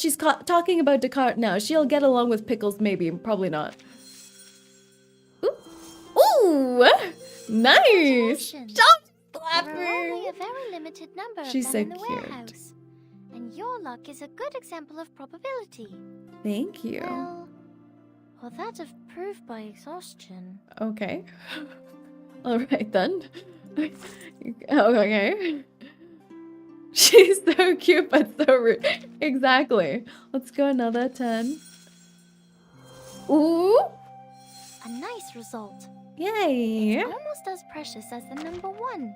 She's talking about Descartes now. She'll get along with pickles, maybe, probably not. Ooh, nice. Jump There are only a very limited number of She's them so in the cute. warehouse. And your luck is a good example of probability. Thank you. Well, or that of proof by exhaustion. Okay. All right then. Okay. She's so cute but so rude. Exactly. Let's go another 10. Ooh. A nice result. Yay. Almost as precious as the number 1.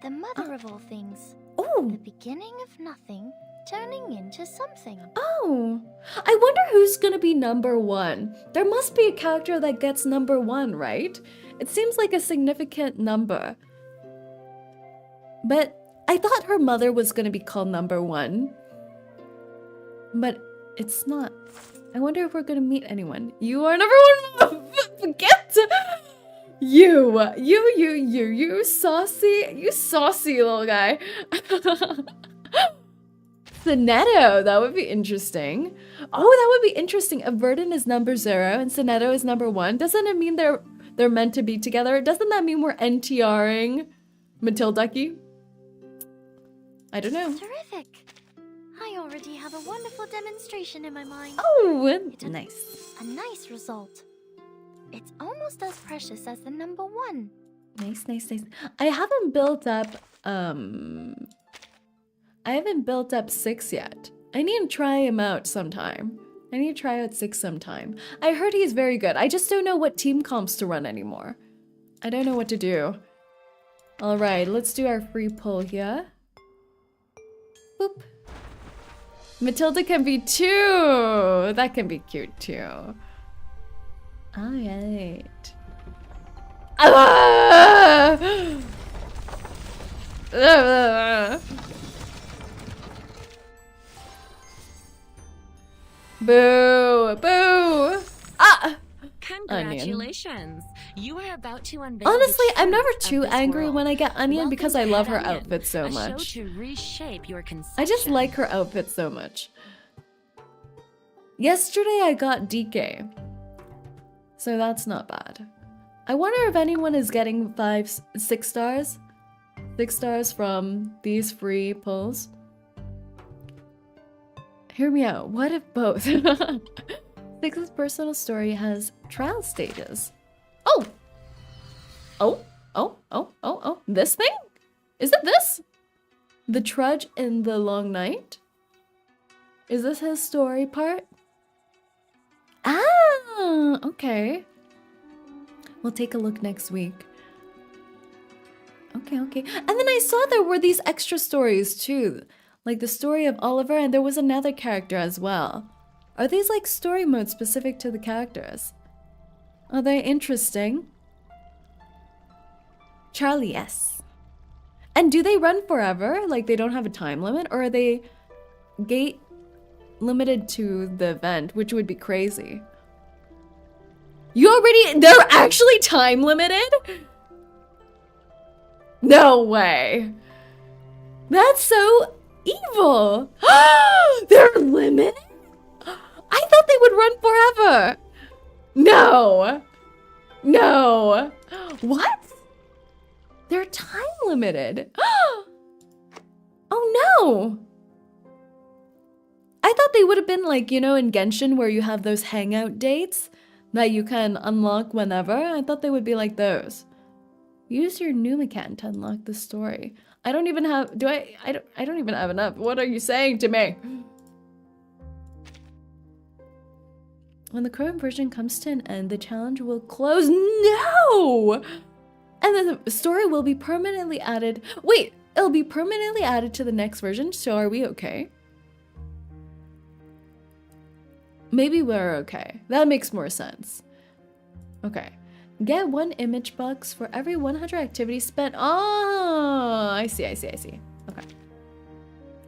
The mother of all things. Oh. The beginning of nothing, turning into something. Oh. I wonder who's gonna be number 1. There must be a character that gets number 1, right? It seems like a significant number. But I thought her mother was gonna be called number 1. But It's not. I wonder if we're gonna meet anyone. You are number one. Forget you saucy little guy. Sonetto, that would be interesting. Oh, that would be interesting. If Verdun is number 0 and Sonetto is number 1, doesn't it mean they're meant to be together? Doesn't that mean we're NTRing Matilducky? I don't know. Terrific. I already have a wonderful demonstration in my mind. Oh, nice. A nice result. It's almost as precious as the number 1. Nice. I haven't built up 6 yet. I need to try him out sometime. I need to try out 6 sometime. I heard he's very good. I just don't know what team comps to run anymore. I don't know what to do. All right, let's do our free pull here. Boop. Matilda can be 2. That can be cute too. All right. Ah! Boo! Boo! Ah! Congratulations! You are about to unveil. Honestly, the I'm never truth too of this angry world. when I get Onion because I Welcome, love her Onion, outfit so a much. show to reshape your I just like her outfit so much. Yesterday I got DK, so that's not bad. I wonder if anyone is getting 6 stars? 6 stars from these free pulls? Hear me out. What if both? Six's personal story has trial stages. Oh! Oh. This thing? Is it this? The Trudge in the Long Night? Is this his story part? Ah, okay. We'll take a look next week. Okay. And then I saw there were these extra stories too. Like the story of Oliver, and there was another character as well. Are these like story modes specific to the characters? Are they interesting? Charlie, yes. And do they run forever? Like they don't have a time limit? Or are they gate limited to the event, which would be crazy? They're actually time limited? No way. That's so evil. They're limited? I thought they would run forever. No. What? They're time limited. Oh no. I thought they would have been like, you know, in Genshin where you have those hangout dates that you can unlock whenever. I thought they would be like those. Use your 𝐒𝐴𝐚 to unlock the story. I don't even have, I don't even have enough. What are you saying to me? When the current version comes to an end, the challenge will close. No! And then the story will be permanently added. Wait, it'll be permanently added to the next version, so are we okay? Maybe we're okay. That makes more sense. Okay. Get 1 image bucks for every 100 activities spent. Oh, I see.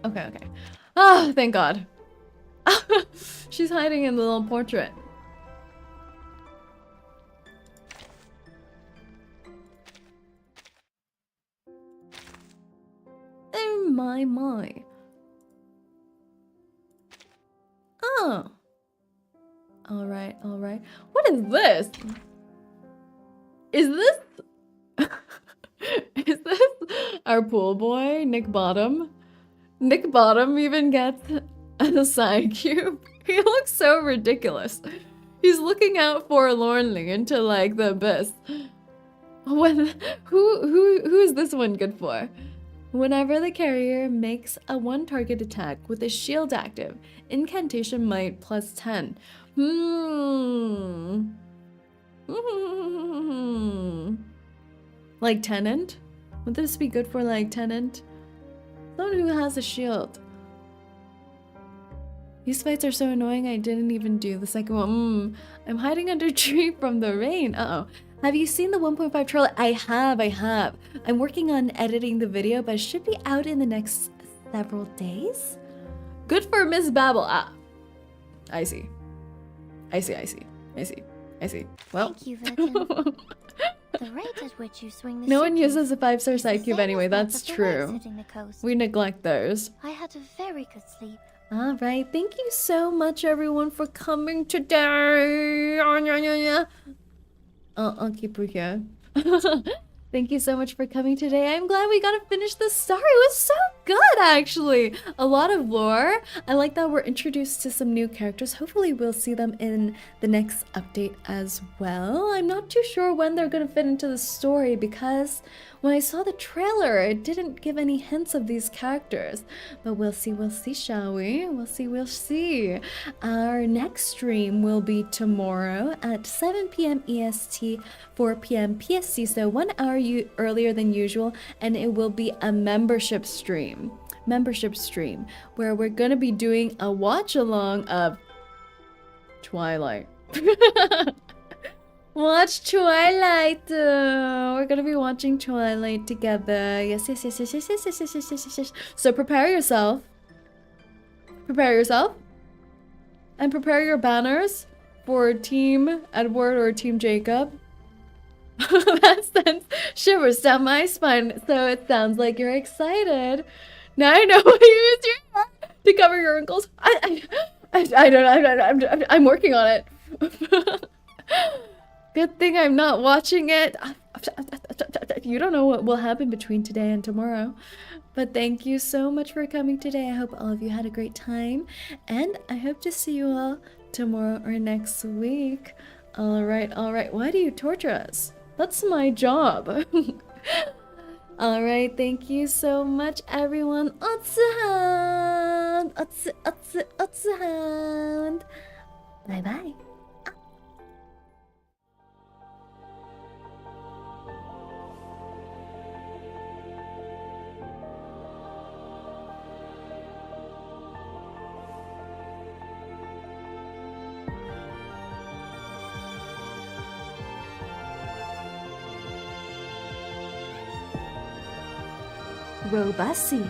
Okay. Oh, thank God. She's hiding in the little portrait. Oh my. Oh. All right. What is this? Is this our pool boy, Nick Bottom? Nick Bottom even gets a side cube. He looks so ridiculous. He's looking out forlornly into like the abyss. Who is this one good for? Whenever the carrier makes a 1 target attack with a shield active, incantation might plus 10. Like Tenant? Would this be good for like Tenant? Someone who has a shield. These fights are so annoying I didn't even do the second one. I'm hiding under a tree from the rain. Uh-oh. Have you seen the 1.5 trailer? I have. I'm working on editing the video, but it should be out in the next several days. Good for Miss Babel. I see. I see, I see. I see. I see. Well. Thank you, Virgin. The rate at which you swing the no one suitcase uses a 5-star is the side cube same anyway, as that that's of the true. waves hitting the coast. We neglect those. I had a very good sleep. Alright, thank you so much everyone for coming today. I'll keep her here. Thank you so much for coming today. I'm glad we got to finish this story. It was so good, actually. A lot of lore. I like that we're introduced to some new characters. Hopefully we'll see them in the next update as well. I'm not too sure when they're going to fit into the story because when I saw the trailer, it didn't give any hints of these characters. But we'll see, shall we? We'll see. Our next stream will be tomorrow at 7 p.m. EST, 4 p.m. PST, so 1 hour earlier than usual, and it will be a membership stream where we're gonna be doing a watch along of Twilight. Watch Twilight. We're gonna be watching Twilight together. Yes. So prepare yourself, and prepare your banners for Team Edward or Team Jacob. That sends shivers down my spine, so it sounds like you're excited. Now I know what you use your hair to cover your wrinkles. I'm working on it. Good thing I'm not watching it. You don't know what will happen between today and tomorrow. But thank you so much for coming today. I hope all of you had a great time, and I hope to see you all tomorrow or next week. All right. Why do you torture us? That's my job. All right. Thank you so much, everyone. Otsuhand. Bye-bye. Robotic.